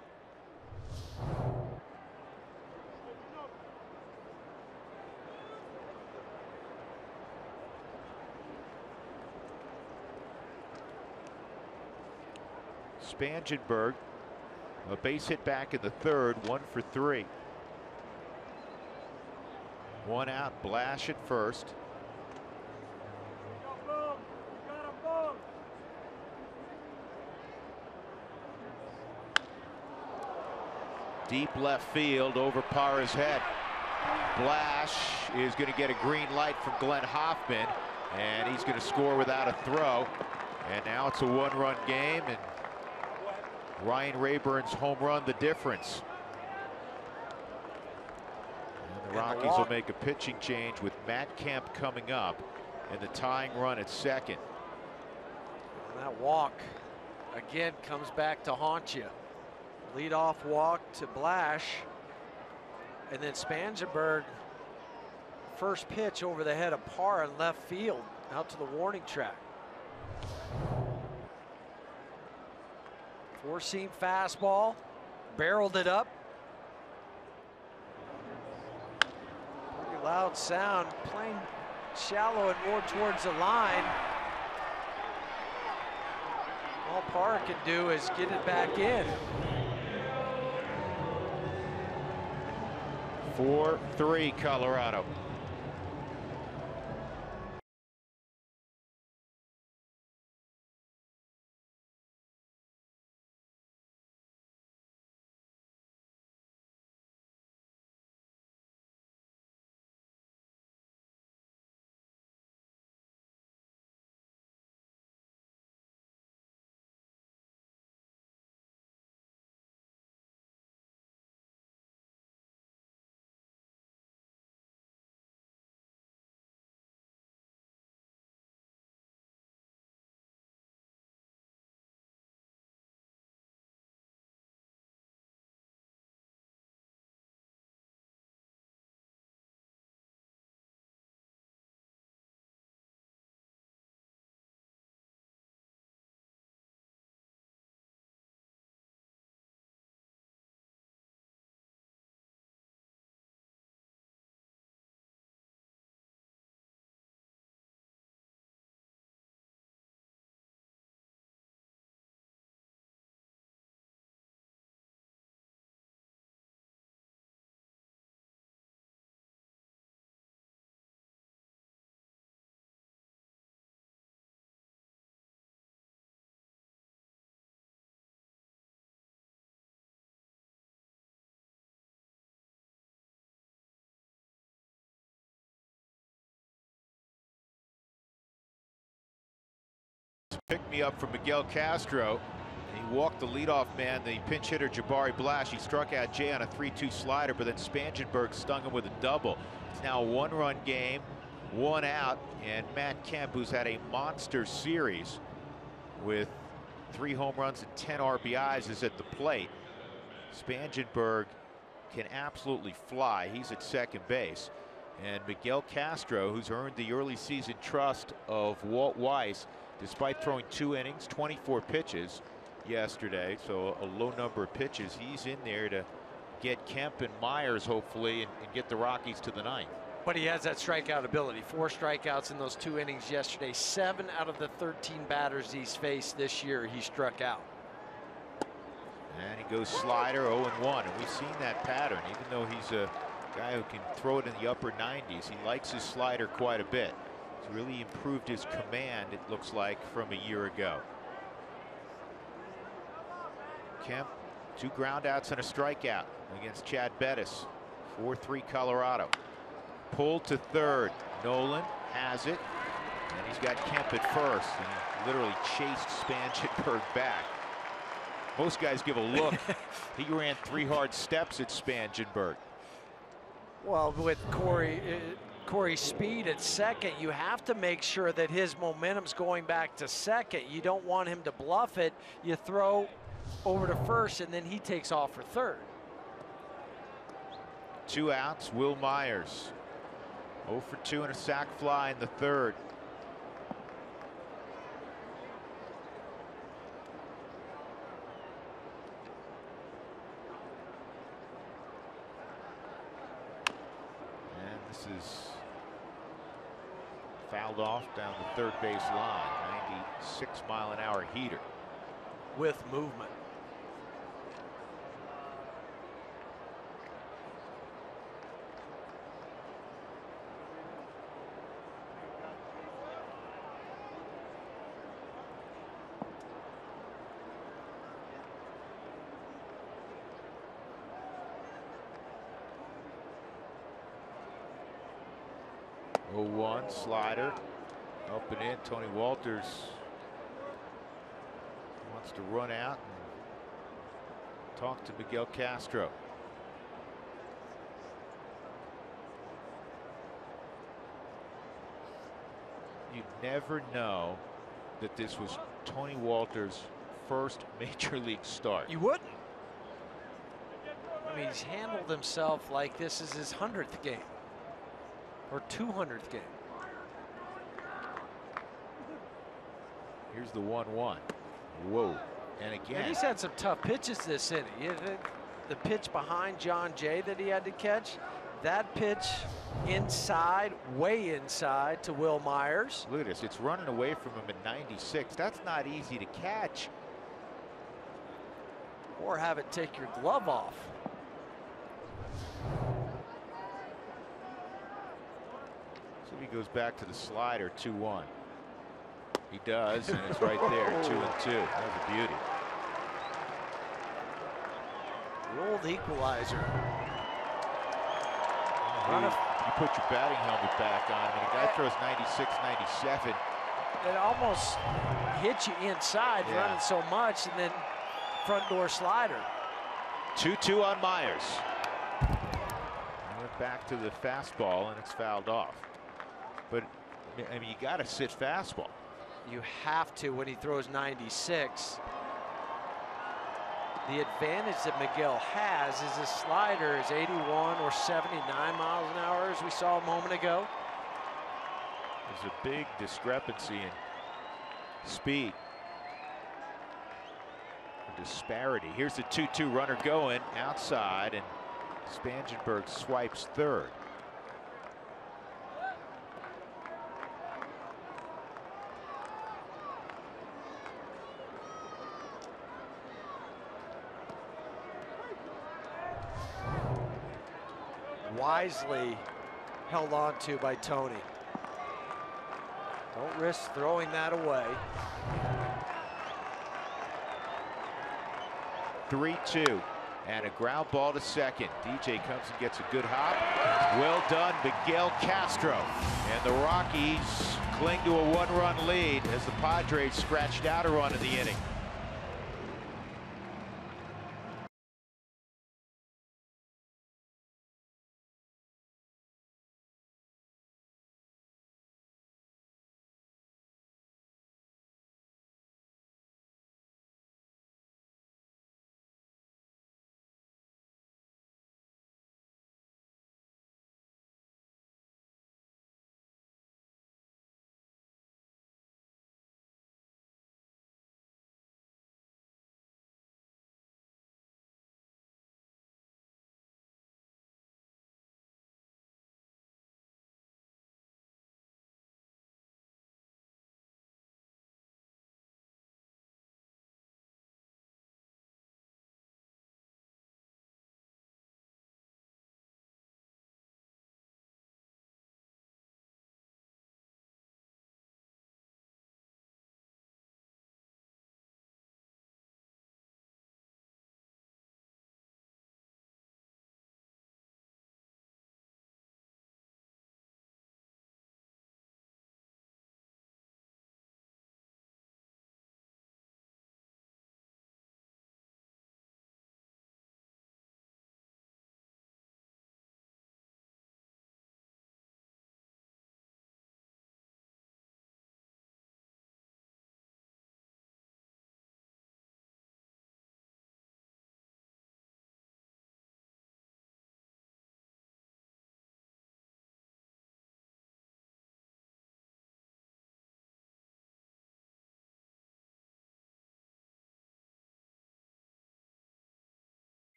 Spangenberg, a base hit back in the 3rd, 1 for 3. 1 out, Blash at first. Deep left field over Parra's head. Blash is going to get a green light from Glenn Hoffman, and he's going to score without a throw. And now it's a 1-run game, and Ryan Rayburn's home run the difference. And the Rockies will make a pitching change with Matt Kemp coming up and the tying run at 2nd. And that walk again comes back to haunt you. Leadoff walk to Blash, and then Spangenberg, first pitch over the head of Parra in left field out to the warning track. 4-seam fastball, barreled it up. Pretty loud sound, playing shallow and more towards the line. All Parra can do is get it back in. 4-3 Colorado. Pick me up from Miguel Castro. And he walked the leadoff man, the pinch hitter Jabari Blash. He struck out Jay on a 3-2 slider, but then Spangenberg stung him with a double. It's now a one-run game, 1 out, and Matt Kemp, who's had a monster series with 3 home runs and 10 RBIs, is at the plate. Spangenberg can absolutely fly. He's at second base. And Miguel Castro, who's earned the early season trust of Walt Weiss, despite throwing 2 innings, 24 pitches yesterday, so a low number of pitches, he's in there to get Kemp and Myers hopefully and get the Rockies to the 9th. But he has that strikeout ability. 4 strikeouts in those 2 innings yesterday. 7 out of the 13 batters he's faced this year, he struck out. And he goes slider 0-1, and we've seen that pattern. Even though he's a guy who can throw it in the upper 90s, he likes his slider quite a bit. He's really improved his command, it looks like, from a year ago. Kemp, 2 groundouts and a strikeout against Chad Bettis. 4-3 Colorado. Pulled to third. Nolan has it, and he's got Kemp at first, and he literally chased Spangenberg back. Most guys give a look. He ran 3 hard steps at Spangenberg. Well, with Corey's speed at second, you have to make sure that his momentum's going back to second. You don't want him to bluff it. You throw over to first, and then he takes off for third. 2 outs. Will Myers 0 for 2 and a sac fly in the third. And this is fouled off down the third base line. 96-mile-an-hour heater with movement. One slider up and in. Tony Walters wants to run out and talk to Miguel Castro. You never know that this was Tony Walters' first major league start. You wouldn't. I mean, he's handled himself like this is his 100th game. Or 200th game. Here's the 1-1. Whoa. And again. And he's had some tough pitches this inning. The pitch behind John Jay that he had to catch. That pitch inside, way inside to Will Myers. Look at this. It's running away from him at 96. That's not easy to catch. Or have it take your glove off. He goes back to the slider. 2-1. He does, and it's right there. 2-2. That was a beauty. The old equalizer. You put your batting helmet back on, and a guy throws 96, 97. It almost hits you inside, running so much, and then front door slider. 2-2 on Myers. He went back to the fastball, and it's fouled off. But I mean, you got to sit fastball. You have to when he throws 96. The advantage that Miguel has is his slider is 81 or 79 miles an hour, as we saw a moment ago. There's a big discrepancy in speed. A disparity. Here's the 2-2 runner going outside, and Spangenberg swipes third. Wisely held on to by Tony. Don't risk throwing that away. 3-2. And a ground ball to second. DJ comes and gets a good hop. Well done, Miguel Castro. And the Rockies cling to a 1-run lead as the Padres scratched out a run in the inning.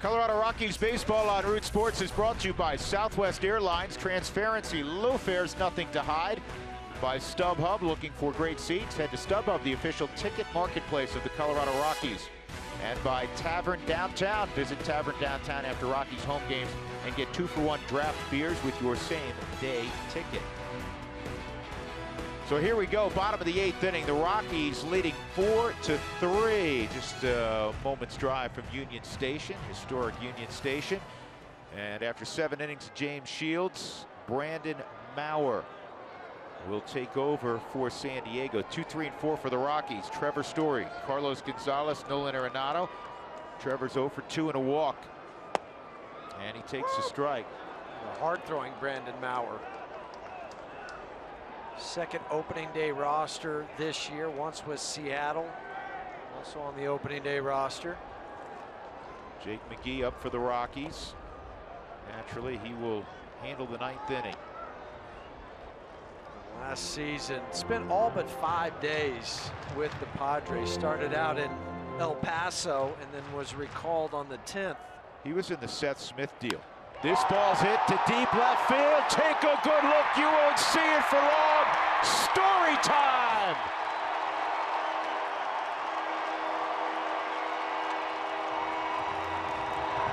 Colorado Rockies baseball on Root Sports is brought to you by Southwest Airlines. Transparency, low fares, nothing to hide. By StubHub, looking for great seats? Head to StubHub, the official ticket marketplace of the Colorado Rockies. And by Tavern Downtown. Visit Tavern Downtown after Rockies home games and get 2-for-1 draft beers with your same-day ticket. So here we go, bottom of the 8th inning. The Rockies leading 4-3. Just a moment's drive from Union Station, historic Union Station. And after 7 innings, James Shields, Brandon Maurer will take over for San Diego. 2, 3, and 4 for the Rockies. Trevor Story, Carlos Gonzalez, Nolan Arenado. Trevor's 0 for 2 and a walk. And he takes a strike. Hard-throwing Brandon Maurer. Second opening day roster this year. Once was Seattle, also on the opening day roster. Jake McGee up for the Rockies. Naturally, he will handle the 9th inning. Last season, spent all but 5 days with the Padres. Started out in El Paso and then was recalled on the 10th. He was in the Seth Smith deal. This ball's hit to deep left field. Take a good look. You won't see it for long. Story time.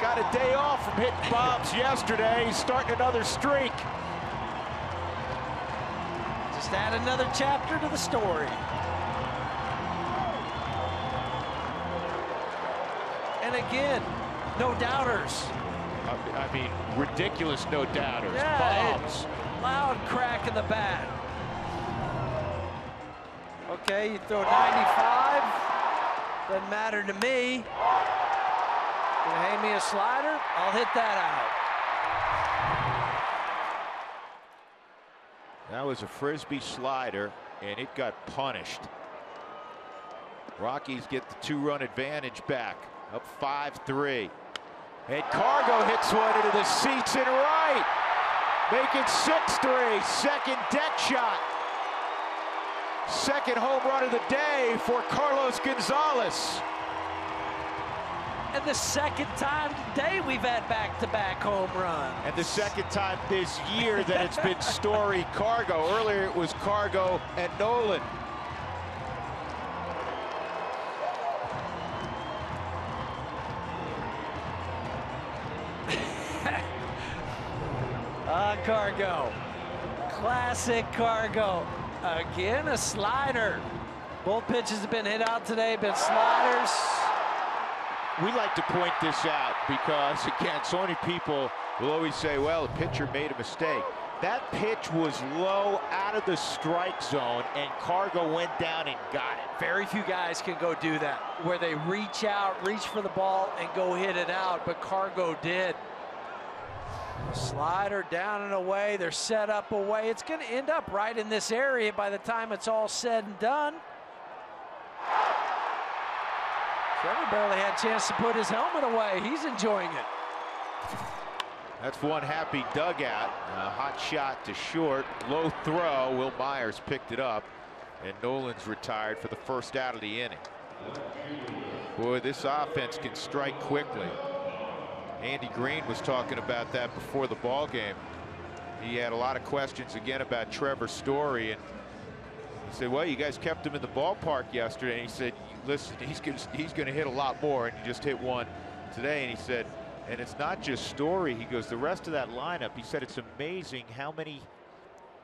Got a day off from hitting bombs yesterday. He's starting another streak. Just add another chapter to the story. And again, no doubters. I mean, ridiculous no doubters. Yeah, bombs. Loud crack in the bat. Okay, you throw 95. Doesn't matter to me. Gonna hand me a slider, I'll hit that out. That was a frisbee slider, and it got punished. Rockies get the 2-run advantage back, up 5-3. And Cargo hits one into the seats in right. Make it 6-3. Second deck shot. Second home run of the day for Carlos Gonzalez. And the second time today we've had back-to-back home runs. And the second time this year that it's been Story Cargo. Earlier it was Cargo and Nolan. Cargo. Classic Cargo. Again, a slider. Both pitches have been hit out today, been sliders. we like to point this out because, again, so many people will always say, well, the pitcher made a mistake. That pitch was low out of the strike zone, and Cargo went down and got it. Very few guys can go do that, where they reach out, reach for the ball, and go hit it out, but Cargo did. Slider down and away. They're set up away. It's going to end up right in this area by the time it's all said and done. Trevor barely had a chance to put his helmet away. He's enjoying it. That's one happy dugout. A hot shot to short. Low throw. Will Myers picked it up. And Nolan's retired for the first out of the inning. Boy, this offense can strike quickly. Andy Green was talking about that before the ball game. He had a lot of questions again about Trevor Story, and he said, well, you guys kept him in the ballpark yesterday. And he said, listen, he's going to hit a lot more, and he just hit one today. And he said, and it's not just Story. He goes, the rest of that lineup, he said, it's amazing how many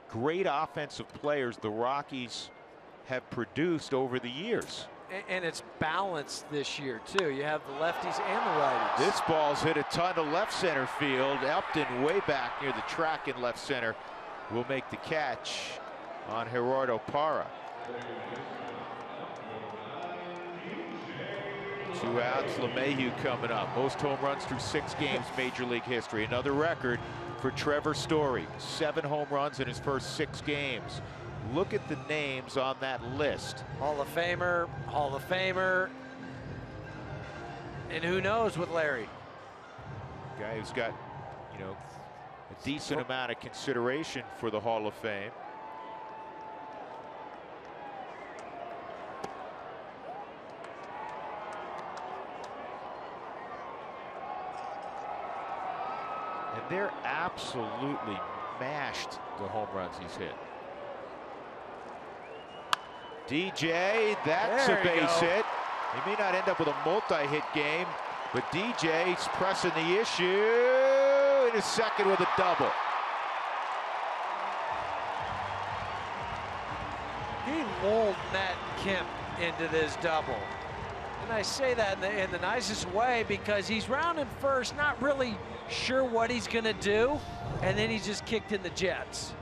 great offensive players the Rockies have produced over the years. And it's balanced this year, too. You have the lefties and the righties. This ball's hit a ton to left center field. Upton way back near the track in left center will make the catch on Gerardo Parra. 2 outs. LeMahieu coming up. Most home runs through 6 games, Major League history. Another record for Trevor Story. 7 home runs in his first 6 games. Look at the names on that list. Hall of Famer, Hall of Famer. And who knows with Larry. Guy who's got, you know, a decent amount of consideration for the Hall of Fame. And they're absolutely mashed the home runs he's hit. DJ, that's a base hit. He may not end up with a multi-hit game, but DJ's pressing the issue in his second with a double. He lulled Matt Kemp into this double. And I say that in the nicest way because he's rounding first, not really sure what he's going to do, and then he's just kicked in the Jets.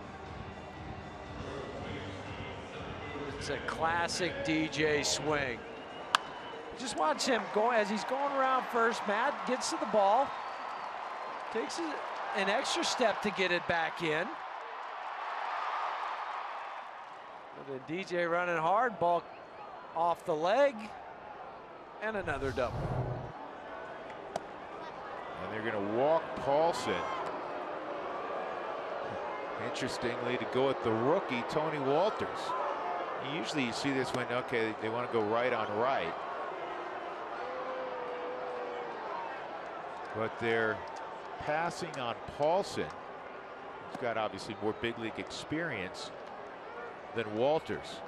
It's a classic DJ swing. Just watch him go as he's going around first. Matt gets to the ball, takes an extra step to get it back in. And then DJ running hard, ball off the leg, and another double. And they're going to walk Paulson. Interestingly, to go at the rookie, Tony Walters. Usually you see this when, okay, they want to go right on right. But they're passing on Paulson. He's got obviously more big league experience than Walters.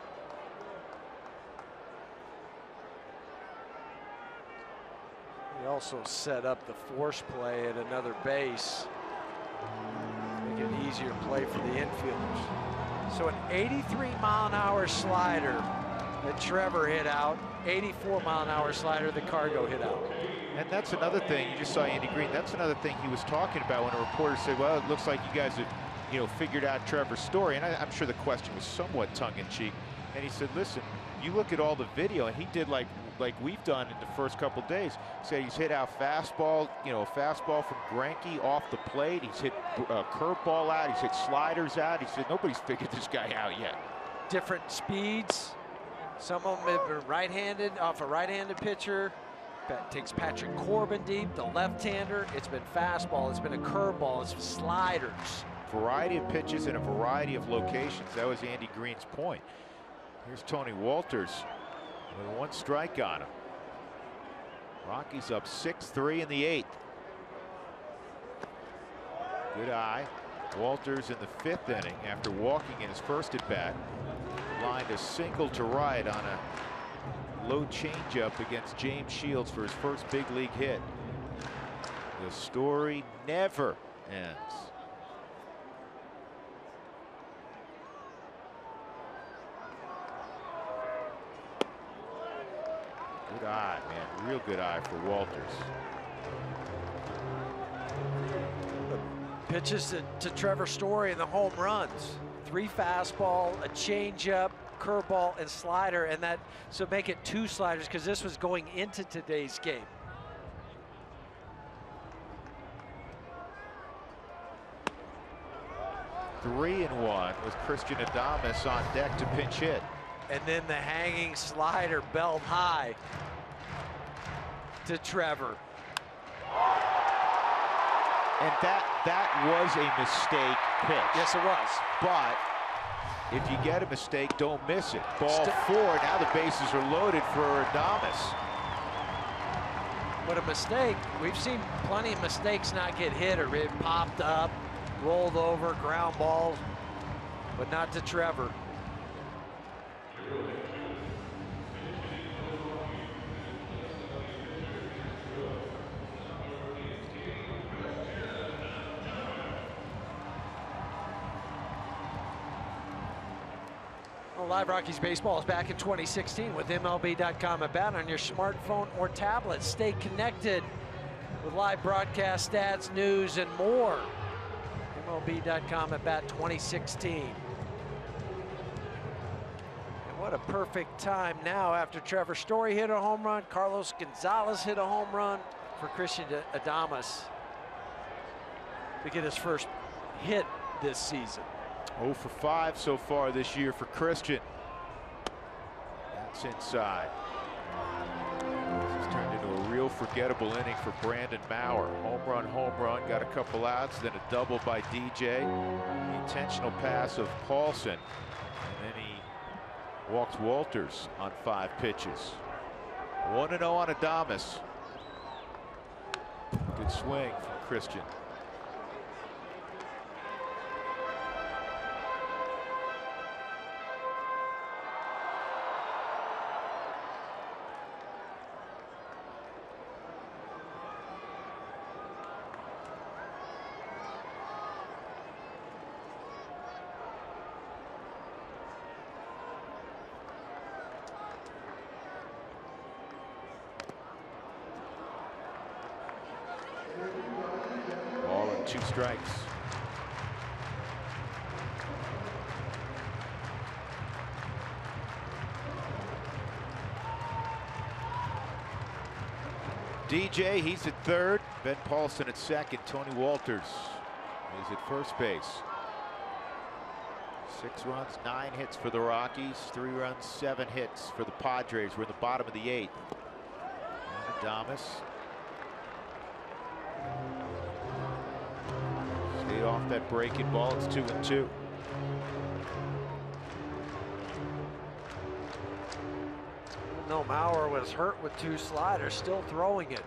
He also set up the force play at another base. Make it an easier play for the infielders. So an 83-mile-an-hour slider that Trevor hit out, 84-mile-an-hour slider that Cargo hit out. And that's another thing, you just saw Andy Green, that's another thing he was talking about when a reporter said, well, it looks like you guys have, you know, figured out Trevor's story. And I'm sure the question was somewhat tongue-in-cheek. And he said, listen, you look at all the video, and he did like we've done in the first couple days. He said he's hit out fastball, you know, fastball from Greinke off the plate. He's hit curveball out. He's hit sliders out. He said nobody's figured this guy out yet. Different speeds. Some of them have been right-handed off a right-handed pitcher. That takes Patrick Corbin deep, the left-hander. It's been fastball. It's been a curveball. It's sliders. Variety of pitches in a variety of locations. That was Andy Green's point. Here's Tony Walters with 1 strike on him. Rockies up 6-3 in the 8th. Good eye. Walters in the 5th inning after walking in his first at bat. Lined a single to right on a low changeup against James Shields for his first big league hit. The story never ends. Good eye, man. Real good eye for Walters. Pitches to Trevor Story in the home runs. 3 fastball, a changeup, curveball, and slider, and that, so make it 2 sliders because this was going into today's game. Three and one with Christian Adames on deck to pinch hit. And then the hanging slider belt high to Trevor. And that was a mistake pitch. Yes, it was. But if you get a mistake, don't miss it. Ball 4, now the bases are loaded for Adames. But a mistake, we've seen plenty of mistakes not get hit or it popped up, rolled over, ground balls, but not to Trevor. Live Rockies baseball is back in 2016 with MLB.com at bat on your smartphone or tablet. Stay connected with live broadcast, stats, news, and more. MLB.com at bat 2016. And what a perfect time now after Trevor Story hit a home run, Carlos Gonzalez hit a home run for Christian Adames to get his first hit this season. 0 for 5 so far this year for Christian. That's inside. This has turned into a real forgettable inning for Brandon Maurer. Home run, got a couple outs, then a double by DJ. The intentional pass of Paulson, and then he walks Walters on 5 pitches. 1-0 on Adames. Good swing from Christian. Ball and 2 strikes. DJ, he's at third. Ben Paulson at second. Tony Walters is at first base. 6 runs, 9 hits for the Rockies. 3 runs, 7 hits for the Padres. We're in the bottom of the 8th. And Adames. Stay off that breaking ball. It's 2-2. No, Maurer was hurt with 2 sliders, still throwing it.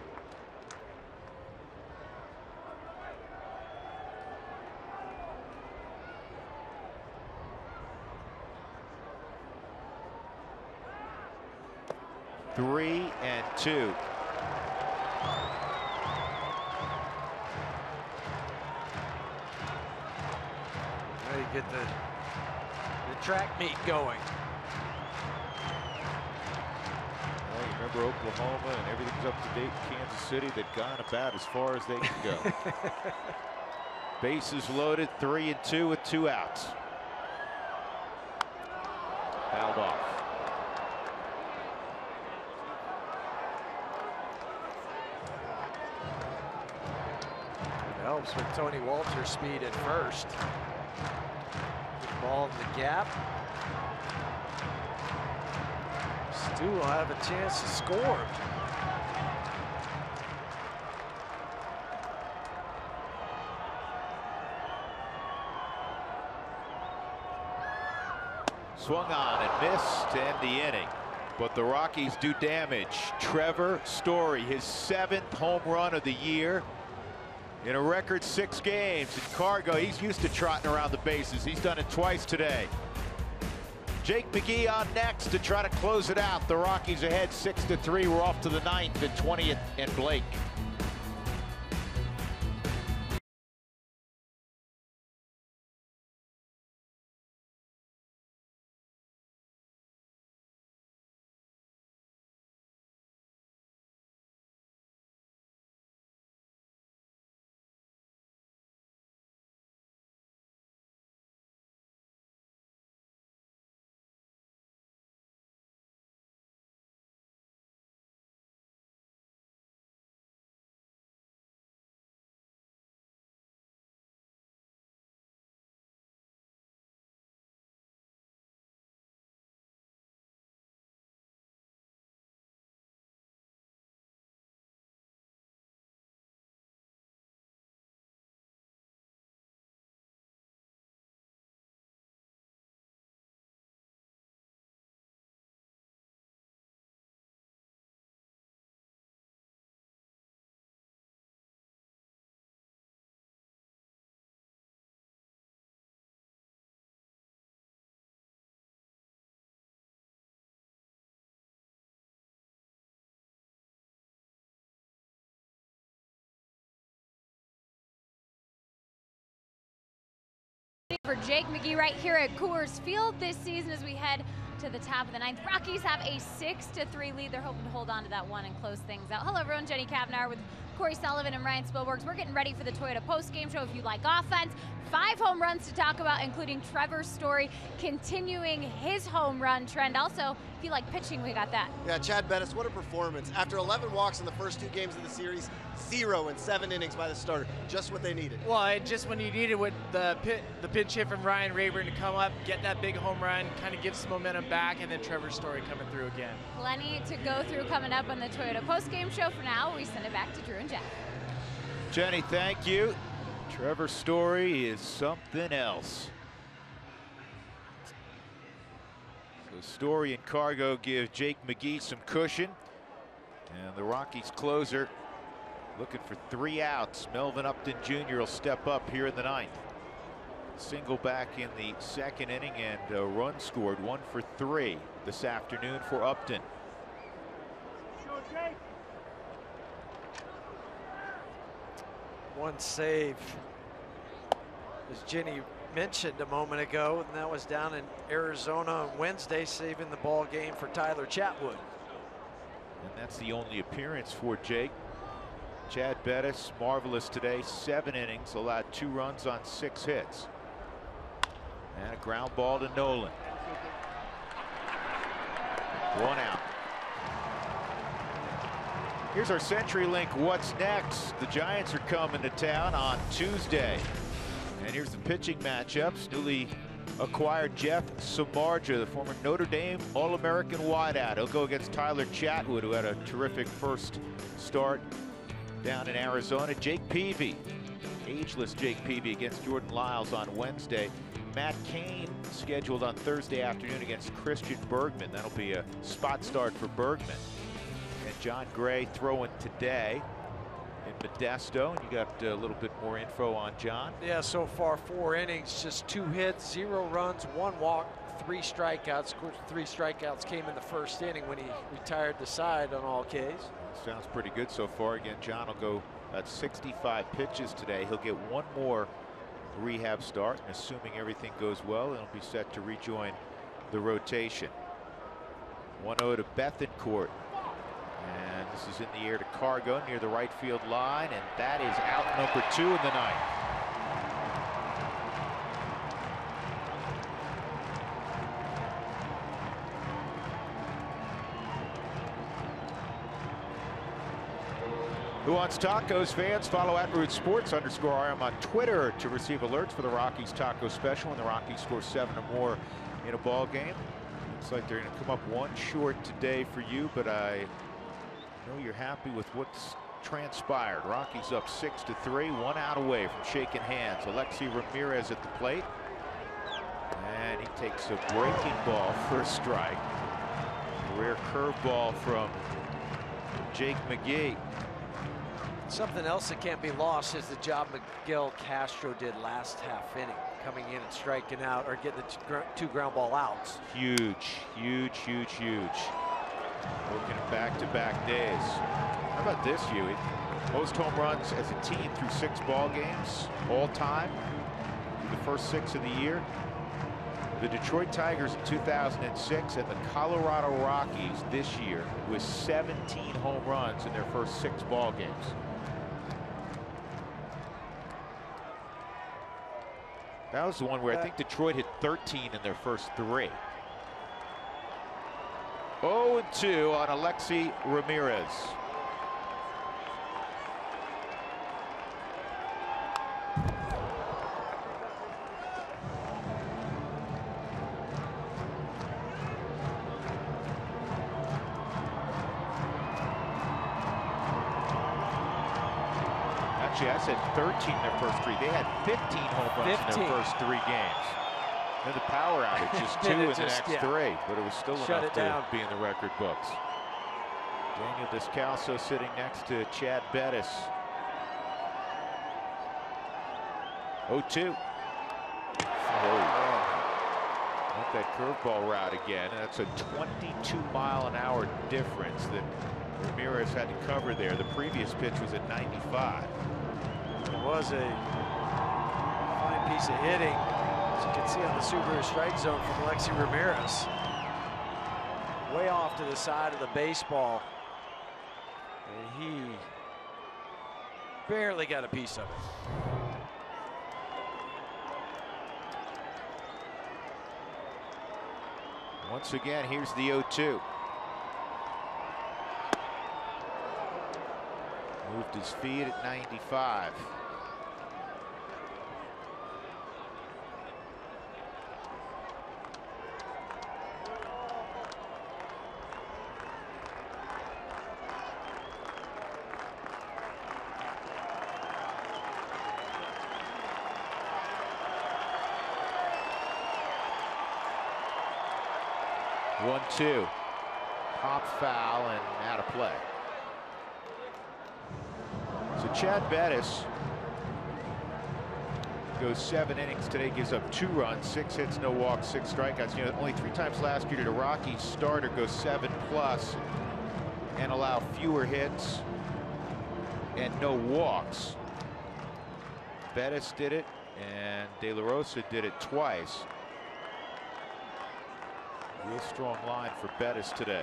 Three and 2. Now you get the track meet going. Well, you remember Oklahoma and everything's up to date in Kansas City. They've gone about as far as they can go. Bases loaded, 3 and 2 with 2 outs. Fouled off. It helps with Tony Walters' speed at first. Good ball in the gap. Stu will have a chance to score. Swung on and missed to end the inning. But the Rockies do damage. Trevor Story, his 7th home run of the year in a record 6 games. In Cargo, he's used to trotting around the bases. He's done it twice today. Jake McGee on next to try to close it out. The Rockies ahead 6-3. We're off to the 9th at 20th and Blake. For Jake McGee right here at Coors Field this season as we head to the top of the ninth. Rockies have a 6-3 lead. They're hoping to hold on to that one and close things out. Hello everyone, Jenny Kavanaugh with Corey Sullivan and Ryan Spilbergs. We're getting ready for the Toyota post-game show. If you like offense, 5 home runs to talk about, including Trevor Story continuing his home run trend. Also, if you like pitching, we got that. Yeah, Chad Bettis, what a performance. After 11 walks in the first 2 games of the series, 0 in 7 innings by the starter. Just what they needed. Well, and just when you needed with the pinch hit from Ryan Rayburn to come up, get that big home run, kind of give some momentum back, and then Trevor Story coming through again. Plenty to go through coming up on the Toyota post-game show. For now, we send it back to Drew and Jeff. Jenny, thank you. Trevor Story is something else. So Story and Cargo give Jake McGee some cushion. And the Rockies closer looking for 3 outs. Melvin Upton Jr. will step up here in the 9th. Single back in the 2nd inning and a run scored, 1 for 3 this afternoon for Upton. One save, as Jenny mentioned a moment ago, and that was down in Arizona on Wednesday, saving the ball game for Tyler Chatwood. And that's the only appearance for Jake. Chad Bettis, marvelous today, 7 innings, allowed 2 runs on 6 hits. And a ground ball to Nolan. 1 out. Here's our CenturyLink What's Next. The Giants are coming to town on Tuesday. And here's the pitching matchups. Newly acquired Jeff Samardzija, the former Notre Dame All-American wideout. He'll go against Tyler Chatwood, who had a terrific first start down in Arizona. Jake Peavy, ageless Jake Peavy, against Jordan Lyles on Wednesday. Matt Cain scheduled on Thursday afternoon against Christian Bergman. That'll be a spot start for Bergman. And John Gray throwing today in Modesto. And you got a little bit more info on John. Yeah, so far 4 innings, just 2 hits, 0 runs, 1 walk, 3 strikeouts. Of course, 3 strikeouts came in the 1st inning when he retired the side on all Ks. Sounds pretty good so far. Again, John will go at 65 pitches today. He'll get 1 more rehab start, and assuming everything goes well, he'll be set to rejoin the rotation. 1-0 to Bethancourt. And this is in the air to Cargo near the right field line, and that is out number 2 in the 9th. Who Wants Tacos fans? Follow @RootsSports_RM on Twitter to receive alerts for the Rockies taco special when the Rockies score 7 or more in a ball game. Looks like they're going to come up 1 short today for you, but I know you're happy with what's transpired. Rockies up 6-3, 1 out away from shaking hands. Alexi Ramirez at the plate, and he takes a breaking ball for a strike. Rare curveball from Jake McGee. Something else that can't be lost is the job Miguel Castro did last half inning, coming in and striking out or getting the 2 ground ball outs. Huge, huge, huge, huge. Working back-to-back days. How about this, Huey? Most home runs as a team through 6 ball games all time. Through the first 6 of the year. The Detroit Tigers in 2006 and the Colorado Rockies this year with 17 home runs in their first 6 ball games. That was the one where I think Detroit hit 13 in their first 3. 0-2 on Alexi Ramirez. Actually, I said 13 in their first 3. They had 15 home runs in their first 3 games. Then the power outage, just 2 in the next 3, but it was still enough to be in the record books. Daniel Descalso sitting next to Chad Bettis. 0-2. Let that curveball route again. And that's a 22-mile-an-hour difference that Ramirez had to cover there. The previous pitch was at 95. It was a fine piece of hitting. As you can see on the Subaru strike zone from Alexi Ramirez. Way off to the side of the baseball. And he barely got a piece of it. Once again, here's the 0-2. Moved his feet at 95. One-two. Pop foul and out of play. So Chad Bettis goes 7 innings today, gives up 2 runs, 6 hits, no walks, 6 strikeouts. You know, only 3 times last year did a Rockies starter go 7+ and allow fewer hits and no walks. Bettis did it, and De La Rosa did it twice. Real strong line for Bettis today.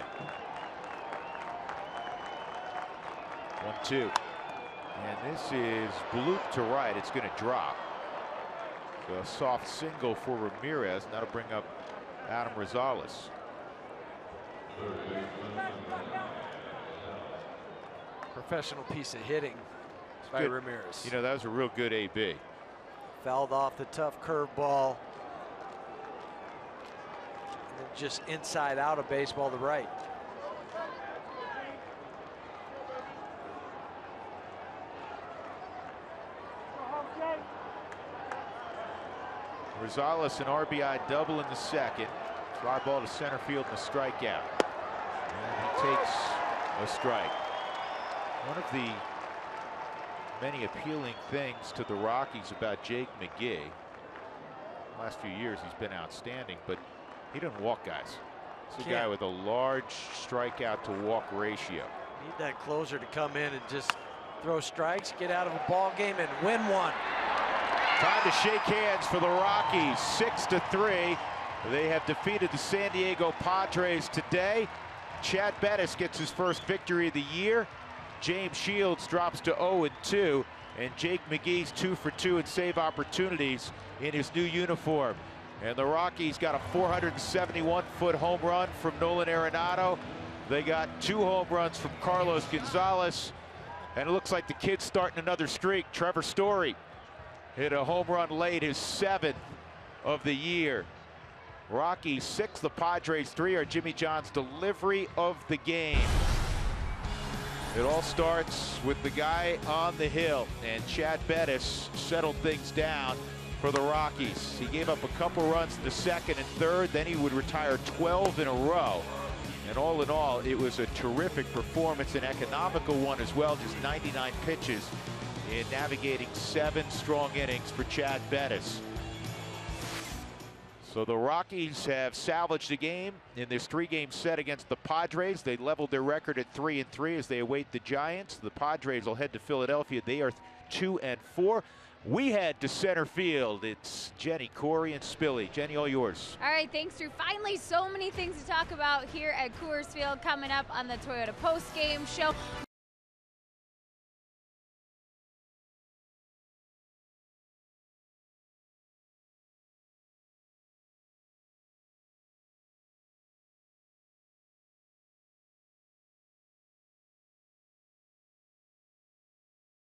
1-2. And this is bloop to right. It's going to drop. So a soft single for Ramirez, and that'll bring up Adam Rosales. Professional piece of hitting by Ramirez. You know, that was a real good AB. Fouled off the tough curveball. Just inside out of baseball to right. Rosales an RBI double in the second. Fly ball to center field and a strikeout. And he takes a strike. One of the many appealing things to the Rockies about Jake McGee. Last few years he's been outstanding, but he doesn't walk guys. He's a guy with a large strikeout to walk ratio. Need that closer to come in and just throw strikes, get out of a ball game, and win one. Time to shake hands for the Rockies. 6-3. They have defeated the San Diego Padres today. Chad Bettis gets his first victory of the year. James Shields drops to 0-2. And Jake McGee's 2 for 2 in save opportunities in his new uniform. And the Rockies got a 471-foot home run from Nolan Arenado. They got 2 home runs from Carlos Gonzalez. And it looks like the kid's starting another streak. Trevor Story hit a home run late, his 7th of the year. Rockies 6, the Padres 3 are Jimmy John's delivery of the game. It all starts with the guy on the hill, and Chad Bettis settled things down for the Rockies. He gave up a couple runs in the second and third, then he would retire 12 in a row. And all in all, it was a terrific performance, an economical one as well, just 99 pitches in navigating 7 strong innings for Chad Bettis. So the Rockies have salvaged the game in this 3-game set against the Padres. They leveled their record at 3-3 as they await the Giants. The Padres will head to Philadelphia. They are 2-4. We head to center field. It's Jenny, Corey, and Spilly. Jenny, all yours. All right, thanks, Drew. Finally, so many things to talk about here at Coors Field coming up on the Toyota post-game show.